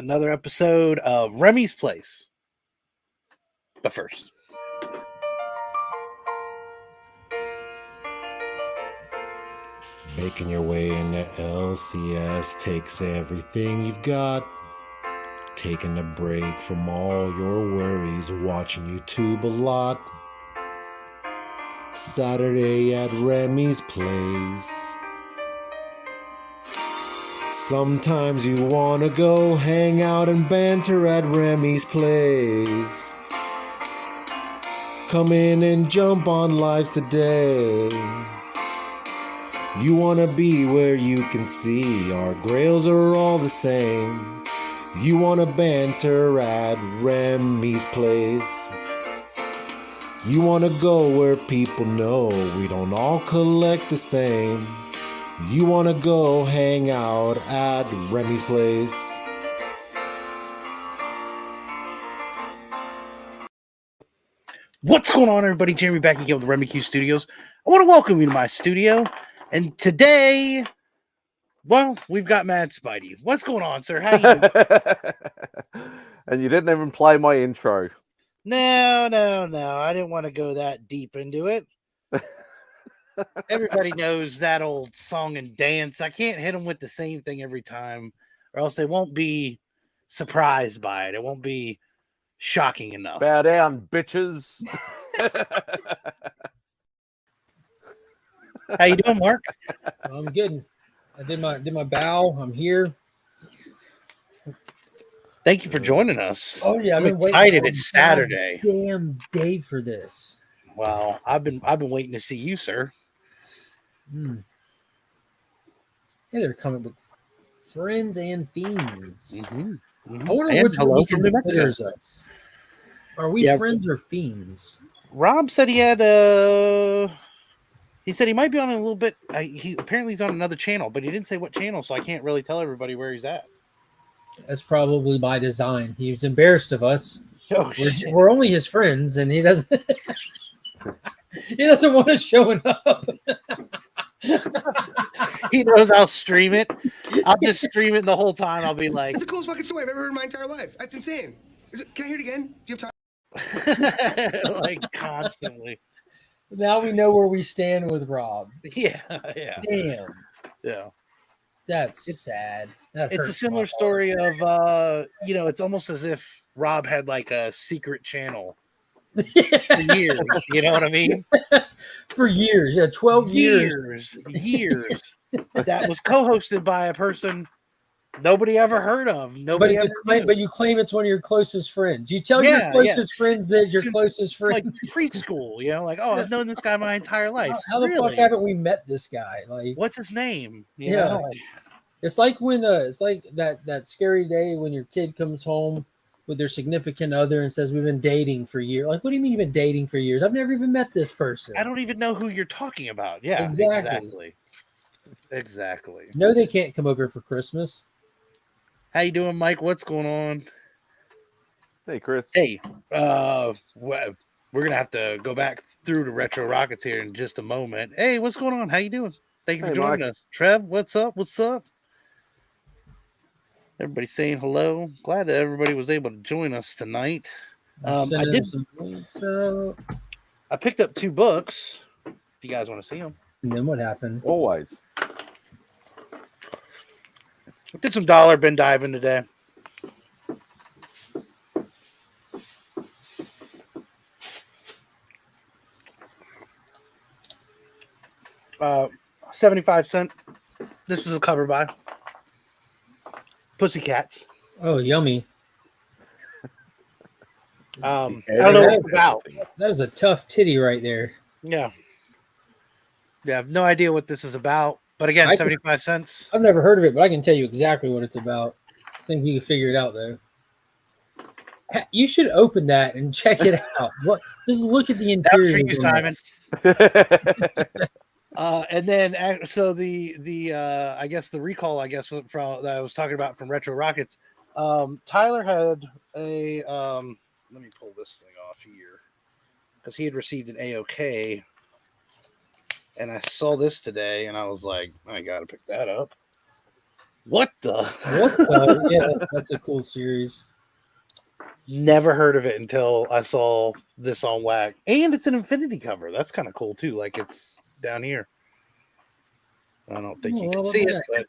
another episode of Remy's Place. But first, making your way into LCS takes everything you've got. Taking a break from all your worries, watching YouTube a lot. Saturday at Remy's Place. Sometimes you wanna go hang out and banter at Remy's Place. Come in and jump on lives today. You wanna be where you can see our grails are all the same. You wanna banter at Remy's Place. You wanna go where people know we don't all collect the same. You wanna go hang out at Remy's Place. what's going on, everybody? Jeremy back again with Remy Q Studios. I want to welcome you to my studio. And today, well, we've got Mad Spidey. What's going on, sir? How you doing? And you didn't even play my intro. No. I didn't want to go that deep into it. Everybody knows that old song and dance. I can't hit them with the same thing every time, or else they won't be surprised by it. It won't be shocking enough. Bow down, bitches. How you doing, Mark? I'm good. I did my bow. I'm here. Thank you for joining us. Oh yeah, I'm excited. It's Saturday. Damn day for this. Wow, I've been waiting to see you, sir. Hey, they're comic book friends and fiends. Mm-hmm. I wonder which one he considers us. Are we friends or fiends? Rob said he had he said he might be on a little bit. He apparently he's on another channel, but he didn't say what channel, so I can't really tell everybody where he's at. That's probably by design. He was embarrassed of us. Oh, we're only his friends, and he doesn't. He doesn't want us showing up. He knows I'll stream it. I'll just stream it the whole time. I'll be like, "It's the coolest fucking story I've ever heard in my entire life. That's insane. Can I hear it again? Do you have time?" Like constantly. Now we know where we stand with Rob. Yeah. Damn. Yeah. That's sad. It's a similar story of it's almost as if Rob had like a secret channel for years. You know what I mean? For years, 12 years. That was co-hosted by a person nobody ever heard of. But you claim it's one of your closest friends. You tell your closest friends that your closest friend. Like preschool, like, oh, I've known this guy my entire life. How the fuck haven't we met this guy? Like, what's his name? You know? It's like when it's like that scary day when your kid comes home with their significant other and says, we've been dating for years. Like, what do you mean you've been dating for years? I've never even met this person. I don't even know who you're talking about. Yeah, exactly. No, they can't come over for Christmas. How you doing, Mike? What's going on? Hey, Chris. Hey, we're gonna have to go back through the Retro Rockets here in just a moment. Hey, what's going on? How you doing? Thank you for joining us. Trev, what's up? Everybody saying hello. Glad that everybody was able to join us tonight. I picked up 2 books. If you guys want to see them. And then what happened? Always. I did some dollar bin diving today. Uh, 75 cents. This is a cover by Pussycats. Oh, yummy. I don't know what it's about. That is a tough titty right there. Yeah. I have no idea what this is about. But again, 75 cents. I've never heard of it, but I can tell you exactly what it's about. I think you can figure it out, though. You should open that and check it out. Just look at the interior. That's for you, Simon. And then, so the I guess the recall, from that I was talking about from Retro Rockets, Tyler had a let me pull this thing off here because he had received an AOK, and I saw this today, and I was like, I gotta pick that up. What the? What the? Yeah, that's a cool series. Never heard of it until I saw this on Whack. And it's an infinity cover. That's kind of cool too. Like it's down here. I don't think you Oh, can look see at it, that. but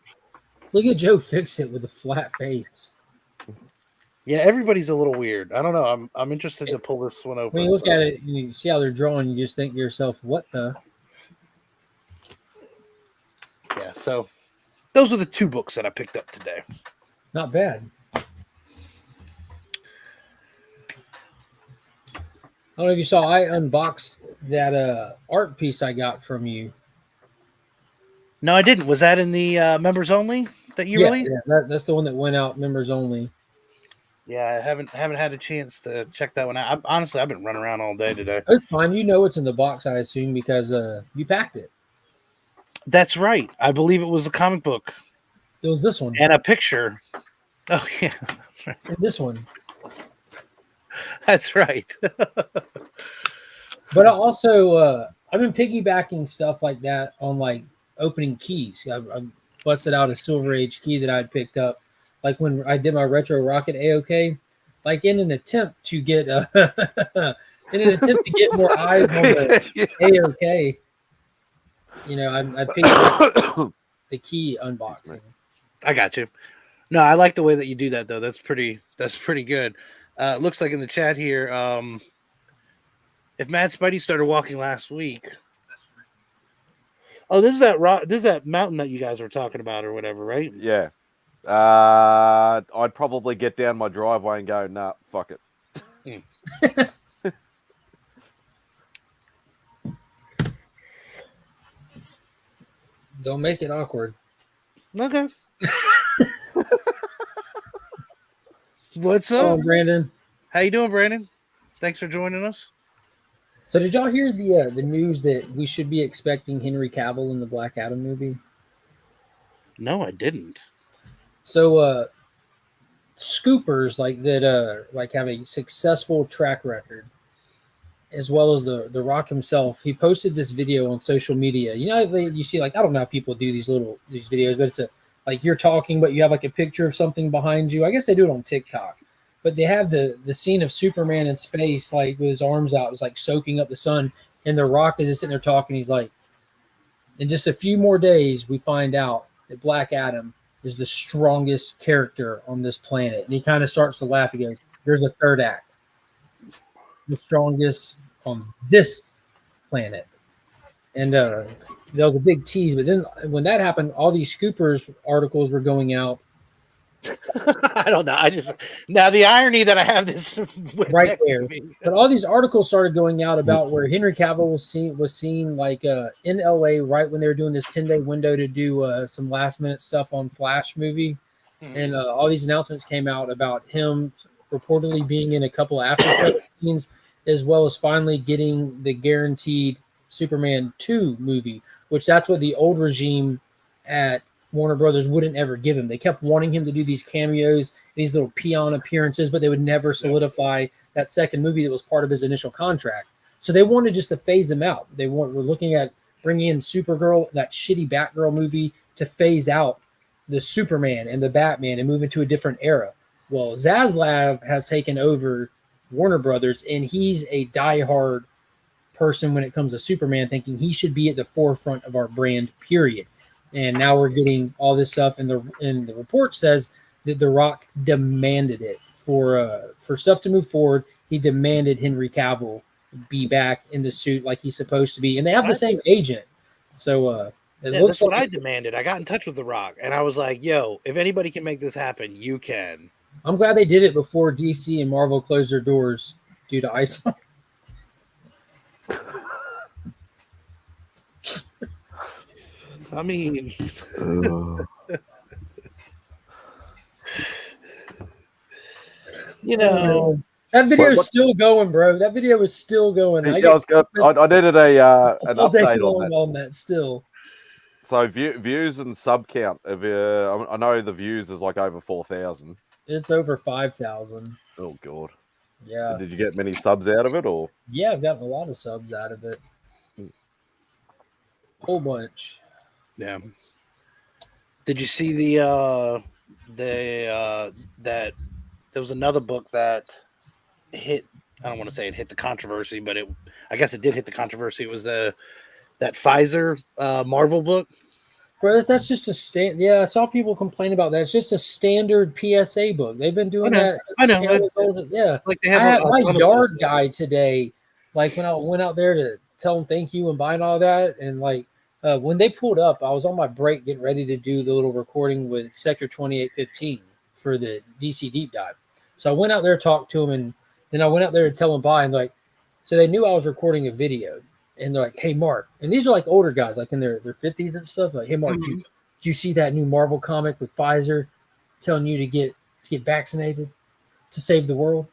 Look at Joe fix it with a flat face. yeah, everybody's a little weird. I don't know. I'm interested to pull this one open. When you look at it and you see how they're drawing, you just think to yourself, what the? Yeah, so those are the two books that I picked up today. Not bad. I don't know if you saw, I unboxed that art piece I got from you. No, I didn't. Was that in the members only that you Yeah, released? that's the one that went out members only. Yeah, I haven't had a chance to check that one out. Honestly, I've been running around all day today. It's fine. You know it's in the box, I assume, because you packed it. That's right. I believe it was a comic book It was this one and a picture. Oh yeah, that's right. and this one. That's right. But I also, I've been piggybacking stuff like that on like opening keys. I've busted out a Silver Age key that I'd picked up, like when I did my Retro Rocket AOK, like in an attempt to get more eyes on the AOK. You know, I piggybacked the key unboxing. I got you. No, I like the way that you do that though. That's pretty good. Looks like in the chat here, if Mad Spidey started walking last week. Oh, this is that mountain that you guys were talking about or whatever, right? Yeah. I'd probably get down my driveway and go, nah, fuck it. Don't make it awkward. Okay. What's up? Oh, Brandon. How you doing, Brandon? Thanks for joining us. So did y'all hear the news that we should be expecting Henry Cavill in the Black Adam movie? No, I didn't. So scoopers like that like have a successful track record, as well as the Rock himself. He posted this video on social media. You know, you see, like, I don't know how people do these videos, but it's like you're talking, but you have like a picture of something behind you. I guess they do it on TikTok. But they have the scene of Superman in space, like with his arms out, it's like soaking up the sun, and the Rock is just sitting there talking. He's like, in just a few more days, we find out that Black Adam is the strongest character on this planet. And he kind of starts to laugh. He goes, there's a third act. The strongest on this planet. And that was a big tease. But then when that happened, all these Scoopers articles were going out. I don't know. Now the irony that I have this right there. But all these articles started going out about where Henry Cavill was seen like in LA right when they were doing this 10-day window to do some last minute stuff on Flash movie. Mm-hmm. And all these announcements came out about him reportedly being in a couple of after scenes, as well as finally getting the guaranteed Superman 2 movie, which that's what the old regime at Warner Brothers wouldn't ever give him. They kept wanting him to do these cameos, these little peon appearances, but they would never solidify that second movie that was part of his initial contract. So they wanted just to phase him out. They were looking at bringing in Supergirl, that shitty Batgirl movie, to phase out the Superman and the Batman and move into a different era. Well, Zaslav has taken over Warner Brothers, and he's a diehard person when it comes to Superman, thinking he should be at the forefront of our brand, period. And now we're getting all this stuff, and the report says that The Rock demanded it for stuff to move forward. He demanded Henry Cavill be back in the suit like he's supposed to be, and they have the same agent. So that's what I demanded. I got in touch with The Rock, and I was like, "Yo, if anybody can make this happen, you can." I'm glad they did it before DC and Marvel closed their doors due to ICE. I mean, you know, that video is still going, bro. That video is still going. I needed an update on that still. So views and sub count. I know the views is like over 4,000. It's over 5,000. Oh god. Yeah. Did you get many subs out of it, or? Yeah, I've gotten a lot of subs out of it. Whole bunch. Yeah. Did you see that there was another book that hit? I don't want to say it hit the controversy, but I guess it did hit the controversy. It was that Pfizer Marvel book. Bro, that's just a stand. Yeah, that's all people complain about. That it's just a standard PSA book. They've been doing that. I know. Yeah, Like they I have had my yard guy today. Like when I went out there to tell him thank you and buying all that, and like when they pulled up, I was on my break getting ready to do the little recording with Sector 2815 for the DC deep dive. So I went out there to talk to him, and then I went out there to tell him bye, and like, so they knew I was recording a video. And they're like, "Hey, Mark," and these are like older guys, like in their 50s and stuff. Like, "Hey, Mark, did you see that new Marvel comic with Pfizer telling you to get vaccinated to save the world?"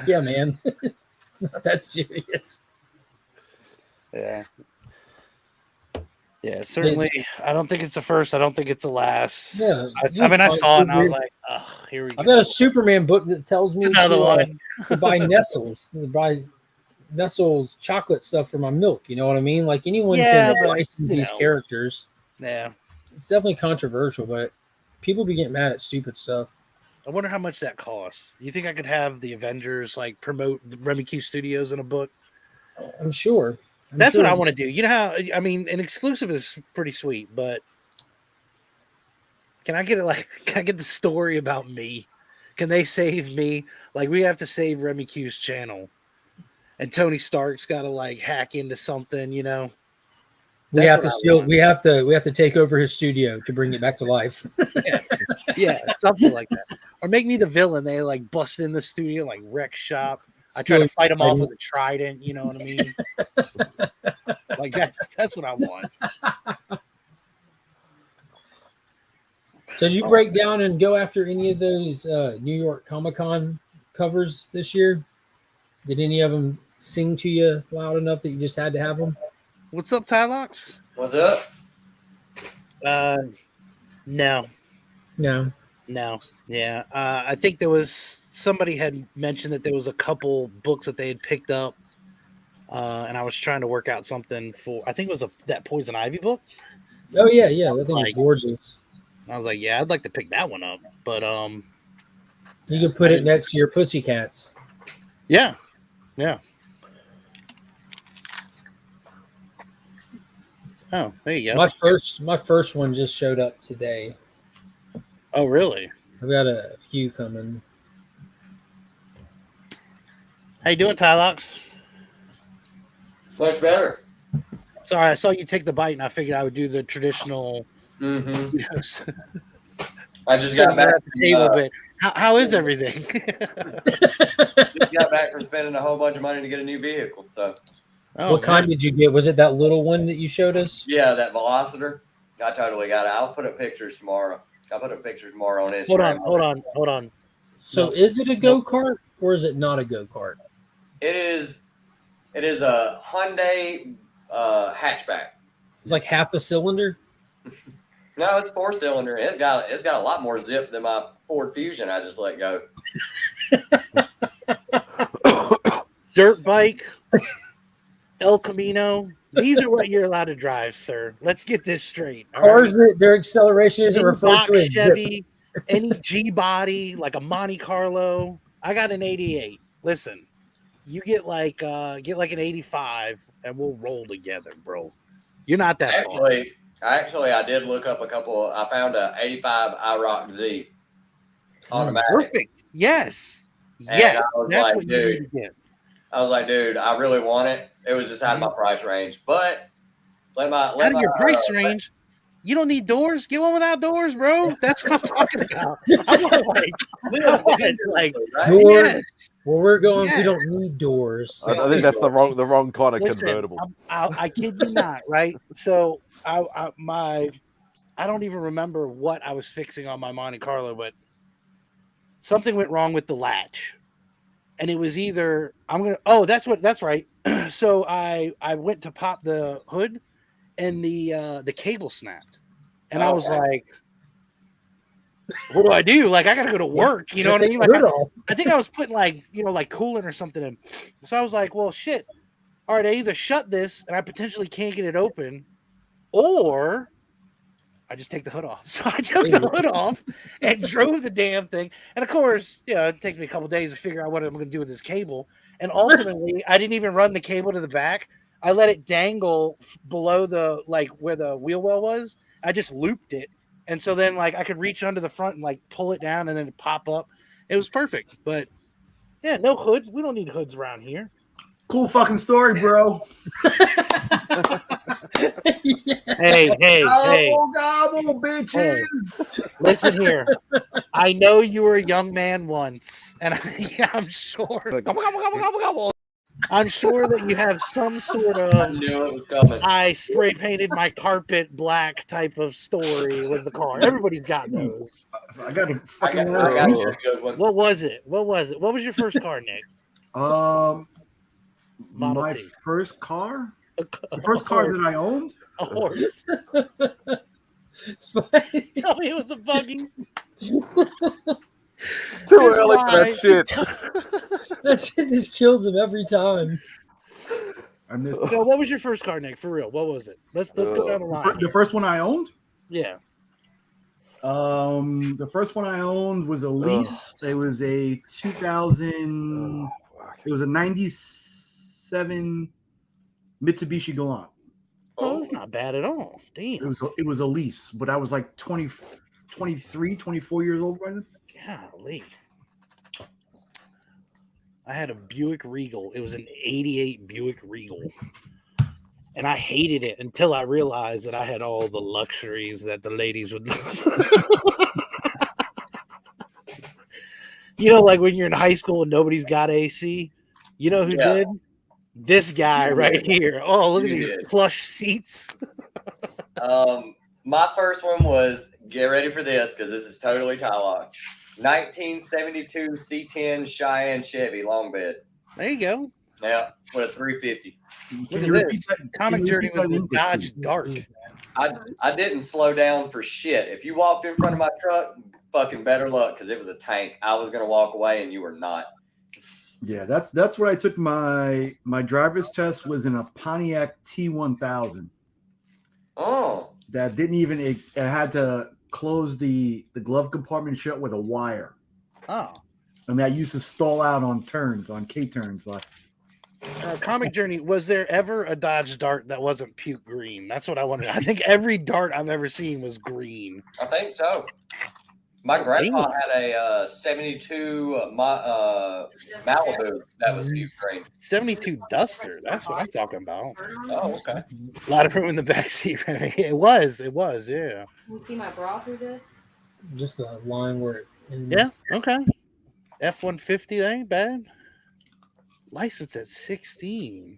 Yeah, man, it's not that serious. Yeah, certainly. I don't think it's the first. I don't think it's the last. Yeah, I mean, I saw it and I was like, "Oh, here we go." I've got a Superman book that tells me one. to buy Nestles, to buy Nestle's chocolate stuff for my milk. You know what I mean? Like anyone can license these characters. Yeah, it's definitely controversial, but people be getting mad at stupid stuff. I wonder how much that costs. Do you think I could have the Avengers like promote the Remy Q Studios in a book? I'm sure. That's what I want to do. You know how, I mean, an exclusive is pretty sweet, but can I get it? Like, can I get the story about me? Can they save me? Like, we have to save Remy Q's channel. And Tony Stark's got to like hack into something, you know. We have to steal. We have to take over his studio to bring it back to life. yeah, something like that. Or make me the villain. They like bust in the studio, like wreck shop. I try to fight them off with a trident. You know what I mean? Like that's what I want. So did you break down and go after any of those New York Comic-Con covers this year? Did any of them sing to you loud enough that you just had to have them? What's up, Tylox? What's up? No. Yeah. I think there was somebody had mentioned that there was a couple books that they had picked up, and I was trying to work out something for. I think it was that Poison Ivy book. Oh yeah, that thing was gorgeous. I was like, yeah, I'd like to pick that one up, but you could put it next to your Pussycats. Yeah. Oh, there you go. My first one just showed up today. Oh, really? I've got a few coming. How you doing, Tylox? Much better. Sorry, I saw you take the bite, and I figured I would do the traditional. Mm-hmm. You know, I just got back at the table, but how is everything? Just got back from spending a whole bunch of money to get a new vehicle. So, what kind did you get? Was it that little one that you showed us? Yeah, that Velocitor. I totally got it. I'll put up pictures tomorrow. I'll put up pictures tomorrow on Instagram. Hold on. So, is it a go-kart or is it not a go-kart? It is a Hyundai hatchback. It's like half a cylinder. No, it's 4-cylinder. It's got a lot more zip than my Ford Fusion I just let go. Dirt bike, El Camino. These are what you're allowed to drive, sir. Let's get this straight. Cars, their acceleration isn't referred to as Chevy, any G body, like a Monte Carlo. I got an 88. Listen, you get like an 85, and we'll roll together, bro. You're not that far. Actually, I did look up a couple. I found a 85 IROC Z automatic. Perfect. Yes. That's like, what you need to get. I was like, dude, I really want it. It was just out of my price range, but out of your price range. You don't need doors. Get one without doors, bro. That's what I'm talking about. I'm like, doors. Yes. Where we're going, we don't need doors. I think that's the wrong kind of convertible. I kid you not, right? So I don't even remember what I was fixing on my Monte Carlo, but something went wrong with the latch, and it was either that's right. So I went to pop the hood, and the cable snapped, and I was like, what do I do? Like, I gotta go to work, you know what I mean? Like, I think I was putting like coolant or something in. So I was like, well, shit. All right, I either shut this and I potentially can't get it open, or I just take the hood off. So I took the hood off and drove the damn thing. And of course, it takes me a couple days to figure out what I'm going to do with this cable. And ultimately, I didn't even run the cable to the back. I let it dangle below the where the wheel well was. I just looped it, and so then I could reach under the front and pull it down, and then it pop up. It was perfect. But yeah, no hood. We don't need hoods around here. Cool fucking story, bro. Hey, Gobble, bitches. Hey, listen here. I know you were a young man once, and I'm sure. Gobble, gobble, gobble, gobble, gobble. I'm sure that you have some sort I of knew it was coming. I spray painted my carpet black type of story with the car. Everybody's got those. I got a I fucking got you a good one. What was it? What was your first car, Nick? Model my T. first car? The first car that I owned? A horse. Tell me it was a buggy. It's too early for that shit. That shit just kills him every time. I missed No, what was your first car, Nick? For real, what was it? Let's go down the line. the first one I owned? Yeah. The first one I owned was a lease. It was a 2000. It was a 97 Mitsubishi Galant. Oh, that's not bad at all. Damn. It was a lease, but I was like 23, 24 years old by then. Golly. I had a Buick Regal. It was an 88 Buick Regal. And I hated it until I realized that I had all the luxuries that the ladies would love. Like when you're in high school and nobody's got AC, you know who did? This guy right here. Oh, look at these plush seats. My first one was, get ready for this because this is totally tie-lock. 1972 C10 Cheyenne Chevy long bed. There you go. Yeah, with a 350. Look at this. Comic Journey with the Dodge Dart. I didn't slow down for shit. If you walked in front of my truck, fucking better luck because it was a tank. I was gonna walk away and you were not. Yeah, that's where I took my driver's test was in a Pontiac T1000. Oh. That didn't even it had to close the glove compartment shut with a wire. Oh. And that used to stall out on turns, on K turns. Comic Journey, was there ever a Dodge Dart that wasn't puke green? That's what I wanted. I think every Dart I've ever seen was green. I think so. My grandpa had a 72 Malibu that was puke green. 72 Duster. That's what I'm talking about. Oh, okay. A lot of room in the backseat. It was, yeah. Can you see my bra through this? Just the line where it Yeah, okay. F-150, that ain't bad. License at 16.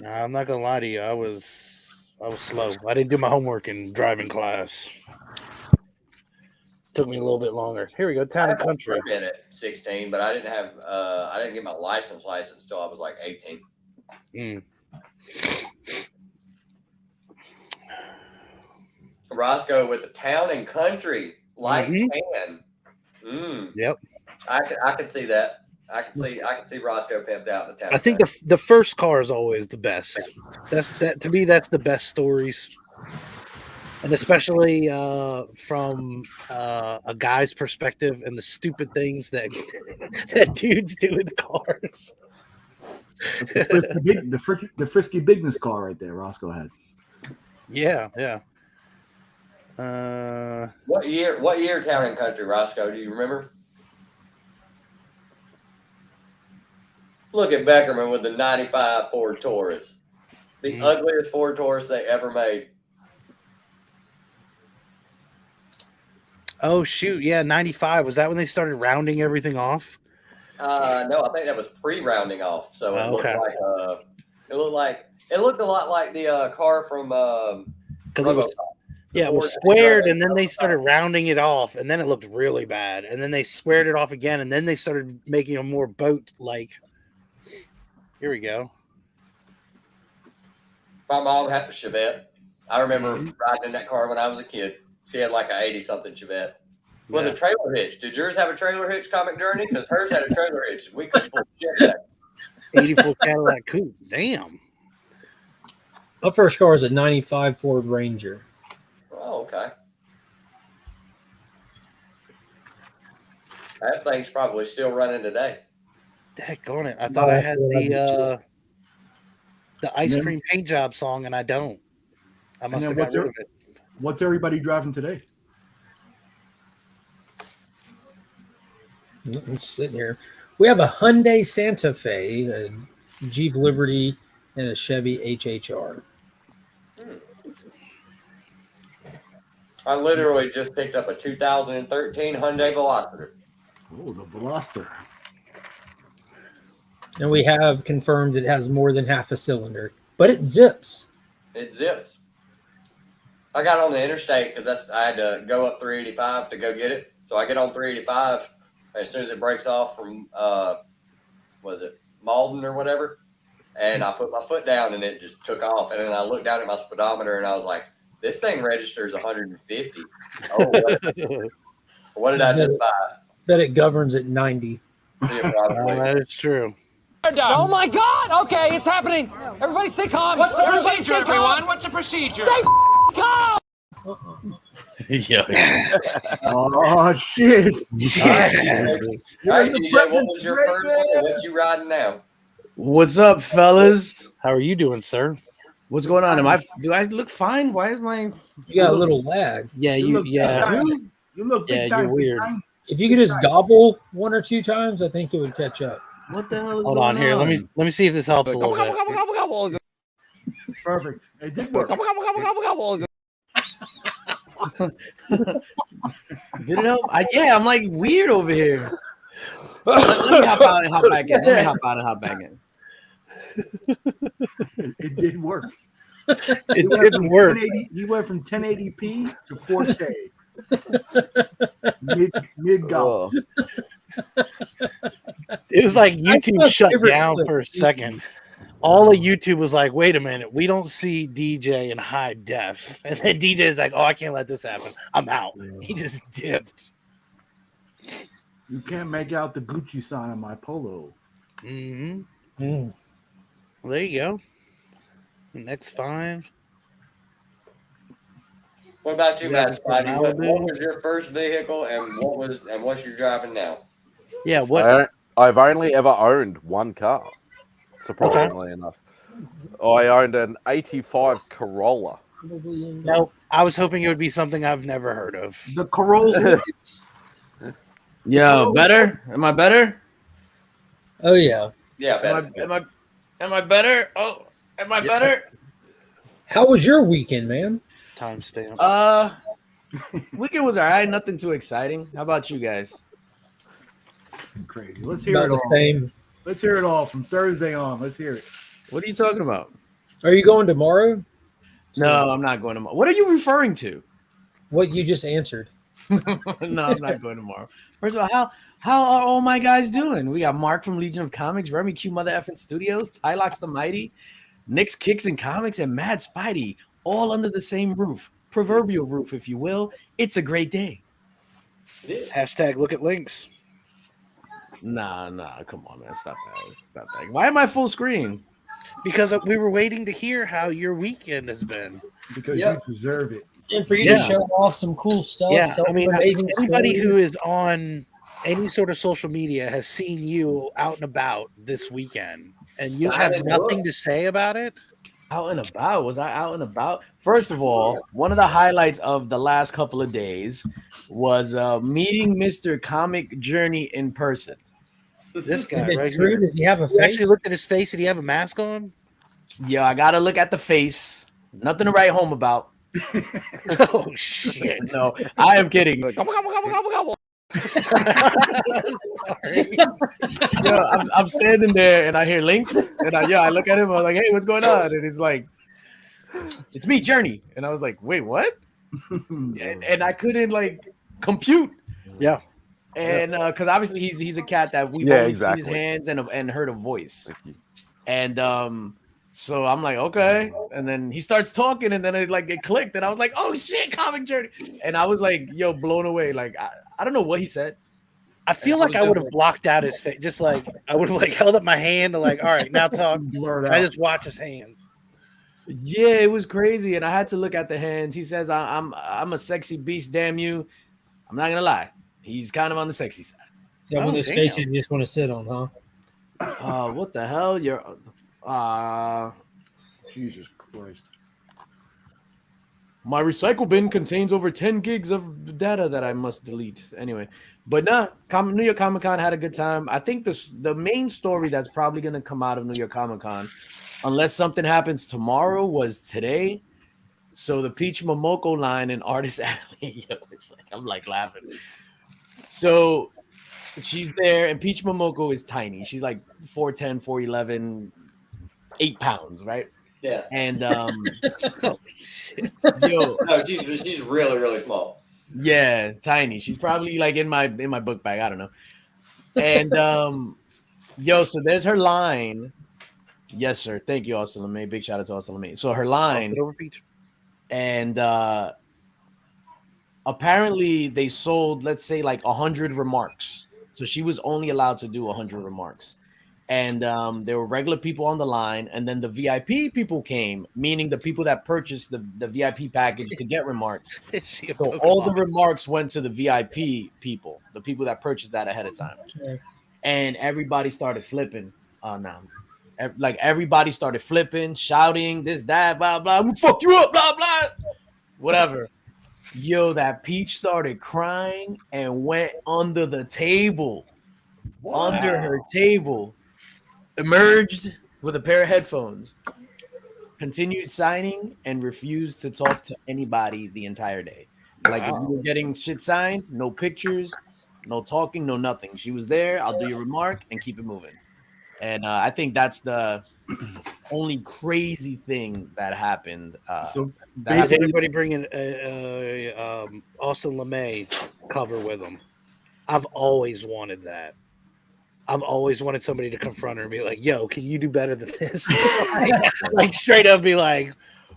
Nah, I'm not gonna lie to you. I was slow. I didn't do my homework in driving class. Took me a little bit longer. Here we go, Town and Country. I've been at 16, but I didn't get my license until I was like 18. Roscoe with the Town and Country light tan. Yep. I could see that. I can see Roscoe pimped out in the Town. I think the first car is always the best. To me, that's the best stories. And especially from a guy's perspective and the stupid things that dudes do in cars. The frisky bigness car right there, Roscoe had. Yeah. What year Town and Country, Roscoe? Do you remember? Look at Beckerman with the 95 Ford Taurus. The ugliest Ford Taurus they ever made. Oh, shoot. Yeah, 95. Was that when they started rounding everything off? No, I think that was pre-rounding off. So it looked a lot like the car from because it was squared, and then they started rounding it off, and then it looked really bad. And then they squared it off again, and then they started making a more boat-like. Here we go. My mom had a Chevette. I remember riding in that car when I was a kid. She had like a 80-something Chevette with a trailer hitch. Did yours have a trailer hitch, Comic Journey? Because hers had a trailer hitch. We couldn't pull shit back. 84 Cadillac Coupe. Damn. My first car was a 95 Ford Ranger. Oh, okay. That thing's probably still running today. Heck on it. I thought I had the ice then- cream paint job song, and I don't. I must then have got rid of it. What's everybody driving today? I'm just sitting here. We have a Hyundai Santa Fe, a Jeep Liberty, and a Chevy HHR. I literally just picked up a 2013 Hyundai Veloster. Oh, the Veloster. And we have confirmed it has more than half a cylinder, but it zips. It zips. I got on the interstate because I had to go up 385 to go get it. So I get on 385 as soon as it breaks off from was it Malden or whatever, and I put my foot down and it just took off. And then I looked down at my speedometer and I was like, "This thing registers 150. Oh, what did I just buy?" Bet it governs at 90. Yeah, probably. That is true. Oh my God! Okay, it's happening. Everybody stay calm. What's the procedure, everyone? What's the procedure? Stay calm. Yeah. Oh shit! All right, DJ, what was your first one? Or what you riding now? What's up, fellas? How are you doing, sir? What's going on? Do I look fine? Why is my You got a little lag. Yeah, You look big time, you're weird. big time. If you could just gobble one or two times, I think it would catch up. what the hell is Hold going on here. Let me see if this helps a little bit. Perfect. It did work. Did it help? I'm like weird over here. Let me hop out and hop back in. It did work. It didn't work. He went from 1080p to 4K. Mid gobble. It was like YouTube my shut favorite down clip. for a second. All of YouTube was like, "Wait a minute, we don't see DJ in high def," and then DJ is like, "Oh, I can't let this happen. I'm out." He just dipped. You can't make out the Gucci sign on my polo. Mm-hmm. Mm. Well, there you go. Next 5. What about you, You got Matt it Spidey? for What Malibu? was your first vehicle, and what's your driving now? Yeah. What? I've only ever owned one car, surprisingly enough. I owned an 85 Corolla. No, I was hoping it would be something I've never heard of. The Corolla. Yo, better? Am I better? Oh yeah. Yeah, better. Am I better? Oh, am I better? How was your weekend, man? Timestamp. Weekend was all right. Nothing too exciting. How about you guys? Crazy. Let's hear About it the all. same. Let's hear it all from Thursday on. Let's hear it. What are you talking about? Are you going tomorrow? No, I'm not going tomorrow. What are you referring to? What you just answered. No, I'm not going tomorrow. First of all, how are all my guys doing? We got Mark from Legion of Comics, Remy Q Mother Effing Studios, Tylox the Mighty, Nick's Kicks and Comics, and Mad Spidey, all under the same roof. Proverbial roof, if you will. It's a great day. Hashtag look at links. Nah, come on, man. Stop that. Why am I full screen? Because we were waiting to hear how your weekend has been. Because you deserve it. And for you to show off some cool stuff. Yeah, tell I mean, some amazing anybody stories. who is on any sort of social media has seen you out and about this weekend, and you have nothing to say about it. Out and about? Was I out and about? First of all, one of the highlights of the last couple of days was meeting Mr. Comic Journey in person. This guy, Is it right true? here. Does he have a You face? actually looked at his face. Did he have a mask on? Yo, I gotta look at the face. Nothing to write home about. Oh shit! No, I am kidding. Sorry. Yo, I'm standing there and I hear Links, and I look at him. I'm like, "Hey, what's going on?" And he's like, "It's me, Journey." And I was like, "Wait, what?" and I couldn't like compute. Yeah. And because obviously he's a cat that we've only seen his hands and heard a voice. And so I'm like, okay. And then he starts talking, and then it clicked, and I was like, oh shit, Comic Journey. And I was like, yo, blown away. Like I don't know what he said. I feel like I would have blocked out his face. Just like I would have held up my hand and all right, now talk. I just watch his hands. Yeah, it was crazy, and I had to look at the hands. He says, I'm a sexy beast, damn you." I'm not gonna lie, he's kind of on the sexy side. Yeah, one of those faces you just want to sit on, huh? What the hell? You're Jesus Christ. My recycle bin contains over 10 gigs of data that I must delete. Anyway, but New York Comic Con had a good time. I think the main story that's probably going to come out of New York Comic Con, unless something happens tomorrow, was today. So the Peach Momoko line in Artist Alley, it's like I'm like laughing. So she's there, and Peach Momoko is tiny. She's like 4'10", 4'11", 8 pounds, right? Yeah. And no, she's really, really small. Yeah, tiny. She's probably like in my book bag. I don't know. And so there's her line. Yes, sir. Thank you, Austin LeMay. Big shout out to Austin LeMay. So her line, and apparently they sold, let's say, like 100 remarks. So she was only allowed to do 100 remarks. And there were regular people on the line, and then the VIP people came, meaning the people that purchased the VIP package to get remarks. So all the remarks went to the VIP people, the people that purchased that ahead of time. Okay. And everybody started flipping. Like everybody started flipping, shouting, this, that, blah, blah, we'll fuck you up, blah, blah, whatever. Yo, that Peach started crying and went under the table. Wow. Under her table. Emerged with a pair of headphones, continued signing, and refused to talk to anybody the entire day. Like, if you were getting shit signed, no pictures, no talking, no nothing. She was there. I'll do your remark and keep it moving. And I think that's the only crazy thing that happened. So has anybody bringing Austin LeMay cover with them? I've always wanted that. I've always wanted somebody to confront her and be like, "Yo, can you do better than this?" like straight up, be like,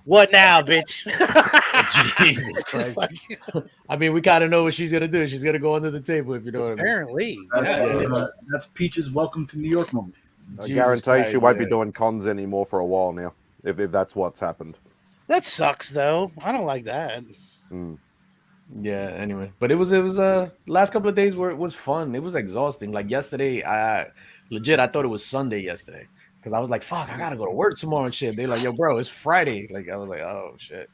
"What now, bitch?" Jesus Christ! I mean, we kind of know what she's gonna do. She's gonna go under the table, if you know what Apparently, I mean. That's Peach's welcome to New York moment. I guarantee she won't be doing cons anymore for a while now, if that's what's happened. That sucks, though. I don't like that. Yeah, anyway, but it was last couple of days where it was fun. It was exhausting. Like yesterday, I thought it was Sunday yesterday because I was like, fuck, I gotta go to work tomorrow and shit. They're like, yo, bro, it's Friday. Like, I was like, oh shit.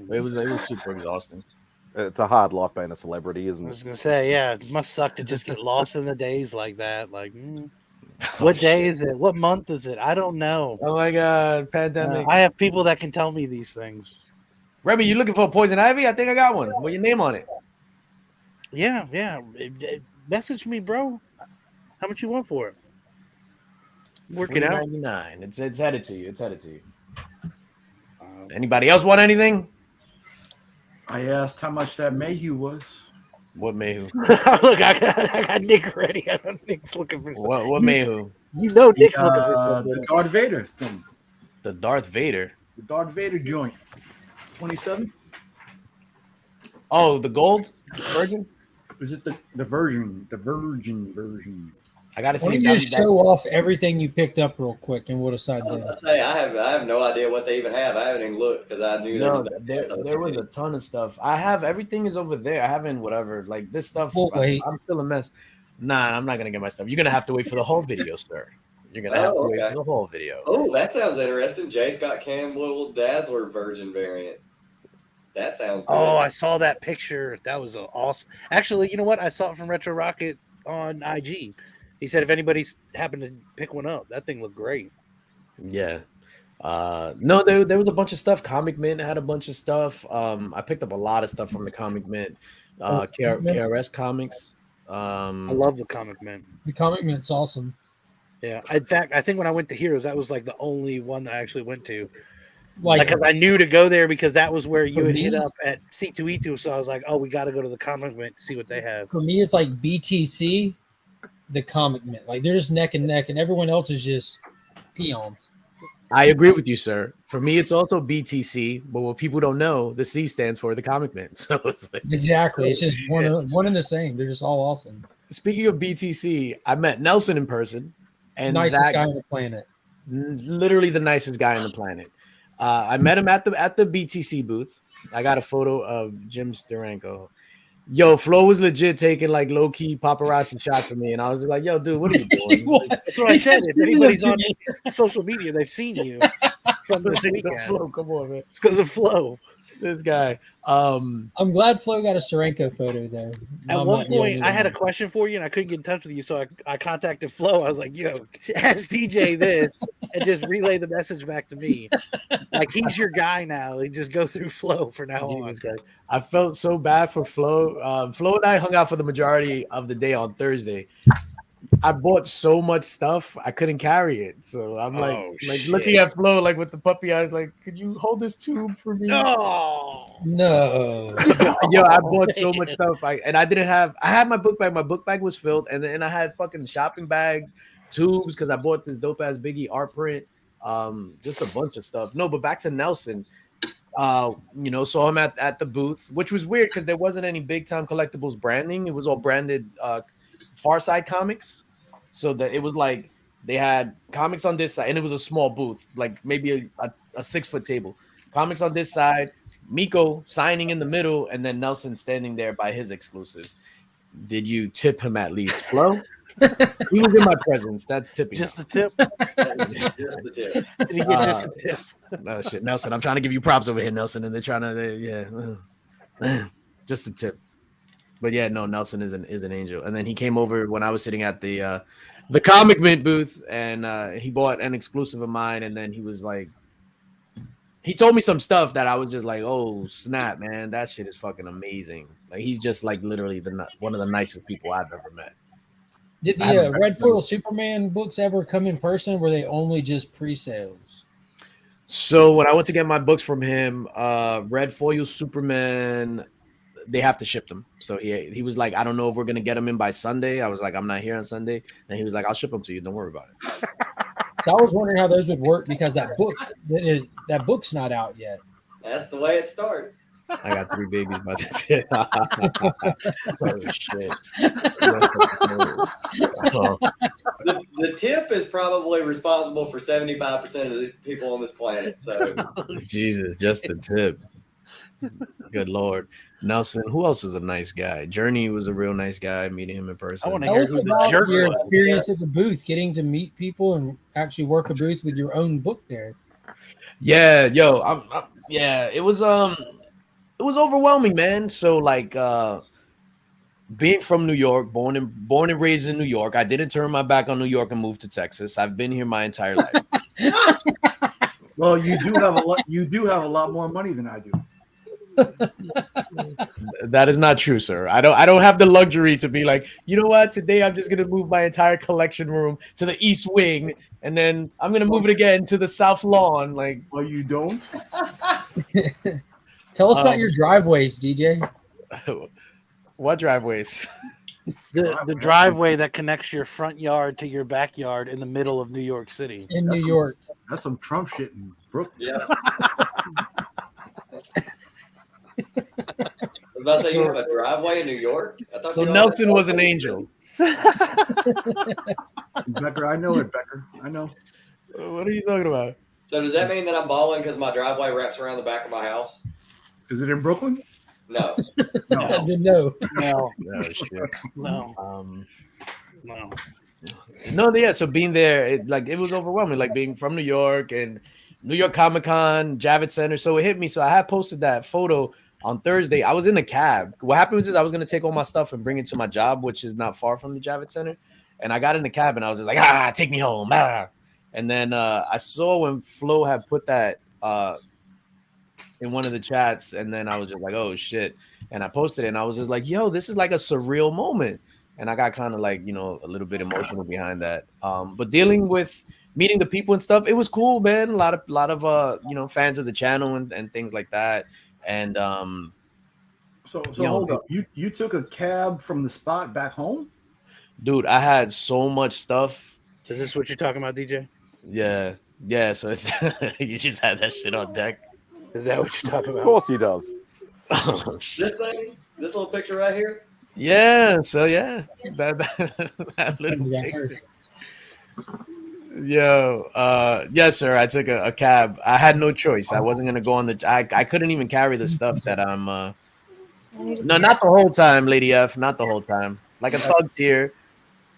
But it was super exhausting. It's a hard life being a celebrity, isn't it? I was gonna say, yeah, it must suck to just get lost in the days like that. Like, what day is it? What month is it? I don't know. Oh my god, pandemic. I have people that can tell me these things. Remy, you looking for a poison ivy? I think I got one. With your name on it. Yeah. Message me, bro. How much you want for it? Work it out. $3.99. It's headed to you. It's headed to you. Anybody else want anything? I asked how much that Mayhew was. What Mayhew? Look, I got Nick ready. I know Nick's looking for something. What Mayhew? You know Nick's looking for something. The Darth Vader thing. The Darth Vader? The Darth Vader joint. 27? Oh, the gold version? Is it the virgin version? I gotta see. Why don't you just show off everything you picked up real quick and we'll decide then. I have no idea what they even have. I haven't even looked because I knew there was a ton of stuff. I have everything is over there. I haven't whatever like this stuff. Wait. I'm still a mess. Nah, I'm not gonna get my stuff. You're gonna have to wait for the whole video, sir. You're gonna have to wait for the whole video. Oh, that sounds interesting. J. Scott Campbell Dazzler Virgin variant. That sounds good. Oh, I saw that picture. That was awesome. Actually, you know what? I saw it from Retro Rocket on IG. He said if anybody's happened to pick one up, that thing looked great. Yeah. No, there was a bunch of stuff. Comic Mint had a bunch of stuff. I picked up a lot of stuff from the Comic Mint. KRS Comics. I love the Comic Mint. The Comic Mint's awesome. Yeah. In fact, I think when I went to Heroes, that was like the only one that I actually went to. Like, because I knew to go there because that was where you would hit up at C2E2. So I was like, oh, we got to go to the Comic Mint to see what they have. For me, it's like BTC, the Comic Mint. Like, they're just neck and neck, and everyone else is just peons. I agree with you, sir. For me, it's also BTC, but what people don't know, the C stands for the Comic Mint. So it's like, exactly. It's just one and the same. They're just all awesome. Speaking of BTC, I met Nelson in person. And nicest guy on the planet. Literally the nicest guy on the planet. I met him at the BTC booth. I got a photo of Jim Steranko. Yo, Flo was legit taking like low key paparazzi shots of me, and I was like, "Yo, dude, what are you doing?" That's what I said. If anybody's on social media, they've seen you from this weekend. Flo, come on, man. It's because of Flo. This guy. I'm glad Flo got a Steranko photo though. At one point, I had a question for you, and I couldn't get in touch with you, so I contacted Flo. I was like, "Yo, ask DJ this, and just relay the message back to me. Like he's your guy now. You just go through Flo for now on." Jesus Christ. I felt so bad for Flo. Flo and I hung out for the majority of the day on Thursday. I bought so much stuff I couldn't carry it, so I'm like looking at Flo like with the puppy eyes, like, could you hold this tube for me? No. Yo, I bought so much stuff. I had my book bag. My book bag was filled, and then I had fucking shopping bags, tubes, because I bought this dope ass Biggie art print, just a bunch of stuff. No, but back to Nelson. Saw him at the booth, which was weird because there wasn't any big time collectibles branding. It was all branded Far Side Comics. So that it was like they had comics on this side, and it was a small booth, like maybe a 6-foot table. Comics on this side, Miko signing in the middle, and then Nelson standing there by his exclusives. Did you tip him at least, Flo? He was in my presence. That's tipping. Just the tip. Just the tip. Did he get just the tip? No shit, Nelson. I'm trying to give you props over here, Nelson, and they're trying to, just the tip. But yeah, no, Nelson is an angel. And then he came over when I was sitting at the Comic Mint booth, and he bought an exclusive of mine. And then he was like, he told me some stuff that I was just like, oh snap, man, that shit is fucking amazing. Like he's just like literally one of the nicest people I've ever met. Did the Red Foil Superman books ever come in person? Or were they only just pre-sales? So when I went to get my books from him, Red Foil Superman, they have to ship them. So he was like, I don't know if we're gonna get them in by Sunday. I was like, I'm not here on Sunday, and he was like, I'll ship them to you. Don't worry about it. So I was wondering how those would work because that book's not out yet. That's the way it starts. I got 3 babies by the tip. Oh shit! The tip is probably responsible for 75% of the people on this planet. So Jesus, just the tip. Good Lord. Nelson, who else was a nice guy? Journey was a real nice guy, meeting him in person. I want to hear who the jerk your was. experience at the booth, getting to meet people and actually work a booth with your own book there. Yeah, yo, it was overwhelming, man. So like being from New York, born and raised in New York, I didn't turn my back on New York and move to Texas. I've been here my entire life. Well, you do have a lot more money than I do. That is not true, sir. I don't have the luxury to be like, you know what, today I'm just gonna move my entire collection room to the East Wing, and then I'm gonna move it again to the South Lawn. Like, well, you don't. Tell us about your driveways, DJ. What driveways? The driveway that connects your front yard to your backyard in the middle of New York City. In New York. That's some Trump shit in Brooklyn. yeah. About to say you have a driveway in New York? I thought So Nelson was an angel. Becker, I know it, Becker. I know. What are you talking about? So does that mean that I'm balling because my driveway wraps around the back of my house? Is it in Brooklyn? No. No. No. No. No shit. No. No. No, yeah. So being there, it was overwhelming. Like being from New York and New York Comic Con, Javits Center. So it hit me. So I had posted that photo on Thursday. I was in a cab. What happened was I was gonna take all my stuff and bring it to my job, which is not far from the Javits Center. And I got in the cab and I was just like, take me home. And then I saw when Flo had put that in one of the chats, and then I was just like, oh shit. And I posted it and I was just like, yo, this is like a surreal moment. And I got kind of like, a little bit emotional behind that. But dealing with meeting the people and stuff, it was cool, man. A lot of fans of the channel and things like that. And so hold up. You took a cab from the spot back home? Dude, I had so much stuff. Is this what you're talking about, DJ? Yeah. So it's you just had that shit on deck. Is that what you're talking about? Of course he does. This thing? This little picture right here? Yeah, so yeah. That little picture. Yo, yes, sir. I took a cab. I had no choice. I wasn't gonna go on the. I couldn't even carry the stuff that I'm. No, not the whole time, Lady F. Not the whole time. Like a thug tier.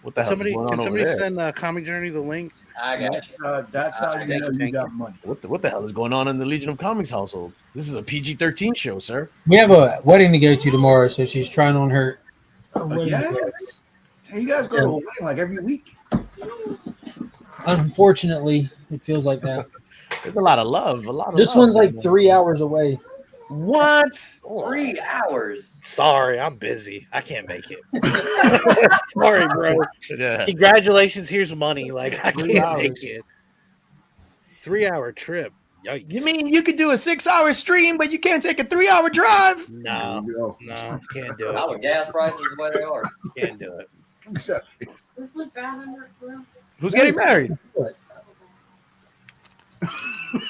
What the hell is going on Can over somebody there? send Comic Journey the link? I got you. That's how you know you got money. What the hell is going on in the Legion of Comics household? This is a PG-13 show, sir. We have a wedding to go to tomorrow, so she's trying on her wedding Yeah? dress. Hey, you guys go to a wedding like every week. Unfortunately, it feels like that. There's a lot of love. This one's like 3 hours away. What? 3 hours. Sorry, I'm busy. I can't make it. Sorry, bro. Yeah. Congratulations. Here's money. Like I 3 can't hours. make it. 3-hour trip. Yikes. You mean you could do a 6-hour stream, but you can't take a 3-hour drive? No, can't do Not it. with gas prices the way they are. Can't do it. Is Luke Brown in there for real? Who's getting married?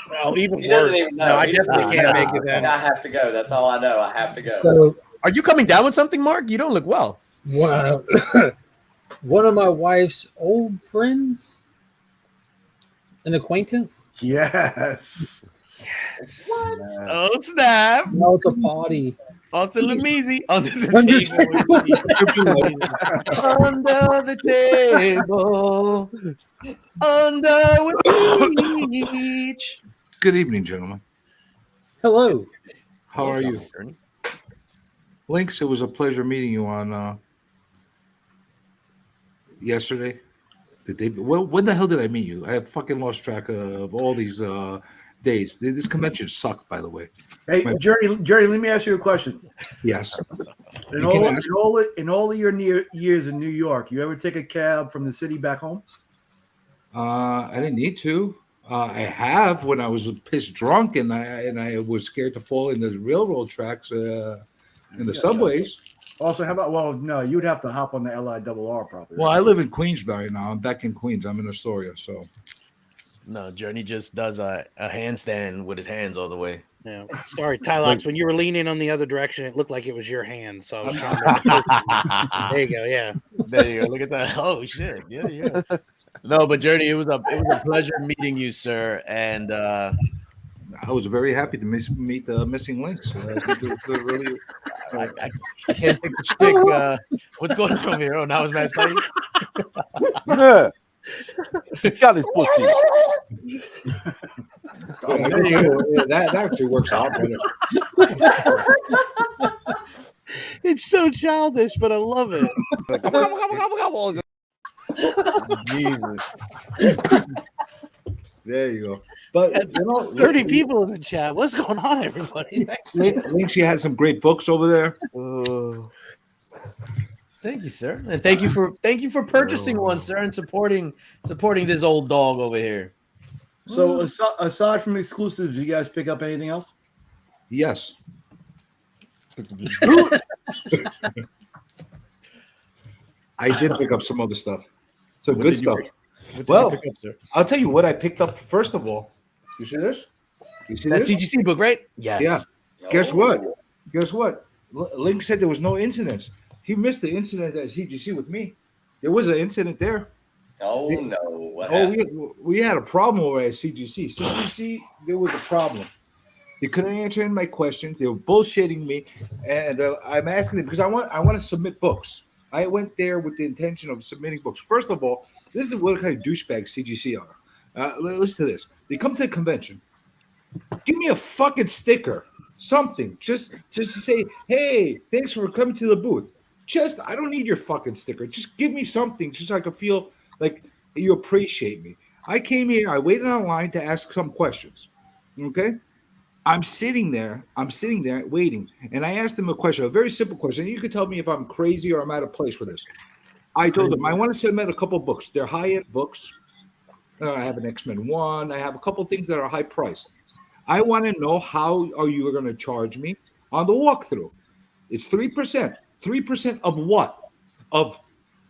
Well, even He doesn't worse. even know. No, I He definitely doesn't can't know. make it then. I have to go. That's all I know. I have to go. So, Are you coming down with something, Mark? You don't look well. wow. One of my wife's old friends, an acquaintance. Yes. What? Oh, snap. No, it's a party. Austin Lemisi under the Under table. Under the table. Under with each. Good evening, gentlemen. Hello. How are you? Lynx, it was a pleasure meeting you on yesterday. When the hell did I meet you? I have fucking lost track of all these days. This convention sucked, by the way. Hey, Jerry, let me ask you a question. Yes. In all of your years in New York, you ever take a cab from the city back home? I didn't need to. I have when I was pissed drunk and I was scared to fall in the railroad tracks in the subways. Also, how about? Well, no, you'd have to hop on the LIRR probably. Well, I live in Queensbury now. I'm back in Queens. I'm in Astoria, so. No, Journey just does a handstand with his hands all the way. Yeah. Sorry, Tylox. When you were leaning on the other direction, it looked like it was your hand. So I was trying to. There you go. Yeah. There you go. Look at that. Oh shit. Yeah. No, but Journey, it was a pleasure meeting you, sir. And I was very happy to meet the missing links. I think it was really. I can't think of stick. What's going on over here? Oh, now it's Matt Spidey. Yeah. Got his pussy. That actually works out better. It's so childish, but I love it. Jesus. There you go. But 30 people in the chat. What's going on, everybody? Links, you had some great books over there. Thank you, sir, and thank you for purchasing one, sir, and supporting this old dog over here. So aside from exclusives, you guys pick up anything else? Yes. I did pick up some other stuff. Some What good did you stuff. What did Well, you pick up, sir? I'll tell you what I picked up. First of all, you see this? You see That this? CGC book, right? Yes. Yeah. Guess what? Guess what? Link said there was no incidents. He missed the incident at CGC with me. There was an incident there. Oh no! What happened? we had a problem over at CGC. CGC, there was a problem. They couldn't answer any of my questions. They were bullshitting me, and I'm asking them because I want to submit books. I went there with the intention of submitting books. First of all, this is what kind of douchebags CGC are. Listen to this. They come to the convention. Give me a fucking sticker, something, just to say, hey, thanks for coming to the booth. I don't need your fucking sticker. Just give me something, just so I can feel like you appreciate me. I came here. I waited online to ask some questions. Okay. I'm sitting there waiting, and I asked them a question, a very simple question. You could tell me if I'm crazy or I'm out of place for this. I told them I want to submit a couple books. They're high-end books. I have an X-Men 1. I have a couple things that are high-priced. I want to know how are you going to charge me on the walkthrough. It's 3%. 3% of what? Of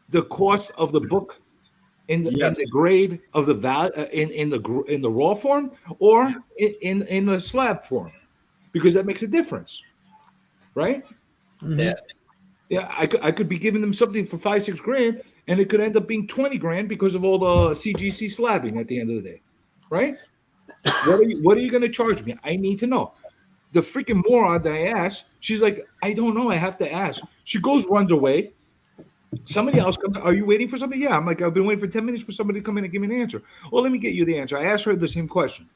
the cost of the book in the grade of the value in the raw form or in the slab form, because that makes a difference, right? Yeah. Yeah, I could be giving them something for $5-6 grand, and it could end up being 20 grand because of all the CGC slabbing at the end of the day, right? What are you going to charge me? I need to know. The freaking moron that I asked, she's like, I don't know. I have to ask. She goes, runs away. Somebody else comes. Are you waiting for somebody? Yeah. I'm like, I've been waiting for 10 minutes for somebody to come in and give me an answer. Well, let me get you the answer. I asked her the same question.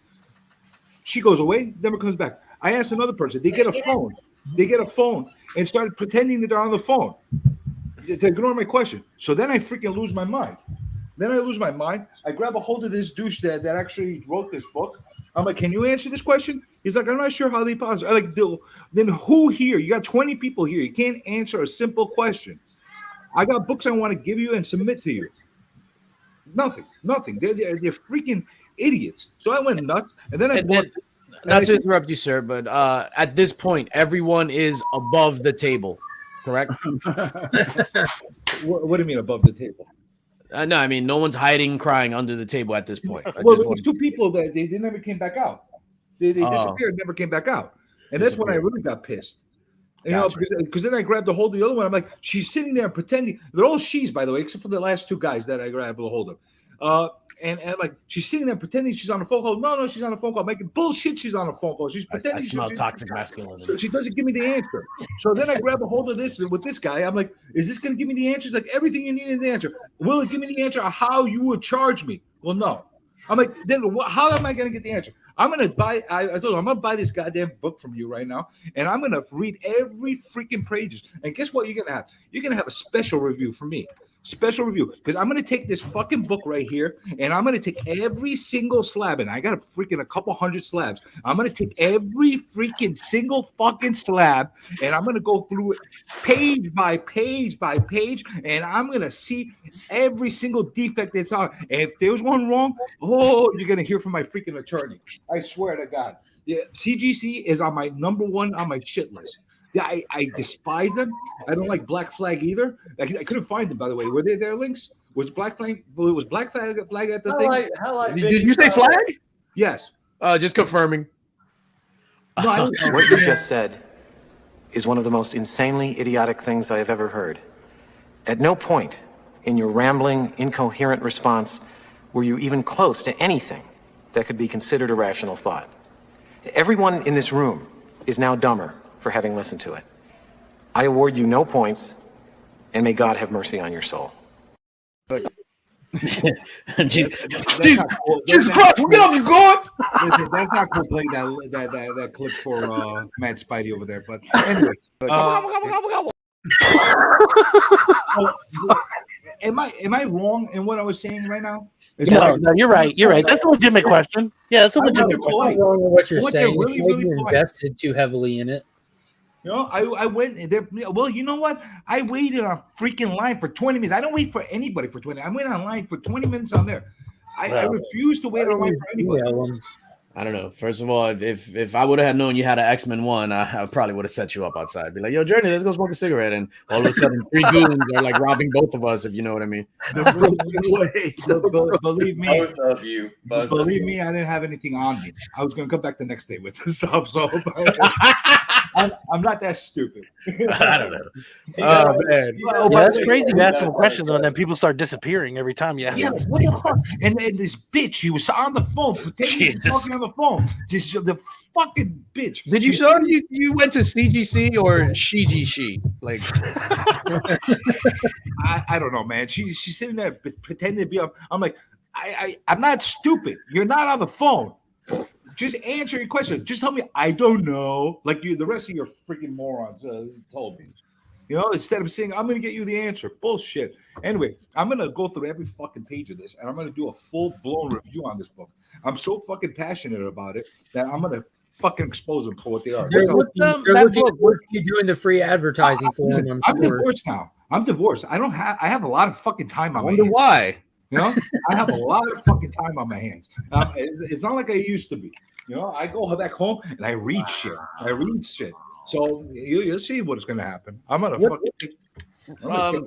She goes away, never comes back. I asked another person. They get a phone. They get a phone and started pretending that they're on the phone to ignore my question. So then I freaking lose my mind. I grab a hold of this douche that actually wrote this book. I'm like, can you answer this question? He's like, I'm not sure how they possibly. I'm like, then who here? You got 20 people here. You can't answer a simple question. I got books I want to give you and submit to you. Nothing. They're freaking idiots. So I went nuts, and then not to interrupt you, sir, but at this point, everyone is above the table, correct? What do you mean above the table? No, I mean no one's hiding, crying under the table at this point. Well, there was two people that they never came back out. They disappeared, never came back out, and that's when I really got pissed. You know, because then I grabbed a hold of the other one. I'm like, she's sitting there pretending. They're all she's, by the way, except for the last two guys that I grabbed a hold of. And like she's sitting there pretending she's on a phone call. No, she's on a phone call. Making bullshit. She's on a phone call. She's pretending. I smell toxic masculinity. So she doesn't give me the answer. So then I grab a hold of this with this guy. I'm like, is this going to give me the answer? He's like, everything you need is the answer. Will it give me the answer of how you would charge me? Well, no. I'm like, then how am I going to get the answer? I'm going to buy. I told him I'm going to buy this goddamn book from you right now, and I'm going to read every freaking pages. And guess what? You're going to have? You're going to have a special review from me. Special review, because I'm going to take this fucking book right here, and I'm going to take every single slab, and I got a couple hundred slabs. I'm going to take every freaking single fucking slab, and I'm going to go through it page by page by page, and I'm going to see every single defect that's on. And if there's one wrong, you're going to hear from my freaking attorney. I swear to God. Yeah, CGC is on my number one on my shit list. Yeah, I despise them. I don't like Black Flag either. I couldn't find them, by the way. Were they their links? Was Black Flag? Was Black Flag at the thing? Did you say flag? Yes. Just confirming. What you just said is one of the most insanely idiotic things I have ever heard. At no point in your rambling, incoherent response were you even close to anything that could be considered a rational thought. Everyone in this room is now dumber for having listened to it. I award you no points, and may God have mercy on your soul. Jesus Christ, we got you going. Listen, that's not cool playing that clip for Mad Spidey over there. But anyway, am I wrong in what I was saying right now? No, you're right. You're right. That's a legitimate question. Yeah, that's a legitimate question. I'm wrong with what you're saying. Really, Maybe you invested too heavily in it. You know, I went there. Well, you know what? I waited on freaking line for 20 minutes. I don't wait for anybody for 20. I wait on line for 20 minutes on there. I refuse to wait on line for anybody. I don't know. First of all, if I would have known you had an X-Men 1, I probably would have set you up outside. Be like, yo, Journey, let's go smoke a cigarette. And all of a sudden, 3 goons are like robbing both of us, if you know what I mean. Believe me. Both of you. Believe me, I didn't have anything on me. I was going to come back the next day with the stuff. So I'm not that stupid. I don't know. Oh, man. Yeah, that's crazy. You ask them a question, though, and then people start disappearing every time you ask them. What the fuck? And this bitch, he was on the phone, talking on the phone. Just the fucking bitch. Did you show you went to CGC or SheGC? Like, I don't know, man. She's sitting there pretending to be. I'm like, I'm not stupid. You're not on the phone. Just answer your question. Just tell me I don't know, like the rest of your freaking morons told me. You know, instead of saying I'm going to get you the answer. Bullshit. Anyway, I'm going to go through every fucking page of this, and I'm going to do a full-blown review on this book. I'm so fucking passionate about it that I'm going to fucking expose them for what they are. You're doing the free advertising for them. I'm divorced now. I'm divorced. I have a lot of fucking time on my hands. Wonder why. You know, I have a lot of fucking time on my hands. It's not like I used to be. You know, I go back home and I read shit. So you'll see what's going to happen. I'm going to fucking take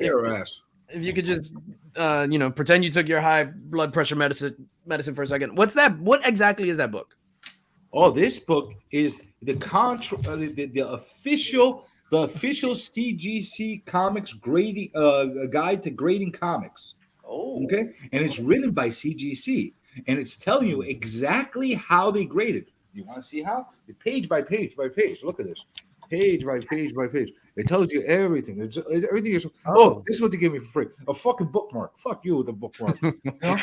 care of her ass. If you could just, pretend you took your high blood pressure medicine for a second. What's that? What exactly is that book? Oh, this book is the official the official CGC Comics grading guide to grading comics. Oh, okay, and it's written by CGC, and it's telling you exactly how they graded. You want to see how? Page by page by page. Look at this. Page by page by page. It tells you everything. Everything is. Oh, this is what they gave me for free. A fucking bookmark. Fuck you with a bookmark. You know?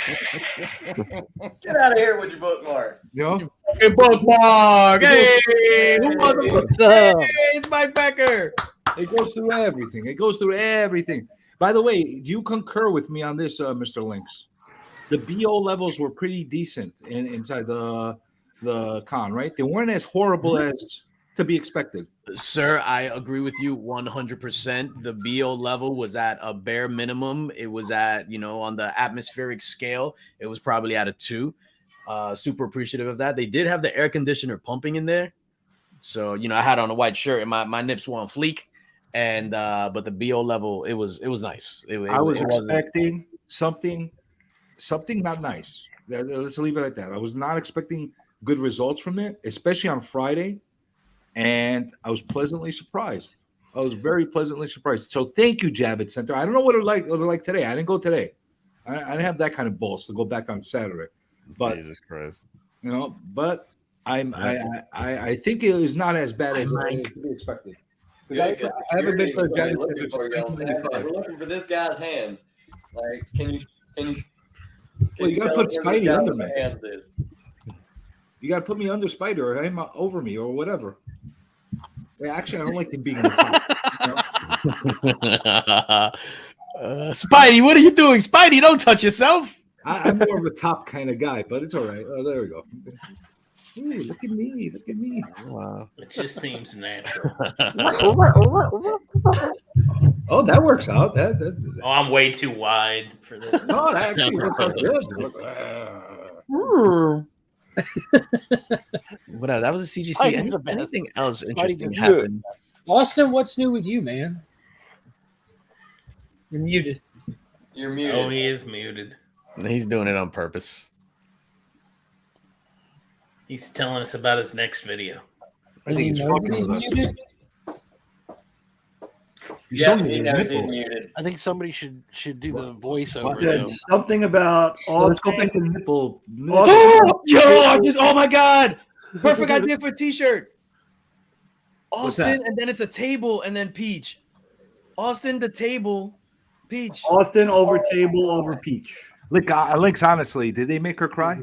Get out of here with your bookmark. You know? Fucking bookmark. Hey, who wants a Hey, it's Mike Becker. It goes through everything. It goes through everything. By the way, do you concur with me on this, Mr. Lynx? The BO levels were pretty decent inside the con, right? They weren't as horrible as to be expected. Sir, I agree with you 100%. The BO level was at a bare minimum. It was at, on the atmospheric scale, it was probably at a 2. Super appreciative of that. They did have the air conditioner pumping in there. So, I had on a white shirt and my nips were on fleek. And but the BO level, it was nice. I was expecting something not nice. Let's leave it at that. I was not expecting good results from it, especially on Friday. And I was pleasantly surprised. I was very pleasantly surprised. So thank you, Javits Center. I don't know what it was like today. I didn't go today. I didn't have that kind of balls to go back on Saturday. But Jesus Christ. But I think it was not as bad as to be expected. I haven't been to the Javits Center. We're looking for this guy's hands. Like, can you well, you gotta put Spidey under me. You got to put me under Spider or him over me or whatever. Actually, I don't like him being in the top. Spidey, what are you doing? Spidey, don't touch yourself. I'm more of a top kind of guy, but it's all right. Oh, there we go. Hey, look at me. Look at me. Wow. It just seems natural. Oh, that works out. That's I'm way too wide for this. No, that actually works out good. Whatever. That was a CGC. Anything else interesting happened? Austin, what's new with you, man? You're muted. You're muted. Oh, he is muted. He's doing it on purpose. He's telling us about his next video. I think he's muted. Muted. I think somebody should do the voiceover. Said something about all. Let's go back to nipple. Oh my god! Perfect idea for a t-shirt. Austin, and then it's a table, and then Peach. Austin, the table, Peach. Austin over table over Peach. Lynx, honestly, did they make her cry?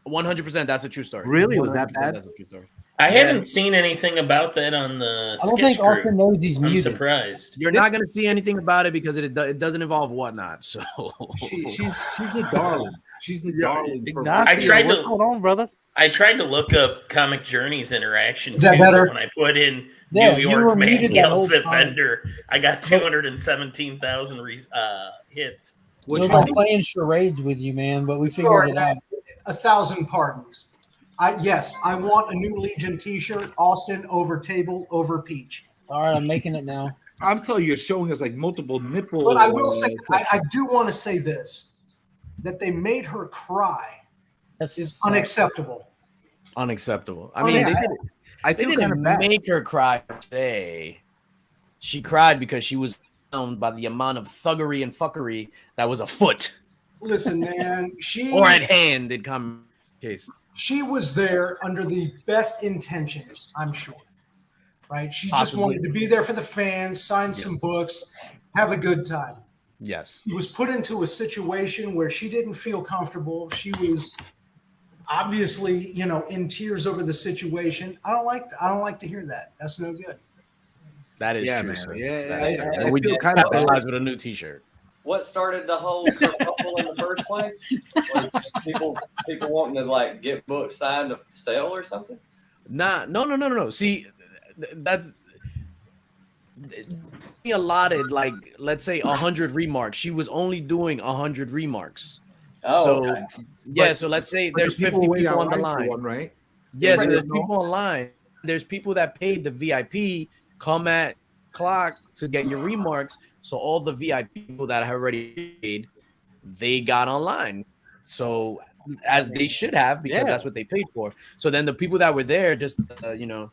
100%. That's a true story. Really? Was that bad? That's a true story. I haven't seen anything about that on the I don't sketch think group. Austin knows he's I'm muted. surprised. You're not going to see anything about it because it doesn't involve whatnot. So she's the darling. She's the darling. I tried what's going on, brother? I tried to look up Comic Journey's interaction. Is that better? When I put in Yeah, New you York were man muted that whole yells at time. vendor, I got 217,000 hits. It was like playing charades with you, man, but we figured it out. 1,000 pardons. Yes, I want a new Legion T-shirt. Austin over table over Peach. All right, I'm making it now. I'm telling you, you're showing us like multiple nipple. But I will say, I do want to say this: that they made her cry is unacceptable. Unacceptable. I mean, I they feel kind of didn't bad. make her cry per se. She cried because she was overwhelmed by the amount of thuggery and fuckery that was afoot. Listen, man, she or at hand in common case. She was there under the best intentions, I'm sure. Right? She just Possibly. wanted to be there for the fans, sign some books, have a good time. Yes. She was put into a situation where she didn't feel comfortable. She was obviously, in tears over the situation. I don't like to hear that. That's no good. That is true. Man. Sir. Yeah, we feel did kind of capitalize with a new T-shirt. What started the whole kerfuffle in the first place? Was people wanting to get books signed to sell or something? No. See, that's he allotted let's say 100 remarks. She was only doing 100 remarks. Oh, okay. Yeah. So let's say there's 50 people on the line, right? Yes, there's people online. There's people that paid the VIP come at clock to get your remarks. So all the VIP people that have already paid, they got online. So as they should have, because that's what they paid for. So then the people that were there, just the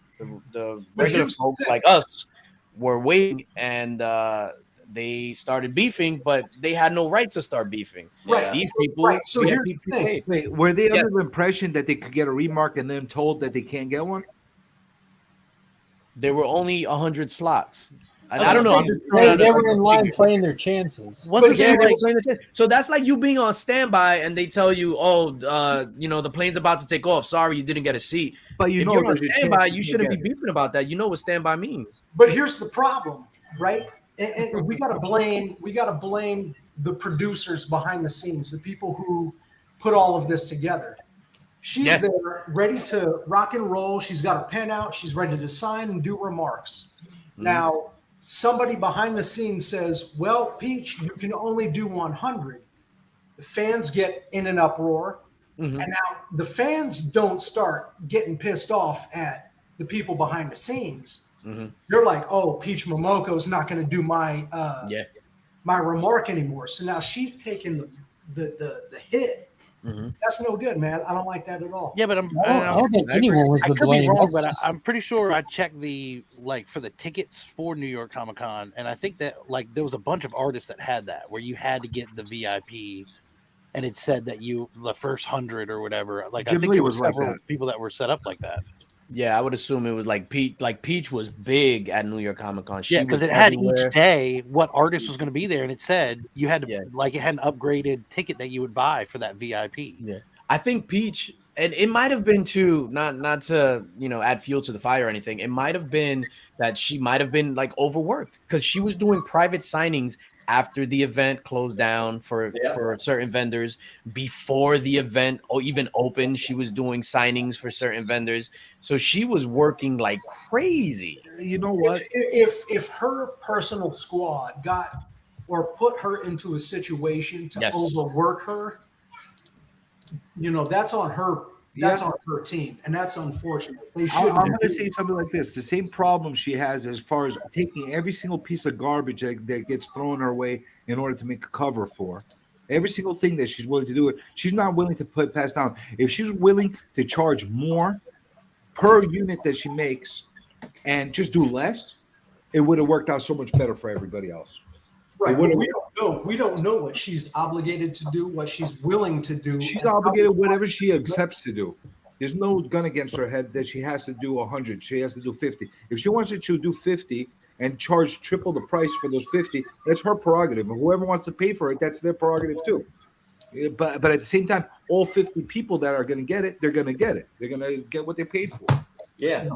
regular folks like us, were waiting, and they started beefing, but they had no right to start beefing. Right. These So, people, right. So here's the thing. paid. Wait, were they Yes. under the impression that they could get a remark and then told that they can't get one? There were only 100 slots. And Okay, I don't know. They were in line playing their chances. So that's like you being on standby and they tell you, oh, you know, the plane's about to take off. Sorry, you didn't get a seat. But if you're on standby, you shouldn't be beefing about that. You know what standby means. But here's the problem, right? And we gotta blame the producers behind the scenes, the people who put all of this together. She's there ready to rock and roll. She's got a pen out. She's ready to sign and do remarks. Now, somebody behind the scenes says, well, Peach, you can only do 100. The fans get in an uproar. And now the fans don't start getting pissed off at the people behind the scenes. They're like, oh, Peach Momoko's not going to do my my remark anymore. So now she's taking the hit. That's no good, man. I don't like that at all. Yeah, but I don't think anyone was I to could be blame. wrong, but That's I'm pretty sure I checked for the tickets for New York Comic Con, and I think that there was a bunch of artists that had that where you had to get the VIP, and it said that the first 100 or whatever. I think there were several people that were set up like that. Yeah, I would assume it was like Peach. Like Peach was big at New York Comic Con. Yeah, because it had each day what artist was going to be there, and it said you had to it had an upgraded ticket that you would buy for that VIP. Yeah, I think Peach, and it might have been too, not to add fuel to the fire or anything. It might have been that she might have been overworked because she was doing private signings after the event closed down for certain vendors. Before the event or even open, she was doing signings for certain vendors. So she was working like crazy. You know what? If her personal squad got or put her into a situation to overwork her, that's on her. That's on her team, and that's unfortunate. I'm going to say something like this: the same problem she has as far as taking every single piece of garbage that gets thrown her way in order to make a cover for. Every single thing that she's willing to do, she's not willing to pass down. If she's willing to charge more per unit that she makes and just do less, it would have worked out so much better for everybody else. Right. We don't know what she's obligated to do, what she's willing to do. She's obligated whatever she accepts to do. There's no gun against her head that she has to do 100. She has to do 50. If she wants to do 50 and charge triple the price for those 50, that's her prerogative. And whoever wants to pay for it, that's their prerogative too. But at the same time, all 50 people that are going to get it, they're going to get it. They're going to get what they paid for. Yeah.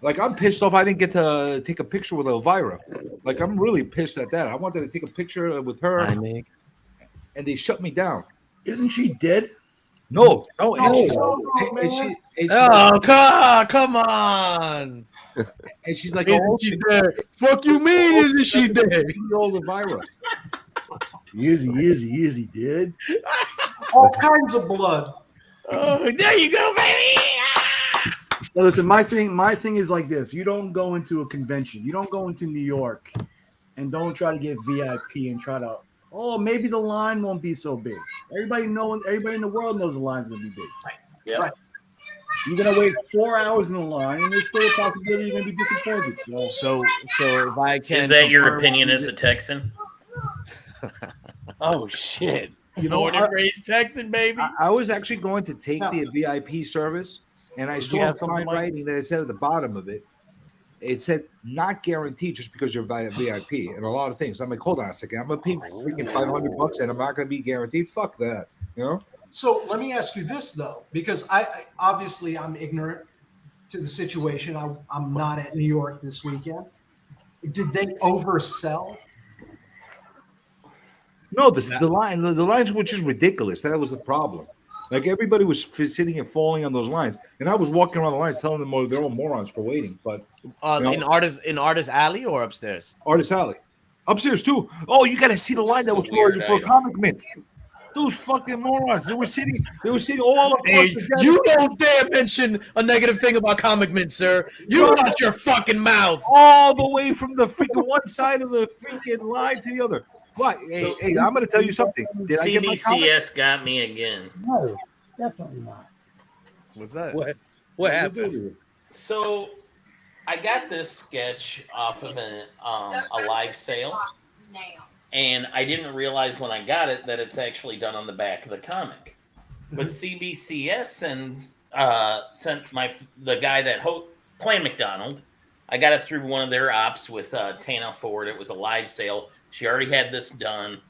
Like, I'm pissed off I didn't get to take a picture with Elvira. Like, I'm really pissed at that. I wanted to take a picture with her, and they shut me down. Isn't she dead? No. Come on. And she's like, isn't she dead? Fuck you mean, isn't she dead? Old Elvira. Easy, dead. All kinds of blood. Oh, there you go, baby. Well, listen, my thing is like this. You don't go into a convention. You don't go into New York and don't try to get VIP and try to, maybe the line won't be so big. Everybody in the world knows the line's going to be big. Right. Yeah. Right. You're going to wait 4 hours in the line, and there's still a possibility you're going to be disappointed. So if I can. Is that your opinion as a Texan? Oh, shit. Born and raised Texan, baby. I was actually going to take the VIP service. And I saw a fine writing that it said at the bottom of it, it said not guaranteed just because you're VIP and a lot of things. I'm like, hold on a second. I'm going to pay freaking $500 and I'm not going to be guaranteed. Fuck that. So let me ask you this, though, because I obviously I'm ignorant to the situation. I'm not at New York this weekend. Did they oversell? No, the lines were just ridiculous. That was the problem. Like, everybody was sitting and falling on those lines, and I was walking around the lines telling them they're all morons for waiting. But in Artist Alley or upstairs? Artist Alley, upstairs too. Oh, you got to see the line that was for Comic Mint. Those fucking morons. They were sitting all across together. You don't dare mention a negative thing about Comic Mint, sir. You watch your fucking mouth. All the way from the freaking one side of the freaking line to the other. What? Hey, I'm going to tell you something. Did I get my CBCS got me again. No, definitely not. What's that? What happened? So I got this sketch off of a live sale, and I didn't realize when I got it that it's actually done on the back of the comic. But CBCS sent the guy that Plan McDonald. I got it through one of their ops with Tana Ford. It was a live sale. She already had this done.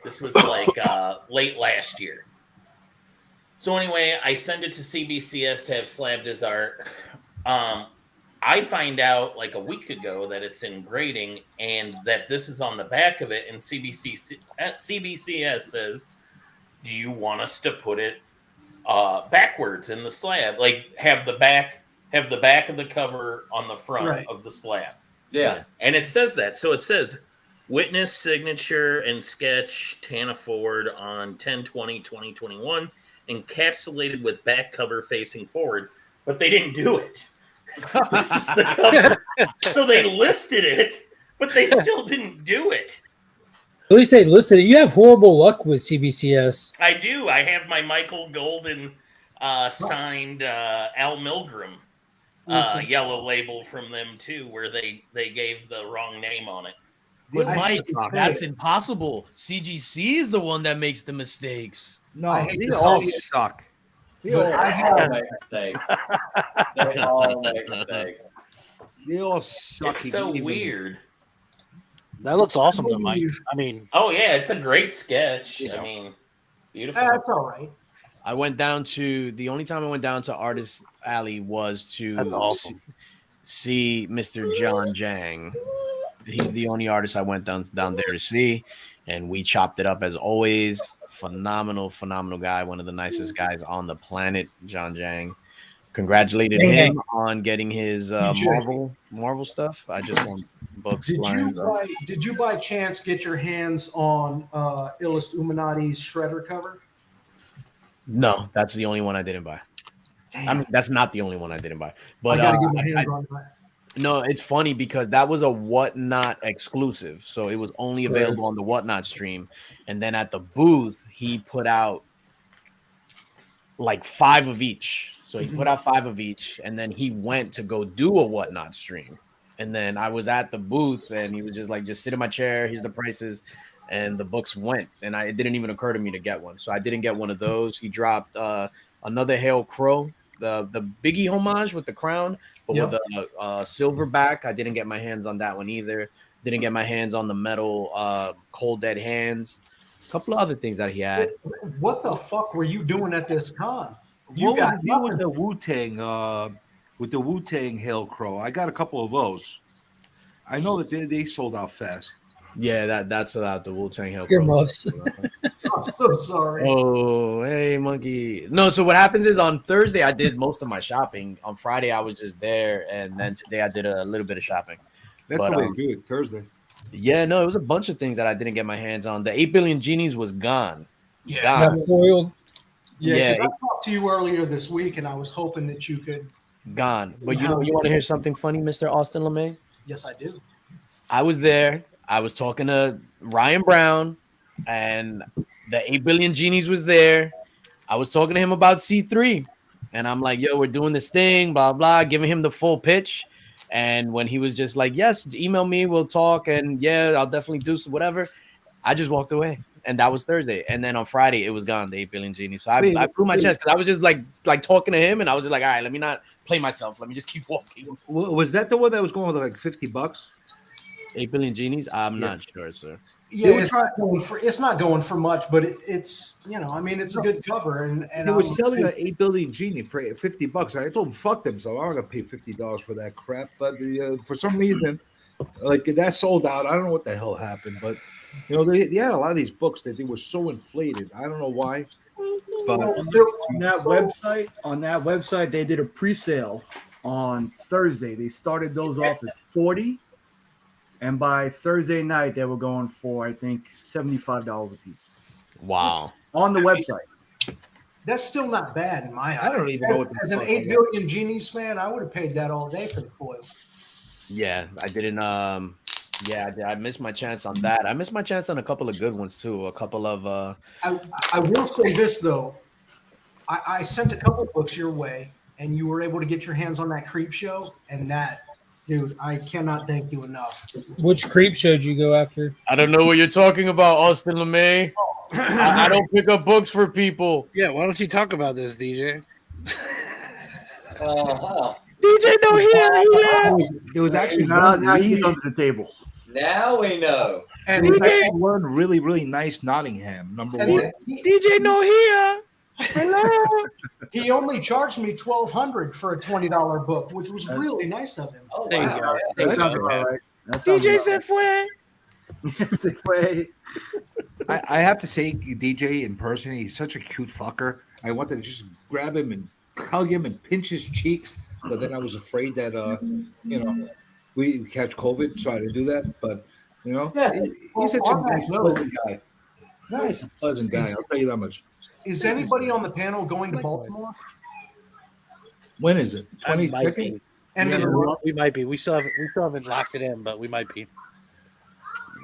This was like late last year. So anyway, I send it to CBCS to have slabbed his art. I find out like a week ago that it's in grading and that this is on the back of it. And CBCS says, "Do you want us to put it backwards in the slab? Like have the back of the cover on the front of the slab?" Yeah. And it says that. So it says witness signature and sketch Tana Ford on 10/20/2021, encapsulated with back cover facing forward, but they didn't do it. This is the cover. So they listed it, but they still didn't do it. At least they listed it. You have horrible luck with CBCS. I do. I have my Michael Golden signed Al Milgram yellow label from them too, where they gave the wrong name on it. But Mike, that's impossible. CGC is the one that makes the mistakes. No, they all suck. I have mistakes. They all make mistakes. They all suck. It's so weird. That looks awesome, though, Mike. I mean, oh yeah, it's a great sketch. I mean, beautiful. That's all right. I went down to the only time I went down to Artist Alley was to see Mr. John Jang. He's the only artist I went down there to see, and we chopped it up as always. Phenomenal guy, one of the nicest guys on the planet, John Jang. Congratulated him on getting his Marvel stuff. I just want books. Did you by chance get your hands on Illust Illuminati's Shredder cover? No, that's the only one I didn't buy. Damn. I mean, that's not the only one I didn't buy. But I gotta get my hands on that. No, it's funny because that was a Whatnot exclusive. So it was only available on the Whatnot stream. And then at the booth, he put out like 5 of each. So he put out 5 of each. And then he went to go do a Whatnot stream. And then I was at the booth and he was just like, just sit in my chair. Here's the prices. And the books went. And it didn't even occur to me to get one. So I didn't get one of those. He dropped another Hail Crow, the Biggie homage with the crown. But with a silver back, I didn't get my hands on that one either. Didn't get my hands on the metal Cold Dead Hands. A couple of other things that he had. What the fuck were you doing at this con? What was the deal with the Wu-Tang? With the Wu-Tang Hail Crow, I got a couple of those. I know that they sold out fast. Yeah, that's about the Wu-Tang Hail Your Crow. muffs. I'm so sorry. Oh, hey, monkey. No, so what happens is on Thursday, I did most of my shopping. On Friday, I was just there. And then today, I did a little bit of shopping. That's the way to do it, Thursday. Yeah, no, it was a bunch of things that I didn't get my hands on. The 8 Billion Genies was gone. Yeah. Gone. Yeah, I talked to you earlier this week, and I was hoping that you could. Gone. But you want to hear something funny, Mr. Austin LeMay? Yes, I do. I was there. I was talking to Ryan Brown, and the 8 Billion Genies was there. I was talking to him about C3, and I'm like, yo, we're doing this thing, blah, blah, giving him the full pitch. And when he was just like, yes, email me, we'll talk, and yeah, I'll definitely do some whatever, I just walked away. And that was Thursday. And then on Friday, it was gone, the 8 Billion Genies. So I blew my chest because I was just like talking to him, and I was just like, all right, let me not play myself. Let me just keep walking. Was that the one that was going with like $50? 8 Billion Genies? I'm not sure, sir. Yeah, it's not going for much, but it's I mean, it's a good cover, and they were selling an 8 Billion Genie for $50. I told them fuck them, so I'm gonna pay $50 for that crap. But for some reason, like that sold out. I don't know what the hell happened, but they had a lot of these books that they were so inflated. I don't know why. But on that website, they did a pre-sale on Thursday. They started those off at $40. And by Thursday night, they were going for, I think, $75 a piece. Wow. On the website. That's still not bad in my eyes. I don't even know what as an 8 Billion Genies fan, I would have paid that all day for the foil. Yeah, I didn't. I missed my chance on that. I missed my chance on a couple of good ones too. A couple of. I will say this though, I sent a couple books your way, and you were able to get your hands on that Creep Show, and that Dude, I cannot thank you enough. Which creep show'd you go after? I don't know what you're talking about, Austin LeMay. I don't pick up books for people. Yeah, why don't you talk about this, DJ? DJ, don't hear It was actually now one he's really, under the table. Now we know. and it was actually one really nice Nottingham number And one. DJ, no here. Hello. He only charged me $1,200 for a $20 book, which was really nice of him. Oh, There you wow. go. That sounds about right. That sounds DJ about se fue. right. Se fue. I have to say, DJ in person, he's such a cute fucker. I wanted to just grab him and hug him and pinch his cheeks, but then I was afraid that we catch COVID, so I didn't do that. But he's such a nice, pleasant guy. Nice and pleasant guy. I'll tell you that much. Is anybody on the panel going to Baltimore? When is it? I might 22nd? be. End of the Yeah, month? we might be. We still haven't locked it in, but we might be.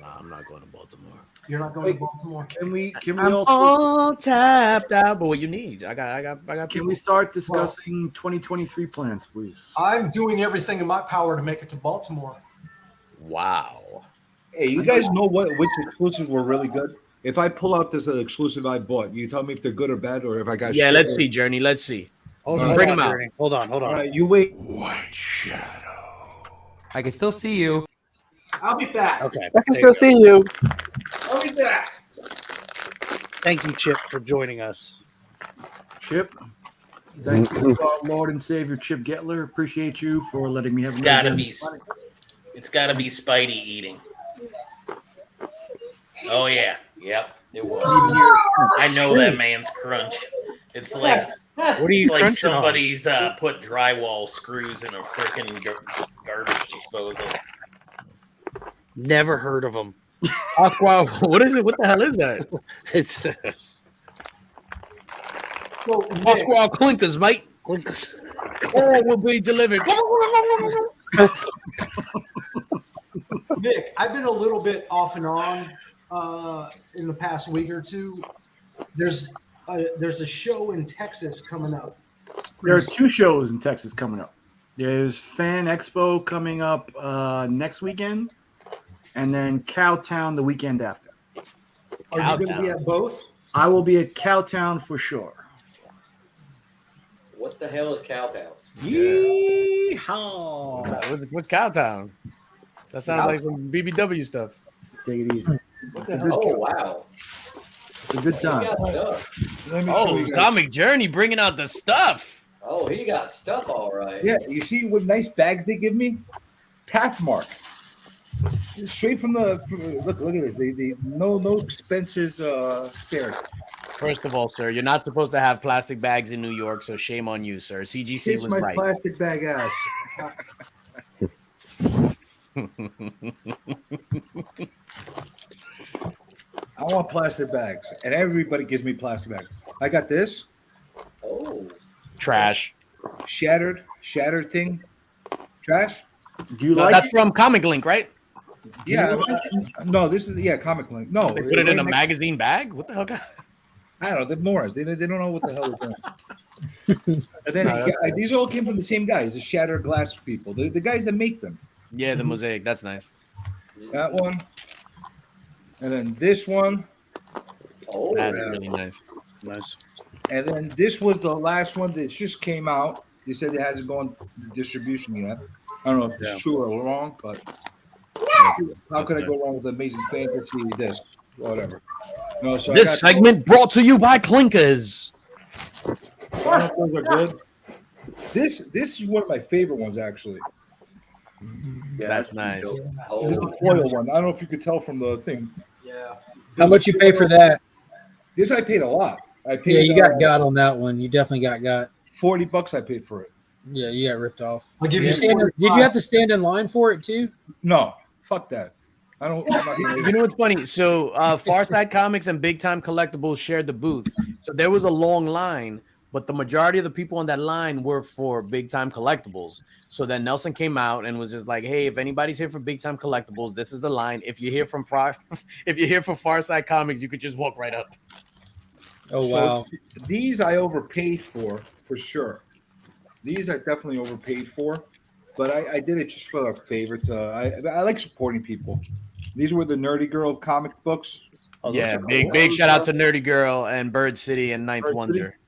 Nah, I'm not going to Baltimore. You're not going to Baltimore? Can we I'm also all tapped out. But what you need? I got. can people. we start discussing 2023 plans, please? I'm doing everything in my power to make it to Baltimore. Wow. Hey, you guys know which exclusives were really good? If I pull out this exclusive I bought, you tell me if they're good or bad, or if I got. Yeah, shit let's or- see, Journey. Let's see. Hold Bring on, him out. Journey. Hold on. All right, you wait. I can still see you. I'll be back. Okay. I can there you still go. see you. I'll be back. Thank you, Chip, for joining us. Chip, thank you, our Lord and Savior Chip Getler. Appreciate you for letting me have. It's a gotta little be. bit of It's gotta be Spidey eating. Oh yeah, yep, it was. I know that man's crunch. It's like What are you it's like crunching on? somebody's put drywall screws in a freaking garbage disposal. Never heard of them. Aqua. What is it? What the hell is that? It's Well, Nick, Aqua clinkers, mate. All will be delivered. Nick, I've been a little bit off and on in the past week or two. There's a show in Texas coming up. There are two shows in Texas coming up. There's Fan Expo coming up next weekend, and then Cowtown the weekend after. Are you going to be at both? I will be at Cowtown for sure. What the hell is Cowtown? Yeehaw! What's Cowtown? That sounds like some BBW stuff. Take it easy. What the Oh, wow. It's a good He time. got stuff. Let me show Oh, you guys. Comic Journey bringing out the stuff. Oh, he got stuff all right. Yeah, you see what nice bags they give me? Pathmark. Straight from the look at this. They no expenses spared. First of all, sir, you're not supposed to have plastic bags in New York, so shame on you, sir. CGC Kiss was my right. plastic bag ass. I want plastic bags, and everybody gives me plastic bags. I got this Oh, Trash. shattered thing. Trash. Do you No, like that's it? from Comic Link, right? Yeah. No, this is Comic Link. No, They put it in a magazine bag. What the hell? I don't know. They're morons. They don't know what the hell they're doing. And then these all came from the same guys, the shattered glass people, the guys that make them. Yeah, the mosaic. That's nice. That one, and then this one, oh, That's really nice. nice. and then this was the last one that just came out. They said it hasn't gone to distribution yet. I don't know if it's Yeah. true or wrong, but how could I go wrong with Amazing Fantasy? This, whatever. No, so This segment brought to you by Clinkers. I don't know if those are good. This is one of my favorite ones, actually. Yeah, That's nice. oh. This is the foil one. I don't know if you could tell from the thing. Yeah. How much you pay for that? This I paid a lot. I paid. Yeah, you got on that one. You definitely got. $40. I paid for it. Yeah, you got ripped off. I'll give you. Did you have to stand in line for it too? No, fuck that. I don't. I'm not gonna- You know what's funny? So Farside Comics and Big Time Collectibles shared the booth. So there was a long line, but the majority of the people on that line were for Big Time Collectibles. So then Nelson came out and was just like, "Hey, if anybody's here for Big Time Collectibles, this is the line. If you're here from if you're here for Farside Comics, you could just walk right up." Oh So wow! these I overpaid for sure. These I definitely overpaid for. but I did it just for a favor. I like supporting people. These were the Nerdy Girl comic books. Oh, Yeah, big shout out to Nerdy Girl and Bird City and Ninth Bird City? Wonder.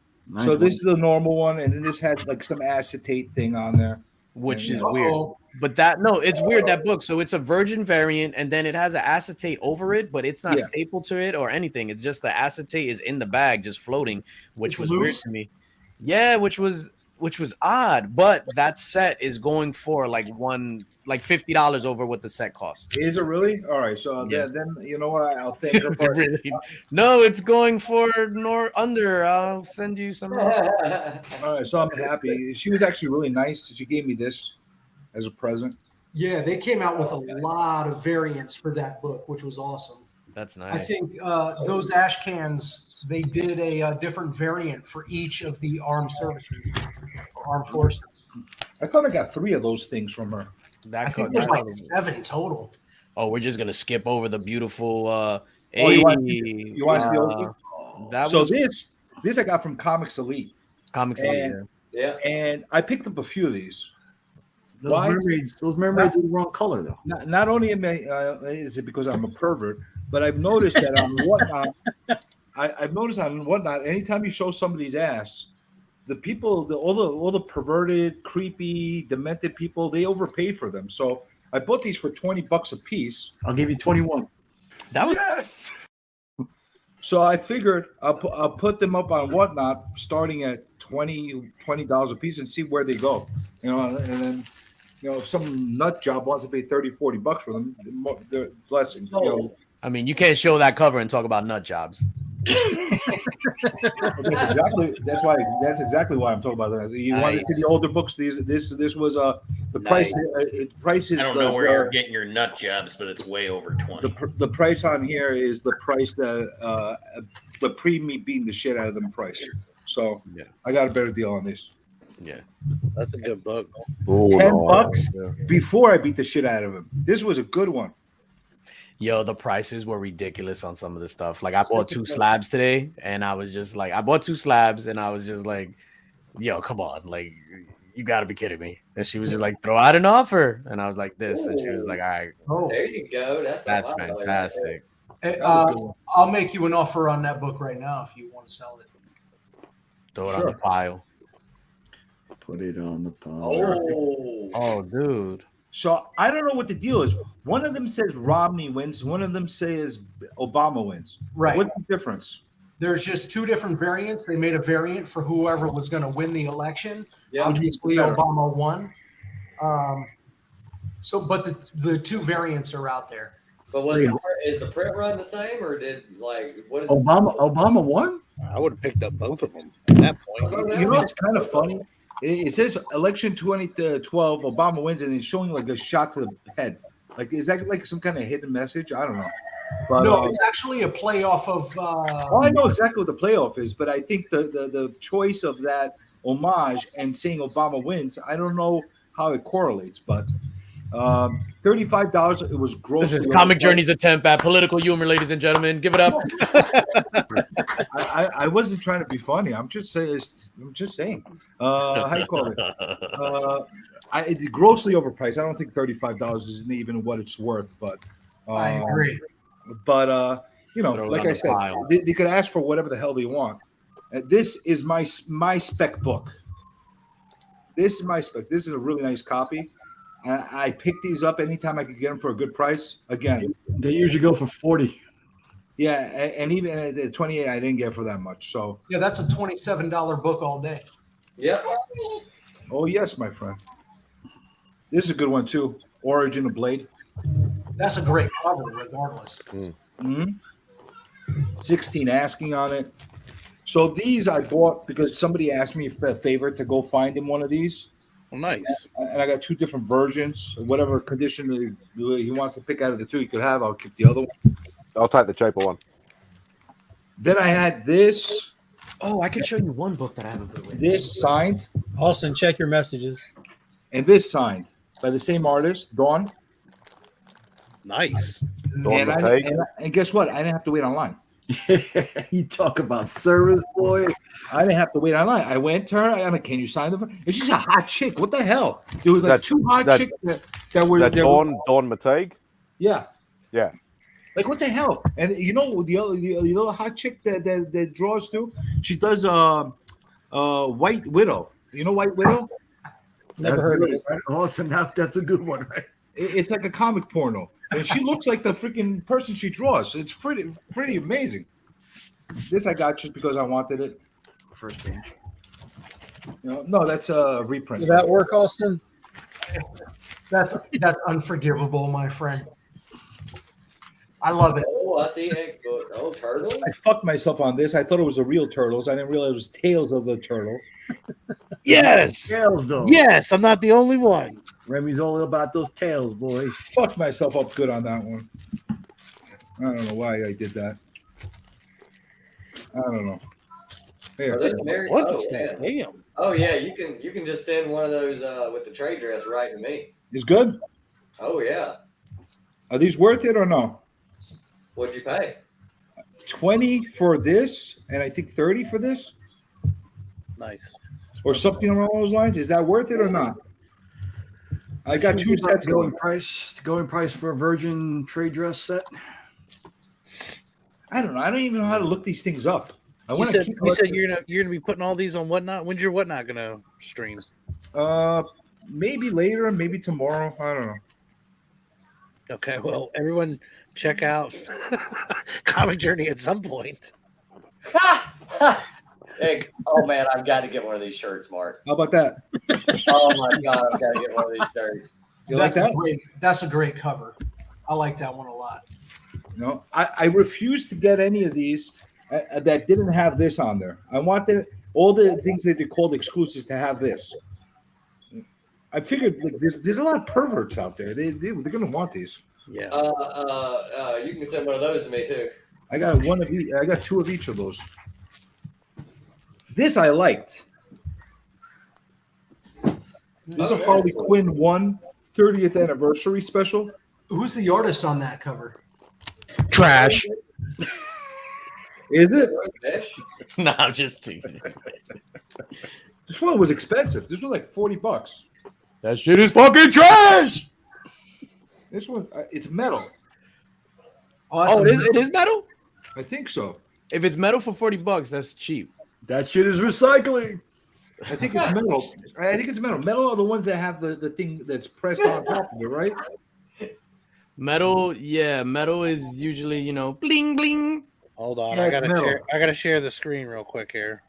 So this is the normal one, and then this had like some acetate thing on there, which and, is weird. But it's weird, that book. So it's a virgin variant, and then it has an acetate over it, but it's not stapled to it or anything. It's just the acetate is in the bag, just floating, which was weird to me. Yeah, which was odd. But that set is going for like $50 over what the set costs. Is it really? All right. So then you know what? I'll thank her for it. No, it's going for under. I'll send you some. All right. So I'm happy. She was actually really nice. She gave me this as a present. Yeah, they came out with a lot of variants for that book, which was awesome. That's nice. I think those ash cans, they did a different variant for each of the armed forces. I thought I got 3 of those things from her. I think there's like 7 total. Oh, we're just gonna skip over the beautiful. You want to see the old this I got from Comics Elite. Elite, yeah. And I picked up a few of these. Those mermaids are the wrong color, though. Not only is it because I'm a pervert, but I've noticed that on Whatnot, I've noticed on Whatnot, anytime you show somebody's ass, the people, all the perverted, creepy, demented people, they overpay for them. So I bought these for $20 a piece. I'll give you 21. That was yes. So I figured I'll put them up on Whatnot, starting at $20 a piece, and see where they go. And then if some nut job wants to pay $30-$40 for them, they're blessings. I mean, you can't show that cover and talk about nut jobs. That's exactly why I'm talking about that. You want to see the older books? This was the price. Price is. I don't know where you're getting your nut jobs, but it's way over 20. The price on here is the price that the pre-me beating the shit out of them price. So I got a better deal on this. Yeah, that's a good book. $10 before I beat the shit out of him. This was a good one. Yo, the prices were ridiculous on some of the stuff. Like I bought 2 slabs today, and I was just like, yo, come on, like you got to be kidding me. And she was just like, throw out an offer, and I was like this, and she was like, all right, there you go. That's fantastic. Hey, I'll make you an offer on that book right now if you want to sell it. Throw it on the pile. Put it on the pile. Oh, dude. So I don't know what the deal is. One of them says Romney wins. One of them says Obama wins. Right. What's the difference? There's just 2 different variants. They made a variant for whoever was going to win the election. Yeah, obviously Obama won. But the 2 variants are out there. But is the print run the same, or did what? Obama won? I would have picked up both of them at that point. You know, it's kind of funny. It says election 2012, Obama wins, and it's showing like a shot to the head. Like, is that like some kind of hidden message? I don't know. But, no, it's actually a playoff of. Well, I know exactly what the playoff is, but I think the choice of that homage and saying Obama wins, I don't know how it correlates, but $35. It was gross. This is Comic Journey's attempt at political humor, ladies and gentlemen. Give it up. I wasn't trying to be funny. I'm just saying. How you call it? It's grossly overpriced. I don't think $35 is even what it's worth. But I agree. But like I said, they could ask for whatever the hell they want. This is my spec book. This is my spec. This is a really nice copy. I pick these up anytime I could get them for a good price. Again, they usually go for 40. Yeah, and even at the 28, I didn't get for that much. So yeah, that's a $27 book all day. Yep. Oh yes, my friend. This is a good one too. Origin of Blade. That's a great cover, regardless. Mm-hmm. 16 asking on it. So these I bought because somebody asked me for a favor to go find him one of these. Oh, nice. And I got 2 different versions. Whatever condition he wants to pick out of the 2 he could have, I'll keep the other one. I'll take the cheaper one. Then I had this. Oh, I can show you one book that I haven't put with. This signed. Austin, check your messages. And this signed by the same artist, Dawn. Nice. And guess what? I didn't have to wait online. You talk about service, boy. I didn't have to wait online. I went to her. I'm like, "Can you sign the?" And she's a hot chick. What the hell? There was like two hot chicks that were Dawn McTague. Yeah. Yeah. Like what the hell? And you know the other hot chick that draws too. She does White Widow. You know White Widow? Never heard of it. Right? Awesome. That's a good one, right? It's like a comic porno, and she looks like the freaking person she draws. It's pretty amazing. This I got just because I wanted it. First page. No, that's a reprint. Did that work, Austin? That's unforgivable, my friend. I love it. Oh, I see X-Book. Oh, turtles. I fucked myself on this. I thought it was a real turtles. I didn't realize it was Tales of the Turtle. Yes. Tails, though. Yes, I'm not the only one. Remy's all about those tails, boy. Fucked myself up good on that one. I don't know why I did that. I don't know. Are they married? What Oh, is that? yeah. Damn. Oh yeah, you can just send one of those with the trade dress right to me. It's good. Oh yeah. Are these worth it or no? What'd you pay? 20 for this, and I think 30 for this, Nice. or something along those lines. Is that worth it or not? I got two sets going going. price for a Virgin trade dress set. I don't know. I don't even know how to look these things up. You said you're gonna be putting all these on Whatnot. When's your Whatnot gonna stream? Maybe later, maybe tomorrow. I don't know. Okay, well, everyone check out Comic Journey at some point. Hey, oh man, I've got to get one of these shirts, Mark. How about that? Oh my god, I've got to get one of these shirts. You like that? That's a great cover. I like that one a lot. No, I refuse to get any of these that didn't have this on there. I want all the things that they called exclusives to have this. I figured like, there's a lot of perverts out there. They're gonna want these. Yeah. You can send one of those to me too. I got one of each. I got two of each of those. This I liked. This is a Harley Quinn 30th anniversary special. Who's the artist on that cover? Trash. Is it? No, I'm just teasing. This one was expensive. This was like $40. That shit is fucking trash. This one, it's metal. Oh, it is metal? I think so. If it's metal for $40, that's cheap. That shit is recycling. I think it's metal. I think it's metal. Metal are the ones that have the thing that's pressed on top of it, right? Metal, yeah. Metal is usually, bling bling. Hold on, Yeah, I gotta share the screen real quick here.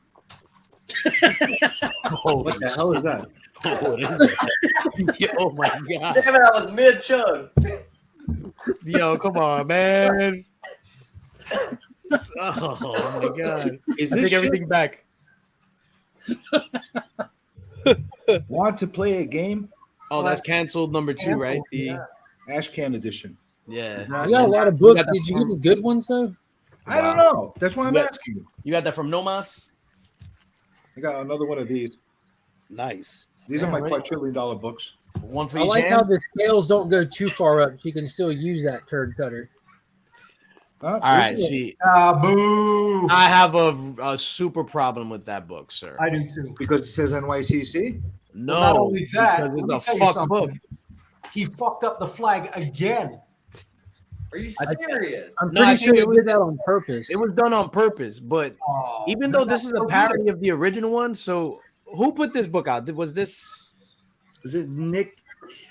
What the hell is that? Oh my god! Damn it! I was mid chug. Yo, come on, man. Oh my god! Is I this take everything back. Want to play a game? Oh, that's canceled number 2, right? The Ashcan edition. yeah. You got a lot of books. Did you get the good ones though? I don't know. That's why I'm asking you. You got that from Nomas? I got another one of these. Nice. These are my $5 books. One for I each like hand? how the scales don't go too far up. So you can still use that turd cutter. All right, see. Boo! I have a super problem with that book, sir. I do too. Because it says NYCC? No, Well, not only that, because let me it's tell a you fuck something. book. He fucked up the flag again. Are you serious? I'm No, I pretty sure think they it was- did that on purpose. It was done on purpose, but Oh, even though this is a so parody of the original one, so who put this book out? Was this Was it Nick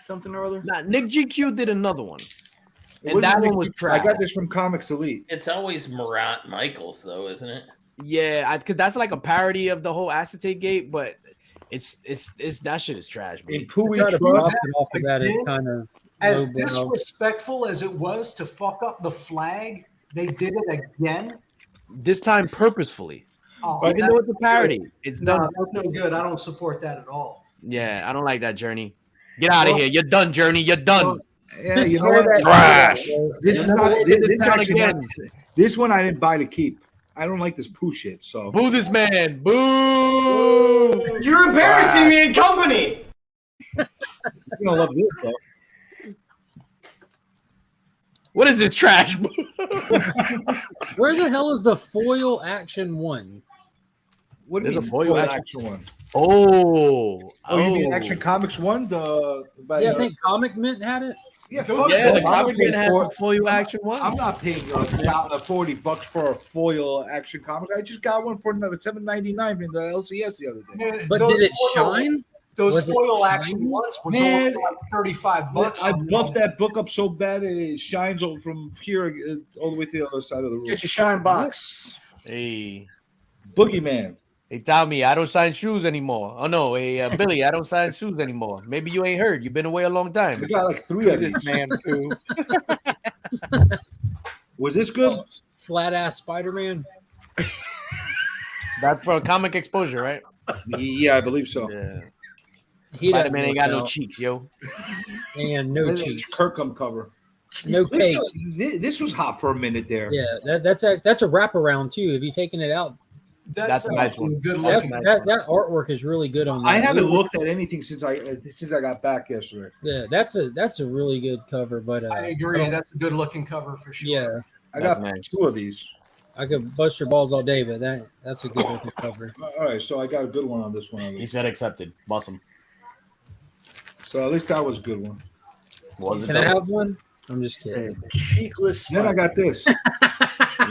something or other? Nick GQ did another one, It and wasn't that one Nick- was I trash. got this from Comics Elite. It's always Marat Michaels, though, isn't it? Yeah, because that's like a parody of the whole acetate gate, but it's that shit is trash, man. In Pooey Try to Trust. profit off of that is kind of As lowbrow. disrespectful as it was to fuck up the flag, they did it again. This time purposefully, Oh, even that's though it's a parody, good. it's No, done. that's no good. I don't support that at all. Yeah, I don't like that, Journey. Get out of here. You're done, Journey. You're done. Yeah, you know Tear what? that Trash. This is Never not. live This, this this down actually again. not- this one I didn't buy to keep. I don't like this poo shit. So Boo this man. Boo. You're embarrassing me in company. you don't love this though. What is this trash? Where the hell is the foil action one? What do you There's mean a foil action one? Oh, you mean Action Comics one? I think Comic Mint had it. Yeah, the Comic Mint has a foil action one. I'm not paying $40 for a foil action comic. I just got one for $7.99 in the LCS the other day. But did it shine? Those foil action ones were going for like $35. I buffed that book up so bad it shines from here all the way to the other side of the room. Get your shine box. Hey, Boogeyman. Hey, Tommy, I don't sign shoes anymore. Oh no, hey Billy, I don't sign shoes anymore. Maybe you ain't heard. You've been away a long time. We got like 3 of these. Man, poo. Was this good? Flat ass Spider-Man. That's for comic exposure, right? Yeah, I believe so. Yeah. Spider-Man ain't got no cheeks, yo. And no cheeks. Kirkham cover. No cake. This was hot for a minute there. Yeah, that's a wraparound too. Have you taken it out? That's a nice one. Good That, looking. that artwork is really good on that. I haven't looked at anything since I got back yesterday. Yeah, that's a really good cover. But I agree. That's a good looking cover for sure. yeah, I got 2 of these. I could bust your balls all day, but that's a good looking cover. All right, so I got a good one on this one. He said accepted. Bust him. So at least that was a good one. Was it? Can I have one? I'm just kidding. Cheekless. Then I got this.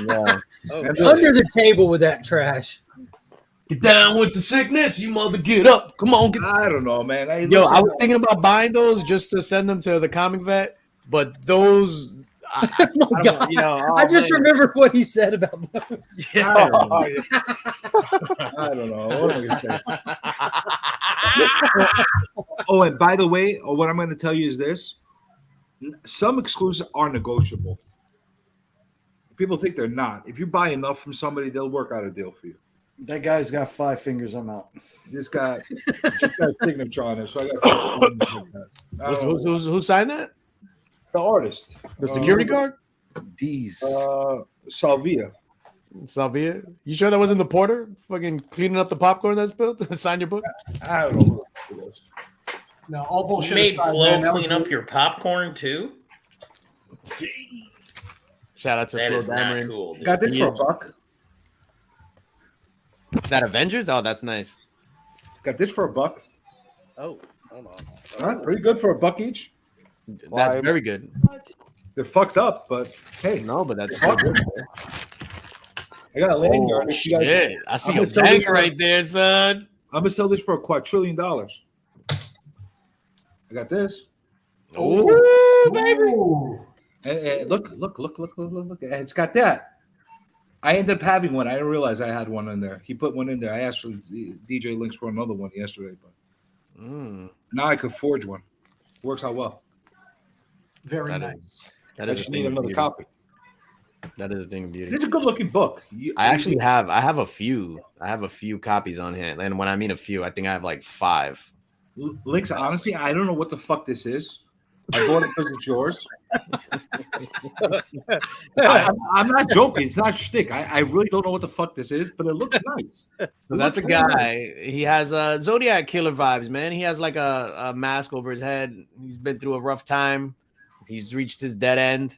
Yeah. Under the table with that trash. Get down with the sickness, you mother. Get up. Come on. I don't know, man. I was thinking about buying those just to send them to the comic vet, but those. Oh my God. I just remembered what he said about those. Yeah. I don't know. What am I gonna say? Oh, and by the way, what I'm going to tell you is this: some exclusives are negotiable. People think they're not. If you buy enough from somebody, they'll work out a deal for you. That guy's got 5 fingers. I'm out. This guy just got a signature on it, so I got. Who signed that? The artist, the security guard. These Salvia. Salvia. You sure that wasn't the porter? Fucking cleaning up the popcorn that's spilled. Sign your book. I don't know. No, all You bullshit. made aside, Flo man, that clean was up your popcorn too. Shout out to That Flo is not Dameron. cool. Dude. Got this for $1. Is that Avengers? Oh, that's nice. Got this for $1. Oh, hold on. Huh? Pretty good for $1 each. That's very good. They're fucked up, but hey, No, but that's so good. I got a lanyard. Oh, shit. I see I'm a gonna sell this banger for- right there, son. I'm gonna sell this for $2 trillion. I got this. Oh, baby. And look. It's got that. I ended up having one. I didn't realize I had one in there. He put one in there. I asked for the DJ links for another one yesterday, but now I could forge one. Works out well. very That nice. is that I is a just thing need of another beauty. copy. That is a thing of beauty. It's a good looking book. I actually have a few. I have a few copies on hand. And when I mean a few, I think I have like 5. Links. Honestly, I don't know what the fuck this is. I bought it because it's yours. I'm not joking. It's not shtick. I really don't know what the fuck this is, but it looks nice. So that's a guy. He has Zodiac killer vibes, man. He has like a mask over his head. He's been through a rough time. He's reached his dead end.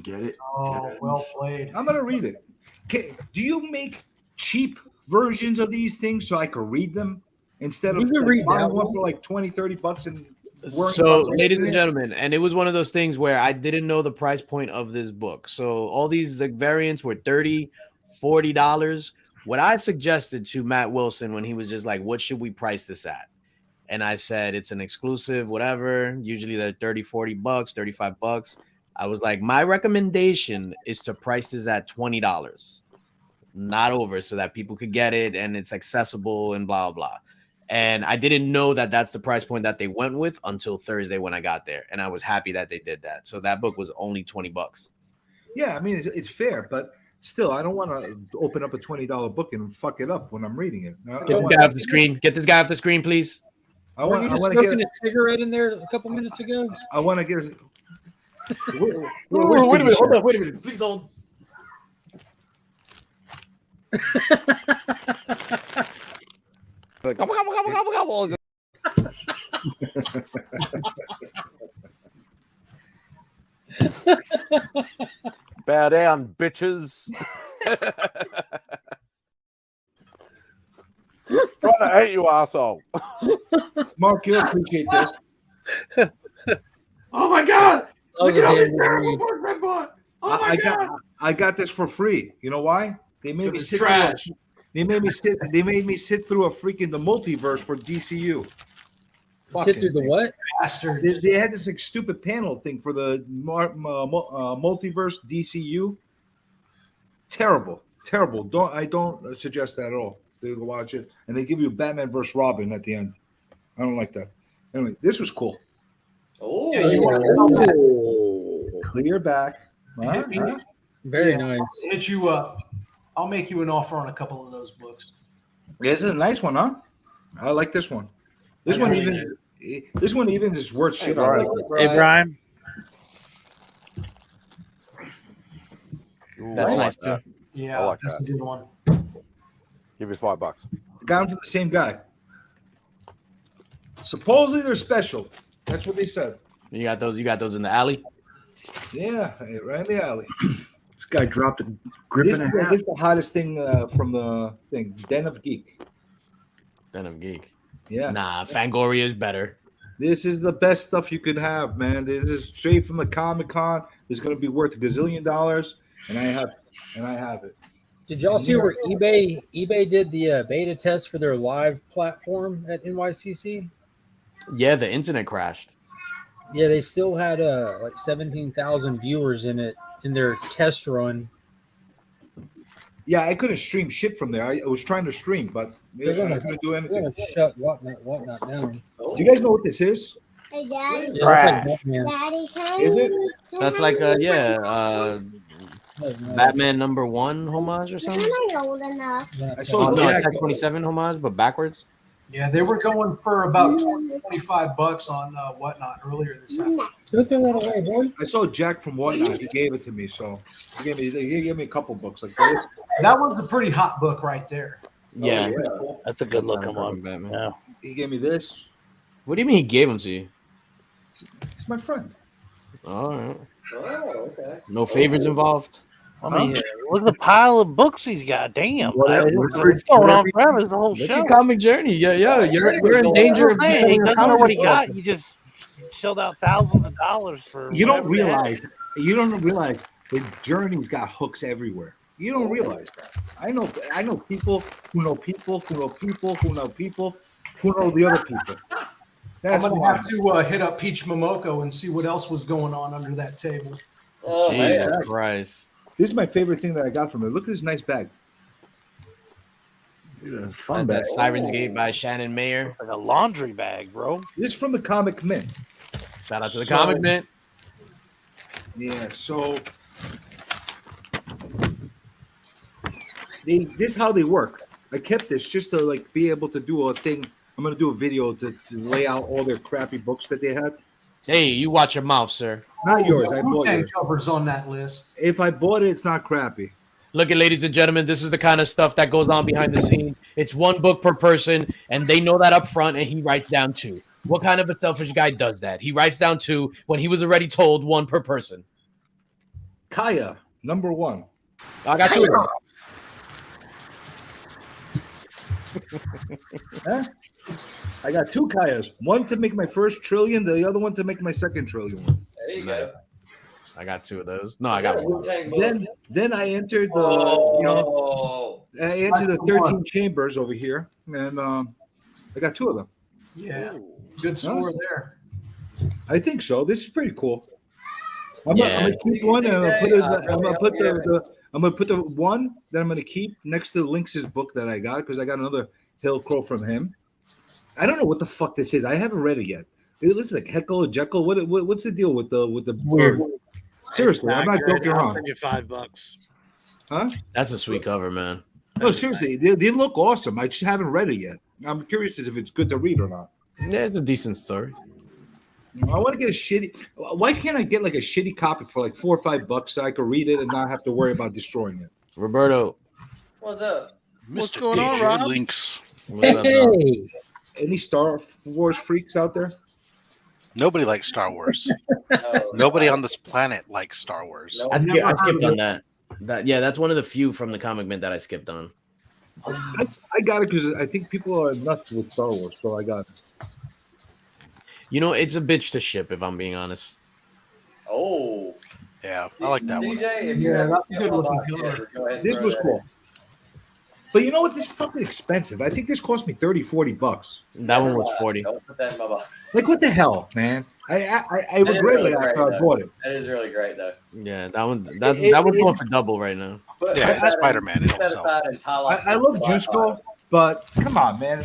Get it? Oh, well played. I'm gonna read it. Do you make cheap versions of these things so I can read them instead of You can read buying that one one. for like $20-$30 and worrying So, about ladies it? and gentlemen, and it was one of those things where I didn't know the price point of this book. So all these like variants were $30, $40. What I suggested to Matt Wilson when he was just like, what should we price this at? And I said, it's an exclusive, whatever. Usually they're $30, $40, $35. I was like, my recommendation is to price this at $20, not over, so that people could get it and it's accessible and blah, blah. And I didn't know that that's the price point that they went with until Thursday when I got there. And I was happy that they did that. So that book was only $20. Yeah, I mean it's fair, but still, I don't want to open up a $20 book and fuck it up when I'm reading it. Get this guy off the screen. Get this guy off the screen, please. I Weren't want you just to smoking get. a cigarette in there a couple minutes ago? I want to get. Wait a minute. Hold on. Wait a minute. Please hold. Like, come on. Bow down, bitches. Trying to hate you, asshole. Mark, you'll appreciate this. Oh my god! Look at at all these these terrible books I bought. Oh my god! I got this for free. You know why? They made me It's sit trash. through. They made me sit. They made me sit through a freaking the multiverse for DCU. Sit through the what? Bastards. They had this like stupid panel thing for the multiverse DCU. Terrible. I don't suggest that at all. They go watch it, and they give you Batman versus Robin at the end. I don't like that. Anyway, this was cool. Oh, Clear back. Very nice. Hit you up. I'll make you an offer on a couple of those books. This is a nice one, huh? I like this one. This one even is worth shit. Hey, I Brian. like it. Hey, Brian. That's I like nice too. that. Yeah, I like that's that. a good one. Give you $5. Got them from the same guy. Supposedly they're special. That's what they said. You got those in the alley? Yeah, right in the alley. This guy dropped a grip This and is a half. this is the hottest thing from the thing. Den of Geek. Den of Geek. Yeah. Nah, Fangoria is better. This is the best stuff you could have, man. This is straight from the Comic-Con. This is going to be worth $1 gazillion, and I have it. Did y'all see where eBay did the beta test for their live platform at NYCC? Yeah, the internet crashed. Yeah, they still had like 17,000 viewers in it in their test run. Yeah, I couldn't stream shit from there. I was trying to stream, but I couldn't do They're anything. gonna shut whatnot down. Do you guys know what this is? Hey, Daddy. Yeah, Trash. that's like Batman. Daddy, can Is it? That's like Batman #1 homage or something. I'm not old enough. I saw Oh, no, Jack. Tech 27 homage, but backwards. Yeah, they were going for about $25 on whatnot earlier this afternoon. Don't throw that away, boy. I saw Jack from Whatnot. He gave it to me, so he gave me a couple books like this. That one's a pretty hot book right there. Yeah, That's a good looking one. Batman. Yeah. He gave me this. What do you mean he gave them to you? He's my friend. All right. Oh, okay. No favors involved. I mean, look at the pile of books he's got. Damn. Whatever- It's going on forever. It's the whole Look show. at Comic Journey. Yeah. You're in danger of Hey, he becoming a doesn't know what he comic got. book. You just shelled out thousands of dollars for. You don't whatever the heck. realize the Journey's got hooks everywhere. You don't realize that. I know people who know people who know people who know people who know the other people. That's I'm gonna why. have to hit up Peach Momoko and see what else was going on under that table. Oh, Jesus man. Christ. This is my favorite thing that I got from it. Look at this nice bag. Fun That's bag. that Sirens Gate by Shannon Mayer. Like a laundry bag, bro. This is from the Comic Mint. Shout out to the So- Comic Mint. Yeah, so this is how they work. I kept this just to like be able to do a thing. I'm gonna do a video to lay out all their crappy books that they had. Hey, you watch your mouth, sir. Not yours. I bought Wu-Tang yours. covers on that list. If I bought it, it's not crappy. Look at, ladies and gentlemen, this is the kind of stuff that goes on behind the scenes. It's one book per person, and they know that up front, and he writes down 2. What kind of a selfish guy does that? He writes down 2 when he was already told 1 per person. Kaya, #1. I got 2 of them. Huh? I got 2 Kayas. One to make my first trillion, the other one to make my second trillion. There you go. I got 2 of those. No, I got 1. Then I entered the I entered the 13 chambers over here, and I got 2 of them. Yeah, good score there. I think so. This is pretty cool. I'm Yeah. gonna keep one. And I'm gonna put the one that I'm gonna keep next to Lynx's book that I got because I got another Hill Crow from him. I don't know what the fuck this is. I haven't read it yet. This is like Heckle or Jekyll. What's the deal with the bird? Seriously, I'm not joking I'll around. send you $5. Huh? That's a sweet cover, man. No, seriously, they look awesome. I just haven't read it yet. I'm curious as if it's good to read or not. Yeah, it's a decent story. I want to get a shitty. Why can't I get like a shitty copy for like $4 or $5 so I can read it and not have to worry about destroying it? Roberto. What's up? What's going on, Rob? Links. What's up, bro? Hey, Any Star Wars freaks out there? Nobody likes Star Wars. No, Nobody on this planet likes Star Wars. I skipped on that. That's one of the few from the comic mint that I skipped on. I got it because I think people are nuts with Star Wars, so I got it. You know, it's a bitch to ship, if I'm being honest. Oh. Yeah, I like that one. DJ, if you have that's a good looking box, color. go ahead and This throw was that cool. But you know what? This is fucking expensive. I think this cost me $30-$40. That one was 40. Don't put that in my box. Like, what the hell, man? I That is regret really it after great, I bought it. That is really great, though. Yeah, that one's going for double right now. Yeah, it's Spider-Man. It don't sell. I love Juiceco, but come on, man.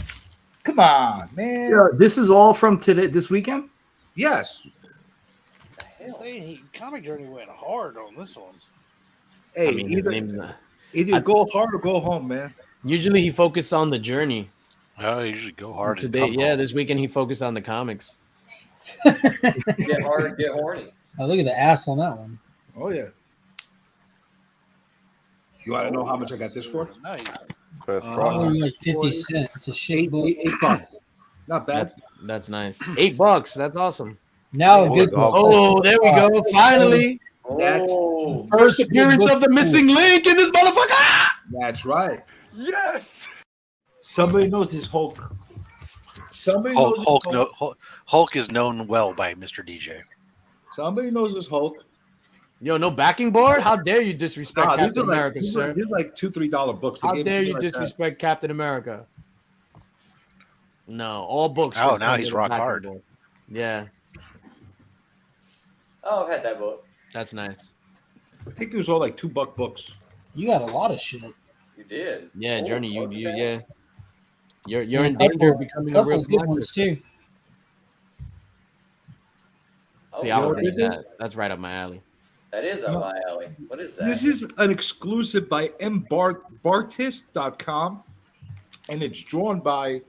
Come on, man. Yeah, this is all from today, this weekend? Yes. Comic Journey went hard on this one. Hey, I mean, either go hard or go home, man. Usually he focused on the journey. Oh, I usually go hard. Today, yeah, this weekend he focused on the comics. Get hard, get horny. Oh, look at the ass on that one. Oh, yeah. You want to know how much I got this for? Nice. First Probably like 50 cents. It's a shit book. $8. Not bad. That's nice. $8. That's awesome. Now a good book. Oh, there we go. Finally. That's First appearance of the missing link in this motherfucker. That's right. Yes. Somebody knows his Hulk. Somebody Hulk, knows Hulk, his no, Hulk is known well by Mr. DJ. Somebody knows his Hulk. Yo, no backing board? How dare you disrespect Nah, Captain America, sir? These are like $2-3 books. They How gave dare me you like that. disrespect Captain America? No, all books. Oh, should now come he's with a rock backing hard. board. Yeah, Oh, I've had that book. that's nice. I think these were all like $2 books. You got a lot of shit. You did. Yeah, Oh, Journey, you okay. yeah. You're in danger of becoming a Couple real of good collector. ones too. See, Oh, I would what is read it? that. That's right up my alley. That is up my alley. What is that? This is an exclusive by mbartist.com, and it's drawn by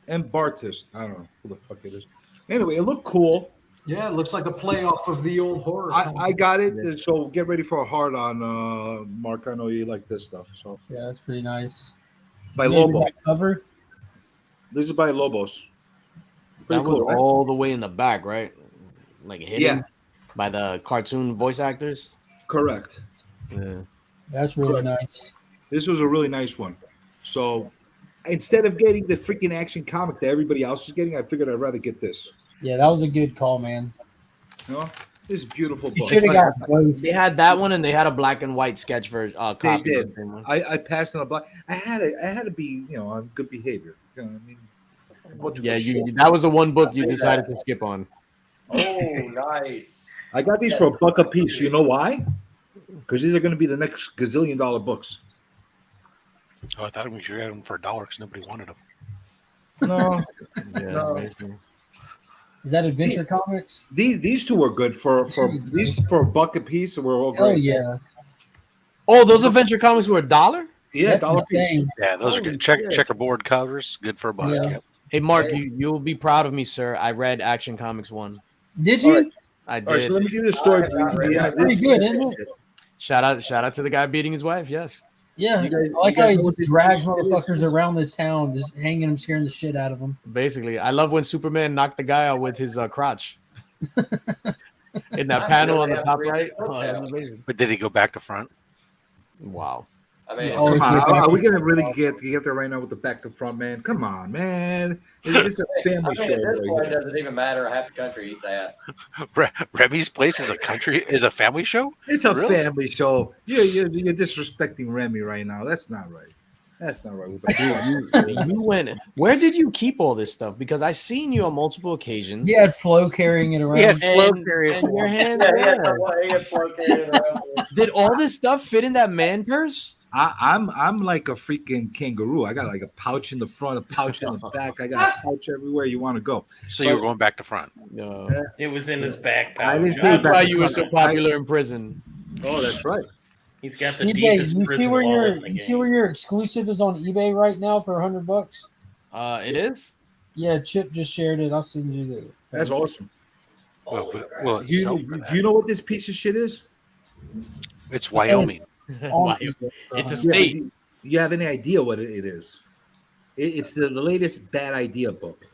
mbartist. I don't know who the fuck it is. Anyway, it looked cool. Yeah, it looks like a playoff of the old horror. I got it. So get ready for a hard on, Mark. I know you like this stuff. So Yeah, that's pretty nice. by Maybe Lobo. that cover. This is by Lobos. That Pretty was cool, right? all the way in the back, right? Like hidden Yeah. by the cartoon voice actors. Correct. Yeah. That's really nice. This was a really nice one. So instead of getting the freaking action comic that everybody else is getting, I figured I'd rather get this. Yeah, that was a good call, man. You know, this is a beautiful You book. should have got both. They had that one and they had a black and white sketch version. They Copy did. of the same one. I passed on a black. I had to be, on good behavior. You know what I mean? What Yeah, the shit? that was the one book you decided to skip on. Oh, nice. I got these for $1 a piece. You know why? Because these are going to be the next gazillion-dollar books. Oh, I thought we should get them for $1 because nobody wanted them. No, Yeah, No. very true. Is that Adventure Comics? these two were good for these for $1 a piece. We're all Oh great. yeah. Oh, those Adventure Comics were $1? Yeah, That's $1 a piece. insane. Yeah, those are good. Checkerboard covers, good for $1. Yeah. Yep. Hey, Mark, you'll be proud of me, sir. I read Action Comics 1. Did you? All right. I All right, so did. let me do this story. That's pretty good, isn't it? Shout out to the guy beating his wife. Yes. Yeah. You guys- I like you how guys he know what just this drags is? motherfuckers around the town, just hanging them, scaring the shit out of them. Basically, I love when Superman knocked the guy out with his crotch. In that panel on the top right. Oh, that was amazing. But did he go back to front? Wow. I mean, Oh, Come on, it's are we gonna really get there right now with the back to front, man? Come on, man. This is a I family mean, show. at this right point, it here. doesn't even matter. Half the country eats ass. Remy's Place is a family show? It's a Really? family show. You're disrespecting Remy right now. That's not right. That's not right. With the You went. Where did you keep all this stuff? Because I seen you on multiple occasions. He had Flo carrying it around. He had Flo And, carrying and your hand. Yeah, Yeah. Did all this stuff fit in that man purse? I'm like a freaking kangaroo. I got like a pouch in the front, a pouch in the back. I got a pouch everywhere you want to go. So you were going back to front. No. It was in his back I didn't pouch. say That's back why to you were front. so popular in prison. Oh, that's right. He's got the eBay, deepest you see prison where wallet your in the you see game. where your exclusive is on eBay right now for $100? It is. Yeah, Chip just shared it. I'll send you the. That's awesome. Well, Do you know what this piece of shit is? It's Wyoming. Wow. It's a state. Do you have any idea what it is? It's the latest bad idea book.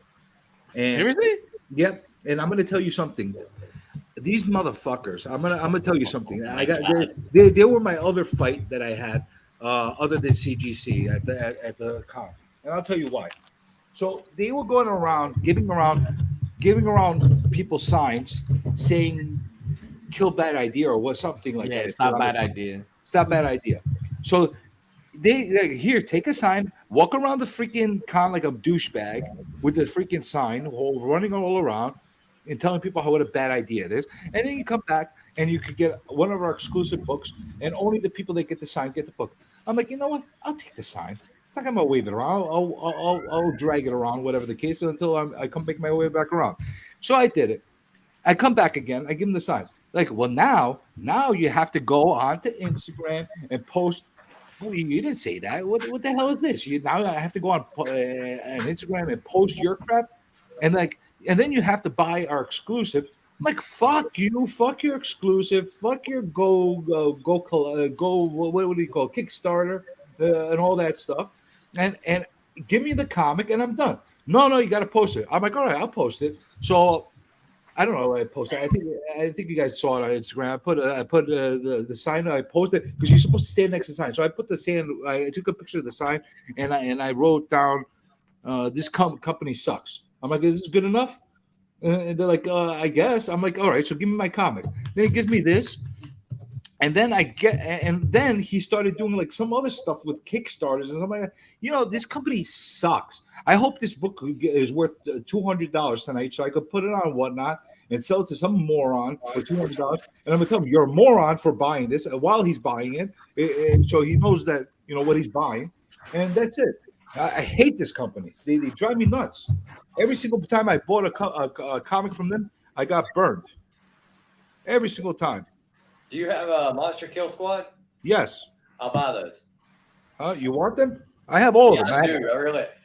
And Seriously? Yep. and I'm gonna tell you something. These motherfuckers. I'm gonna tell you something. I got God. they were my other fight that I had, other than CGC at the con, and I'll tell you why. So they were going around giving around people signs saying "kill bad idea" or what something like Yeah, that. stop bad idea. Stop bad idea. So they here take a sign, walk around the freaking con like a douchebag with the freaking sign, running all around and telling people what a bad idea it is. And then you come back and you could get one of our exclusive books, and only the people that get the sign get the book. I'm like, you know what? I'll take the sign. It's not gonna wave it around. I'll drag it around, whatever the case, until I come make my way back around. So I did it. I come back again. I give him the sign. Like, well, now you have to go onto Instagram and post. Well, you didn't say that. What the hell is this? Now I have to go on Instagram and post your crap, and then you have to buy our exclusive. I'm like, fuck you, fuck your exclusive, fuck your go. What do you call it? Kickstarter and all that stuff, and give me the comic, and I'm done. No, you got to post it. I'm like, all right, I'll post it. So I don't know what I posted. I think you guys saw it on Instagram. I put the sign I posted because you're supposed to stand next to the sign. So I put the sign. I took a picture of the sign and I wrote down, "This company sucks." I'm like, "Is this good enough?" And they're like, "I guess." I'm like, "All right, so give me my comic." Then he gives me this, and then he started doing like some other stuff with Kickstarters and something like that. You know, this company sucks. I hope this book is worth $200 tonight, so I could put it on Whatnot and sell it to some moron for $200. And I'm gonna tell him you're a moron for buying this while he's buying it, so he knows that you know what he's buying, and that's it. I hate this company. They drive me nuts. Every single time I bought a comic from them, I got burned. Every single time. Do you have a Monster Kill Squad? Yes. I'll buy those. You want them? I have all of them. I do.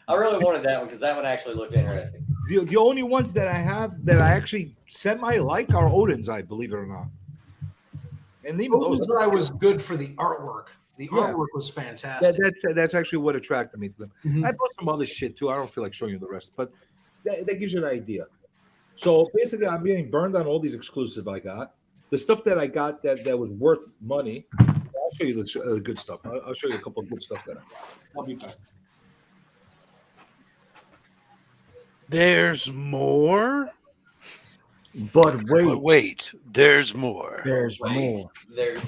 I really wanted that one because that one actually looked interesting. The only ones that I have that I actually semi-like are Odin's, I believe it or not. And even Odin's those, I was good for the artwork. The artwork was fantastic. That's actually what attracted me to them. Mm-hmm. I bought some other shit too. I don't feel like showing you the rest, but that gives you an idea. So basically, I'm getting burned on all these exclusive I got. The stuff that I got that was worth money. I'll show you the good stuff. I'll show you a couple of good stuff that I got. I'll be back. There's more. But wait, there's more. There's more.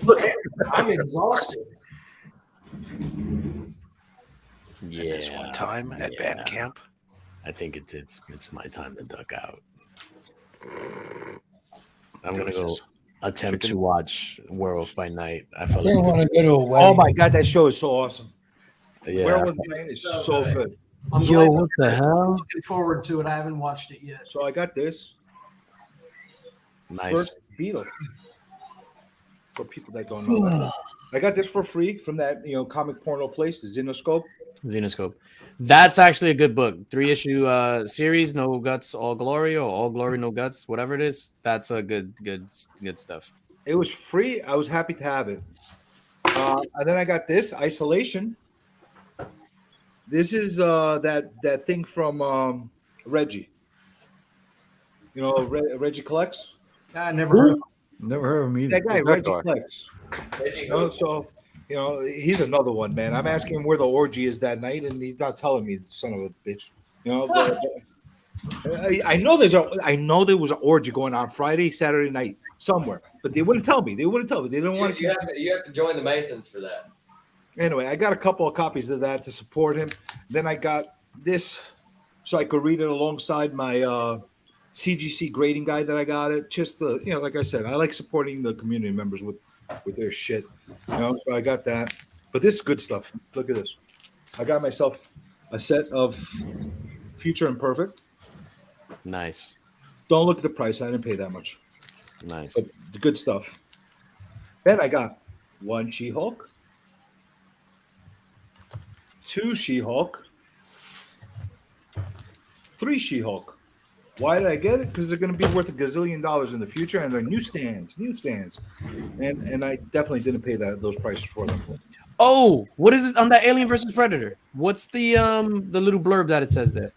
Look, I'm exhausted. Yeah. This one time at band camp. I think it's my time to duck out. I'm gonna go attempt to watch Werewolf by Night. I feel I like want to go to a wedding. Oh my god, that show is so awesome. Yeah. Werewolf by Night is so good. I'm Yo, glad- what the hell? Looking forward to it. I haven't watched it yet. So I got this. Nice. First Beetle. For people that don't know that. I got this for free from that comic porno place, the Xenoscope. That's actually a good book. 3-issue series, No Guts, All Glory, or All Glory, No Guts, whatever it is. That's a good stuff. It was free. I was happy to have it. And then I got this Isolation. This is that thing from Reggie. You know, Reggie Collects. I never heard of him. Never heard of him either. That guy, Reggie Collects. So he's another one, man. I'm asking him where the orgy is that night, and he's not telling me. Son of a bitch. But I know there was an orgy going on Friday, Saturday night somewhere, but they wouldn't tell me. They didn't want to. You have to join the Masons for that. Anyway, I got a couple of copies of that to support him. Then I got this so I could read it alongside my CGC grading guide that I got it. Just like I said, I like supporting the community members with their shit. So I got that. But this is good stuff. Look at this. I got myself a set of Future Imperfect. Nice. Don't look at the price. I didn't pay that much. Nice. But the good stuff. Then I got 1 She-Hulk, 2 She-Hulk, 3 She-Hulk. Why did I get it? Because they're going to be worth $1 gazillion in the future, and they're newsstands, and I definitely didn't pay those prices for them. Oh, what is it on that Alien versus Predator? What's the little blurb that it says there?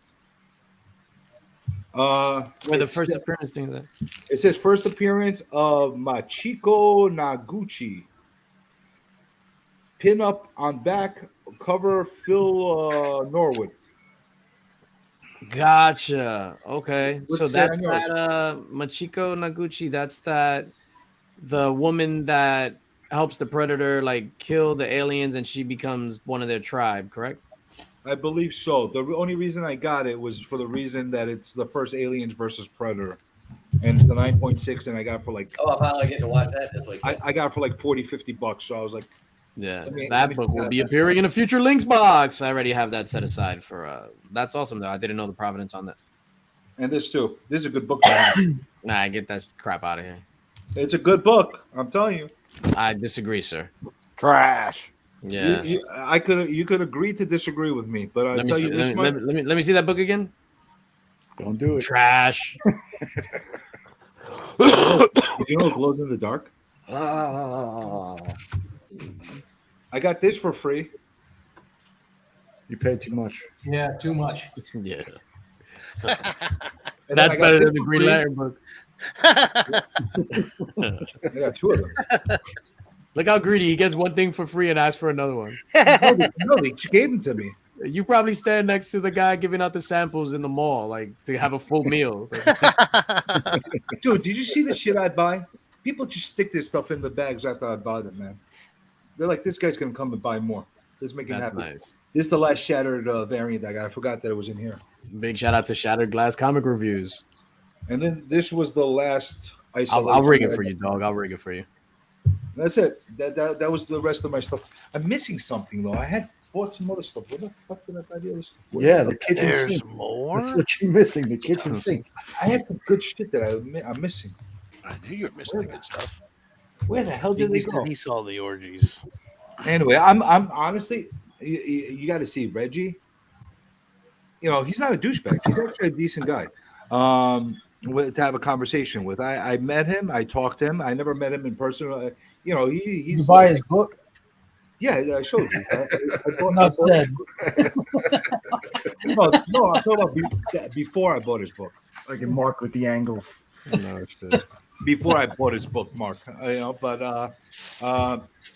Where the first appearance thing is at. It says first appearance of Machiko Naguchi. Pin up on back cover Phil Norwood. Gotcha. Okay. What's So that's on yours? that Machiko Naguchi, that's that the woman that helps the Predator like kill the aliens and she becomes one of their tribe, correct? I believe so. The only reason I got it was for the reason that it's the first Aliens versus Predator. And it's the 9.6, and I got it for like. Oh, I finally get to watch that this week. I got it for like $40-$50. So I was like, yeah, let me book will be appearing in a future links box. I already have that set aside for. That's awesome though. I didn't know the provenance on that. And this too. This is a good book. Nah, get that crap out of here. It's a good book. I'm telling you. I disagree, sir. Trash. Yeah. You could agree to disagree with me, but I tell you this much. Let me see that book again. Don't do it. Trash. Did you know it glows in the dark? I got this for free. You paid too much. Yeah, too much. Yeah. That's better than the Green Lantern book. I got two of them. Look how greedy. He gets one thing for free and asks for another one. No, they gave them to me. You probably stand next to the guy giving out the samples in the mall, like to have a full meal. Dude, did you see the shit I buy? People just stick this stuff in the bags after I buy them, man. They're like, this guy's gonna come and buy more. Let's make it happen. Nice. This is the last Shattered variant I got. I forgot that it was in here. Big shout out to Shattered Glass Comic Reviews. And then this was the last I'll rig it for you, dog. I'll rig it for you. That's it. That was the rest of my stuff. I'm missing something though. I had bought some other stuff. What the fuck did I buy the other stuff? Yeah, the kitchen There's sink. more? That's what you're missing. The kitchen sink. I had some good shit that I'm missing. I knew you were missing the good stuff. Where the hell did they go? He saw the orgies. Anyway, I'm honestly, you got to see Reggie. You know, he's not a douchebag. He's actually a decent guy. To have a conversation with. I met him. I talked to him. I never met him in person. You know, he's. You buy his book? Yeah, I showed you. Enough said. No, I'm talking about before I bought his book. Like in Mark with the angles. No, Before I bought his book, Mark. You know, but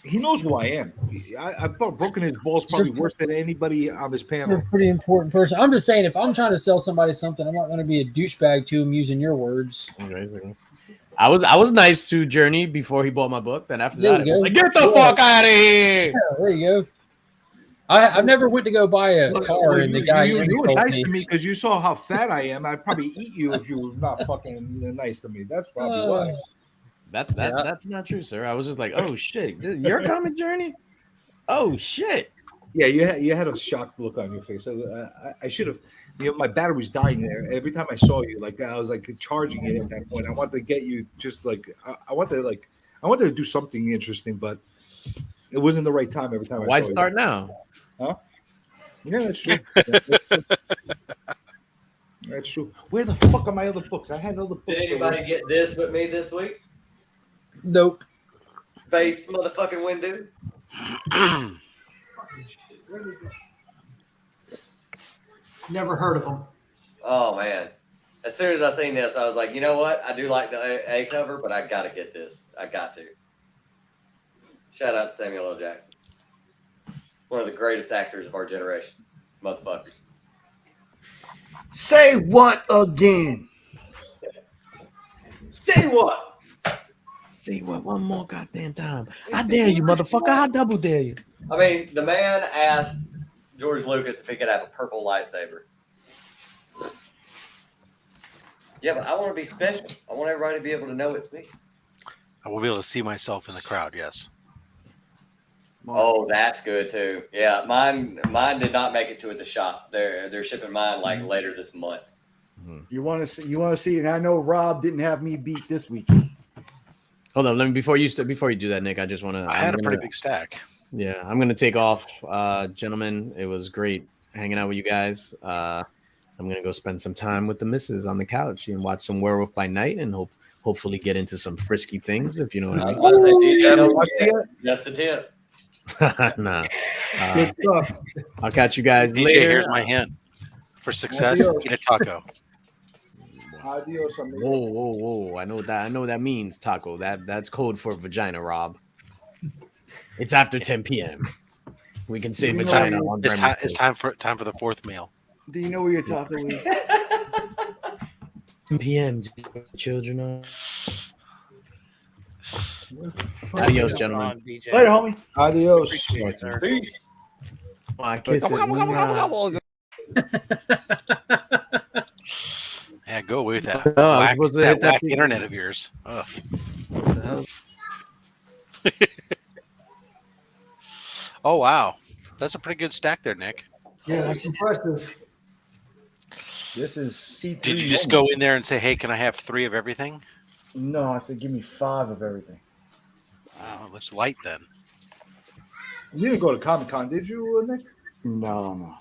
he knows who I am. I've broken his balls probably worse than anybody on this panel. You're a pretty important person. I'm just saying, if I'm trying to sell somebody something, I'm not going to be a douchebag to him using your words. Amazing. I was nice to Journey before he bought my book. Then after There that, you I was go. like, get the fuck out of here. Yeah, there you go. I've never went to go buy a car, and the guy you were told nice me, to me because you saw how fat I am. I'd probably eat you if you were not fucking nice to me. That's probably why. That's not true, sir. I was just like, oh shit, your comic journey. Oh shit. Yeah, you had a shocked look on your face. I should have. You know, my battery was dying there. Every time I saw you, like I was like charging it at that point. I wanted to get you just like I wanted to do something interesting, but it wasn't the right time every time. Why I saw start you. now? Huh? Yeah, that's true. That's true. Where the fuck are my other books? I had other books. Did anybody get this with me this week? Nope. Face motherfucking window. Never heard of them. Oh man! As soon as I seen this, I was like, you know what? I do like the A cover, but I gotta get this. I got to. Shout out to Samuel L. Jackson, one of the greatest actors of our generation, motherfuckers. Say what again? Say what? Say what one more goddamn time. I dare you, motherfucker. I double dare you. I mean, the man asked George Lucas if he could have a purple lightsaber. Yeah, but I want to be special. I want everybody to be able to know it's me. I will be able to see myself in the crowd. Yes. Oh, that's good too. Yeah, mine did not make it to the shop. They're shipping mine like later this month. You want to see, and I know Rob didn't have me beat this week. Hold on, let me before you do that, Nick. I just want to. I had a pretty big stack. Yeah, I'm gonna take off, gentlemen. It was great hanging out with you guys. I'm gonna go spend some time with the missus on the couch and watch some Werewolf by Night, and hopefully get into some frisky things, if you know what I mean. That's the tip. Nah. Good stuff. I'll catch you guys DJ, later. here's my hint. For success, eat a taco. Adios, amigo. Whoa! I know what that means, Taco. That's code for vagina, Rob. It's after 10 p.m. We can say You know vagina you- on It's Remy's time, code. it's time for the fourth meal. Do you know where your taco is? 10 p.m. Children are. Adios, gentlemen. Later, homie. Adios. Peace. My kisses. Yeah, go away with that No, I was whack, supposed to that hit that whack thing. internet of yours. Ugh. Oh wow, that's a pretty good stack there, Nick. Yeah, that's impressive. This is C3. Did you just go in there and say, "Hey, can I have 3 of everything"? No, I said give me 5 of everything. Wow, it looks light then. You didn't go to Comic Con, did you, Nick? No.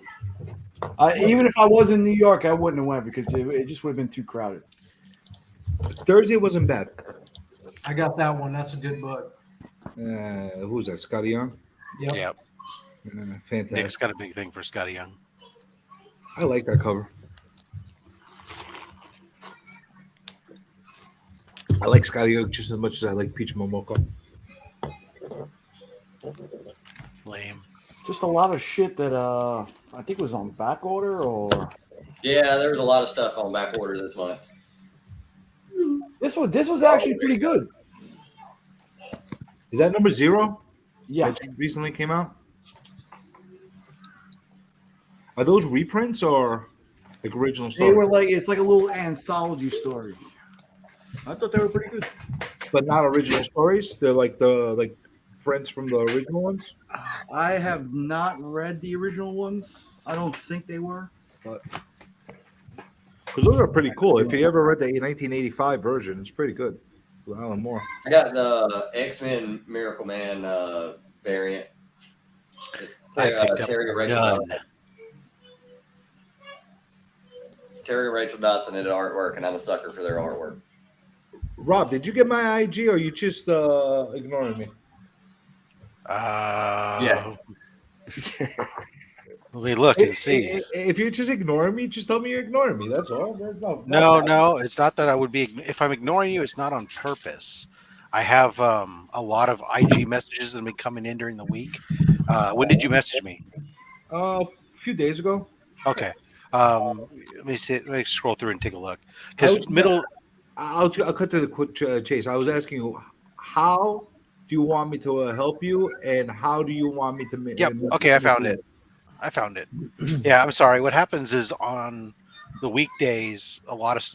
Even if I was in New York, I wouldn't have went because it just would have been too crowded. Thursday wasn't bad. I got that one. That's a good book. Who's that? Scotty Young? Yep. Fantastic. Nick's got a big thing for Scotty Young. I like that cover. I like Scotty Young just as much as I like Peach Momoko. Lame. Just a lot of shit that I think was on back order or Yeah, there was a lot of stuff on back order this month. this was actually pretty good. Is that number 0? Yeah. That just recently came out? Are those reprints or like original They stories? were like it's like a little anthology story. I thought they were pretty good. But not original stories? They're like the prints from the original ones? I have not read the original ones. I don't think they were, but Because those are pretty cool. If you ever read the 1985 version, it's pretty good. With Alan Moore. I got the X-Men Miracle Man variant. It's I picked up Terry Rachel none. Dodson. Terry Rachel Dodson did artwork, and I'm a sucker for their artwork. Rob, did you get my IG or are you just ignoring me? Yes. Let me look and see. If you're just ignoring me, just tell me you're ignoring me. That's all. No, it's not that I would be. If I'm ignoring you, it's not on purpose. I have a lot of IG messages that have been coming in during the week. When did you message me? A few days ago. Okay. Let me see. Let me scroll through and take a look. Because I'll cut to the quick chase. I was asking you, how do you want me to help you, and how do you want me to make? Yep. Okay, I found it. Yeah, I'm sorry. What happens is on the weekdays,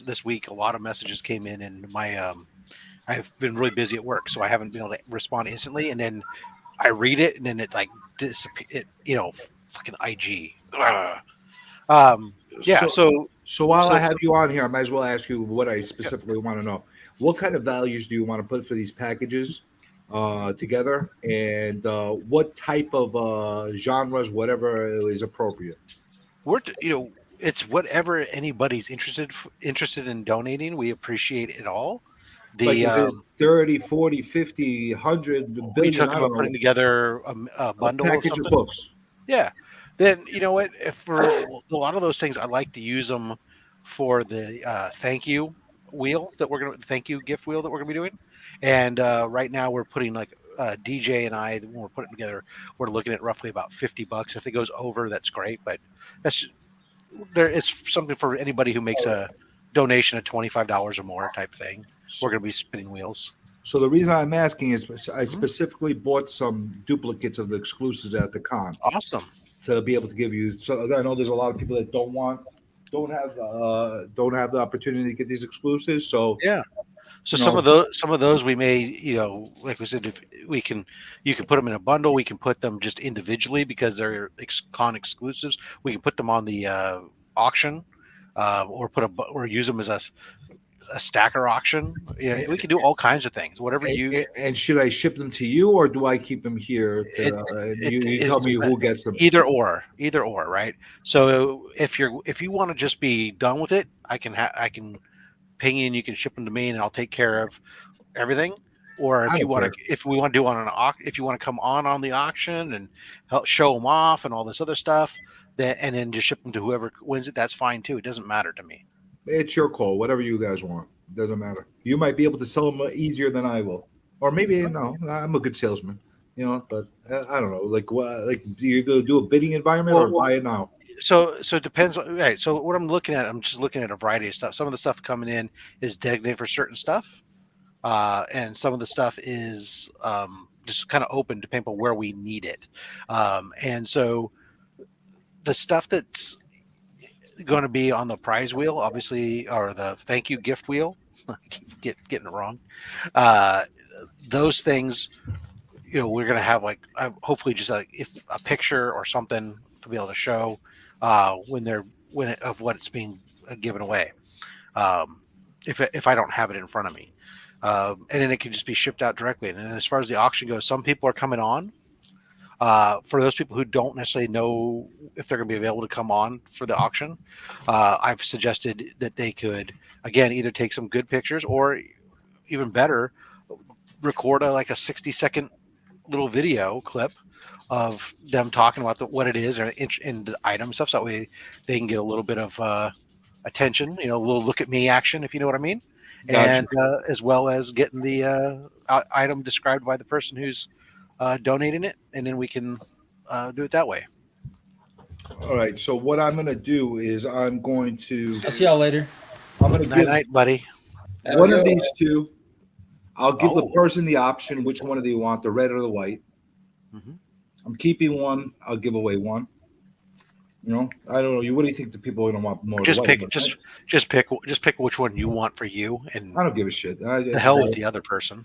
this week, a lot of messages came in, and my I've been really busy at work, so I haven't been able to respond instantly. And then I read it, and then it like disappear. Fucking IG. Yeah. So while I have you on here, I might as well ask you what I specifically want to know. What kind of values do you want to put for these packages together, and what type of genres, whatever is appropriate? It's whatever anybody's interested in donating. We appreciate it all. Like if it's 30, 40, 50, 100 we billion. talking about putting together a bundle package of of something. books. Yeah. Then you know what? If for a lot of those things, I like to use them for the thank you wheel that thank you gift wheel that we're gonna be doing. And right now we're putting like DJ and I, when we're putting it together, we're looking at roughly about $50. If it goes over, that's great. But that's it's something for anybody who makes a donation of $25 or more type thing. We're gonna be spinning wheels. So the reason I'm asking is I specifically bought some duplicates of the exclusives at the con. Awesome. To be able to give you. So I know there's a lot of people that don't have the opportunity to get these exclusives. So yeah. So you some know, of those we may, like we said, if you can put them in a bundle. We can put them just individually because they're con exclusives. We can put them on the auction, or use them as a stacker auction. Yeah, we can do all kinds of things. Whatever you. And should I ship them to you, or do I keep them here? You tell me who gets them. Either or, right? So if you want to just be done with it, I can ping you and you can ship them to me, and I'll take care of everything. Or if we want to do if you want to come on the auction and help show them off and all this other stuff, and then just ship them to whoever wins it, that's fine too. It doesn't matter to me. It's your call. Whatever you guys want. Doesn't matter. You might be able to sell them easier than I will, or maybe no. I'm a good salesman, But I don't know. Like what? Like do you go do a bidding environment or buy it now? So it depends. Right. So what I'm looking at, I'm just looking at a variety of stuff. Some of the stuff coming in is designated for certain stuff, and some of the stuff is just kind of open depending on where we need it. And so the stuff that's going to be on the prize wheel, obviously, or the thank you gift wheel. Getting it wrong. Those things, we're going to have like hopefully just if a picture or something to be able to show of what it's being given away. If I don't have it in front of me, and then it can just be shipped out directly. And as far as the auction goes, some people are coming on. For those people who don't necessarily know if they're going to be available to come on for the auction, I've suggested that they could, again, either take some good pictures or even better, record a 60-second little video clip of them talking about what it is and the item stuff. So that way they can get a little bit of attention, a little look at me action, if you know what I mean. Gotcha. And as well as getting the item described by the person who's donating it, and then we can do it that way. All right. So what I'm going to do is I'm going to. I'll see y'all later. I'm going to give night, buddy. One of these two. I'll give the person the option. Which one do they want, the red or the white? Mm-hmm. I'm keeping one. I'll give away one. I don't know. What do you think the people are going to want more? Just pick which one you want for you, and I don't give a shit. The hell with the other person.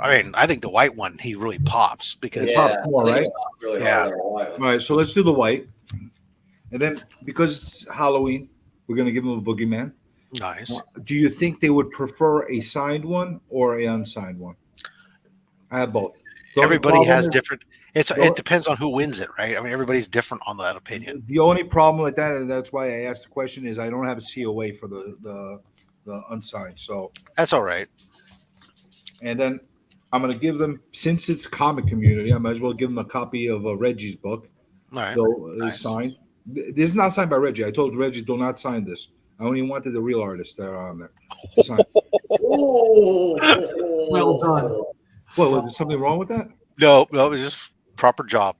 I think the white one, he really pops because pops more, right? Really Yeah. All right, so let's do the white, and then because it's Halloween, we're going to give them a boogeyman. Nice. Do you think they would prefer a signed one or an unsigned one? I have both. Everybody has different. It depends on who wins it, right? I mean, everybody's different on that opinion. The only problem with that, and that's why I asked the question, is I don't have a COA for the unsigned. So that's all right. And then I'm going to give them, since it's comic community, I might as well give them a copy of Reggie's book. All right. So it's signed. This is not signed by Reggie. I told Reggie, do not sign this. I only wanted the real artists that are on there to sign. Well done. What, was there something wrong with that? No, it was just proper job.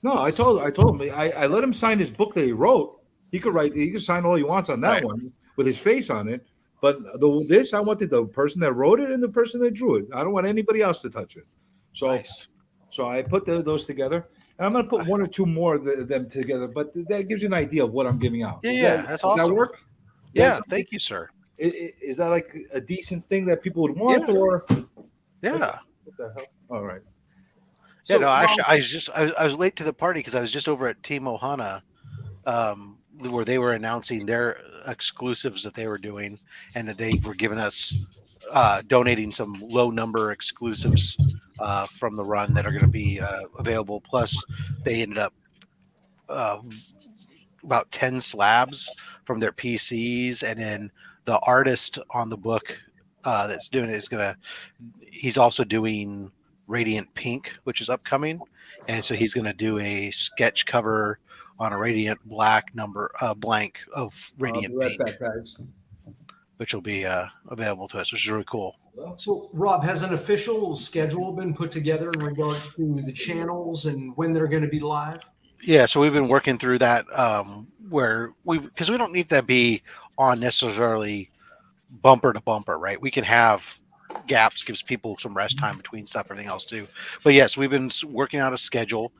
No, I told him I let him sign his book that he wrote. He could sign all he wants on that one with his face on it. But I wanted the person that wrote it and the person that drew it. I don't want anybody else to touch it. So, so I put those together, and I'm going to put one or two more of them together. But that gives you an idea of what I'm giving out. That's awesome. Does that work? Yeah, thank you, sir. Is that like a decent thing that people would want, or? Yeah. What the hell? All right. Yeah, no, actually, I was late to the party because I was just over at Team Ohana, where they were announcing their exclusives that they were doing, and that they were giving us donating some low number exclusives from the run that are going to be available. Plus, they ended up about 10 slabs from their PCs, and then the artist on the book that's doing it he's also doing Radiant Pink, which is upcoming, and so he's going to do a sketch cover on a Radiant Black blank of Radiant Pink, which will be available to us, which is really cool. So, Rob, has an official schedule been put together in regard to the channels and when they're going to be live? Yeah, so we've been working through that because we don't need to be on necessarily bumper to bumper, right? We can have gaps, gives people some rest time between stuff, everything else too. But yes, we've been working out a schedule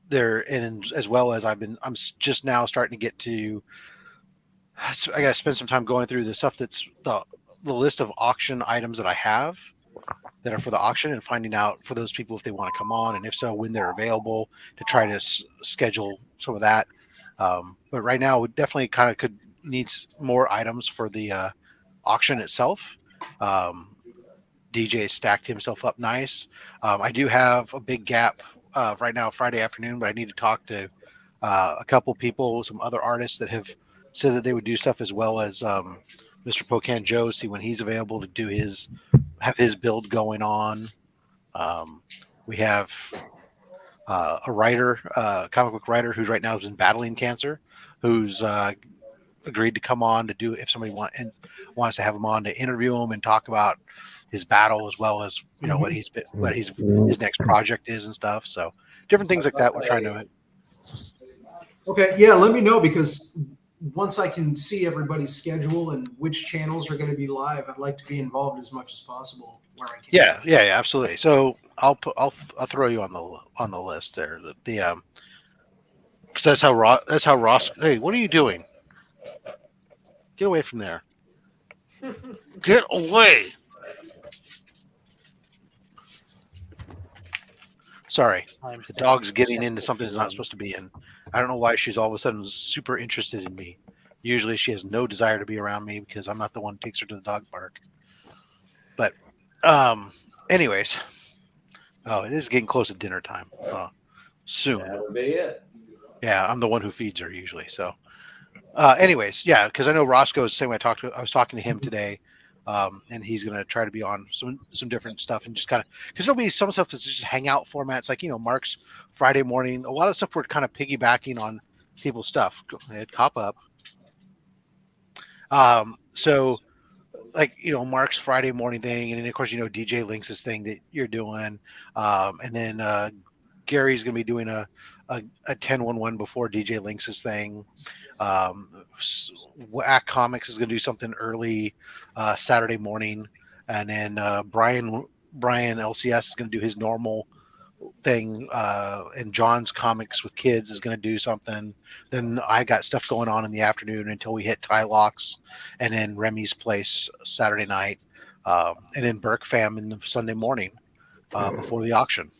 there, and as well as I'm just now starting to get to. I got to spend some time going through the stuff that's the list of auction items that I have that are for the auction, and finding out for those people if they want to come on, and if so, when they're available, to try to schedule some of that. But right now, we definitely kind of needs more items for the auction itself. DJ stacked himself up nice. I do have a big gap right now, Friday afternoon, but I need to talk to a couple people, some other artists that have said that they would do stuff, as well as Mr. Pocan Joe, see when he's available to have his build going on. We have a writer, comic book writer, who's right now been battling cancer, who's agreed to come on to do if somebody wants to have him on to interview him and talk about his battle as well as what his next project is and stuff. So different things like that we're trying to. Okay, yeah, let me know, because once I can see everybody's schedule and which channels are going to be live, I'd like to be involved as much as possible where I can. Yeah, absolutely. So I'll throw you on the list there. Because that's how Ross. Hey, what are you doing? Get away from there. Get away. Sorry, the dog's getting into something it's not supposed to be in. I don't know why she's all of a sudden super interested in me. Usually she has no desire to be around me because I'm not the one who takes her to the dog park. But anyways. Oh, it is getting close to dinner time. Soon. That would be it. Yeah, I'm the one who feeds her usually. So anyways, yeah, because I know Roscoe's the same way. I was talking to him today. And he's going to try to be on some different stuff and just kind of, because there'll be some stuff that's just hangout formats, like, Mark's Friday morning. A lot of stuff we're kind of piggybacking on people's stuff. Go ahead, cop up. So like, Mark's Friday morning thing. And then of course, DJ Lynx's thing that you're doing. And then Gary's going to be doing a 10-1-1 before DJ Lynx's thing. Act Comics is going to do something early Saturday morning, and then Brian LCS is going to do his normal thing, and John's Comics with Kids is going to do something. Then I got stuff going on in the afternoon until we hit Ty Locks, and then Remy's place Saturday night, and then Burke Fam in the Sunday morning before the auction.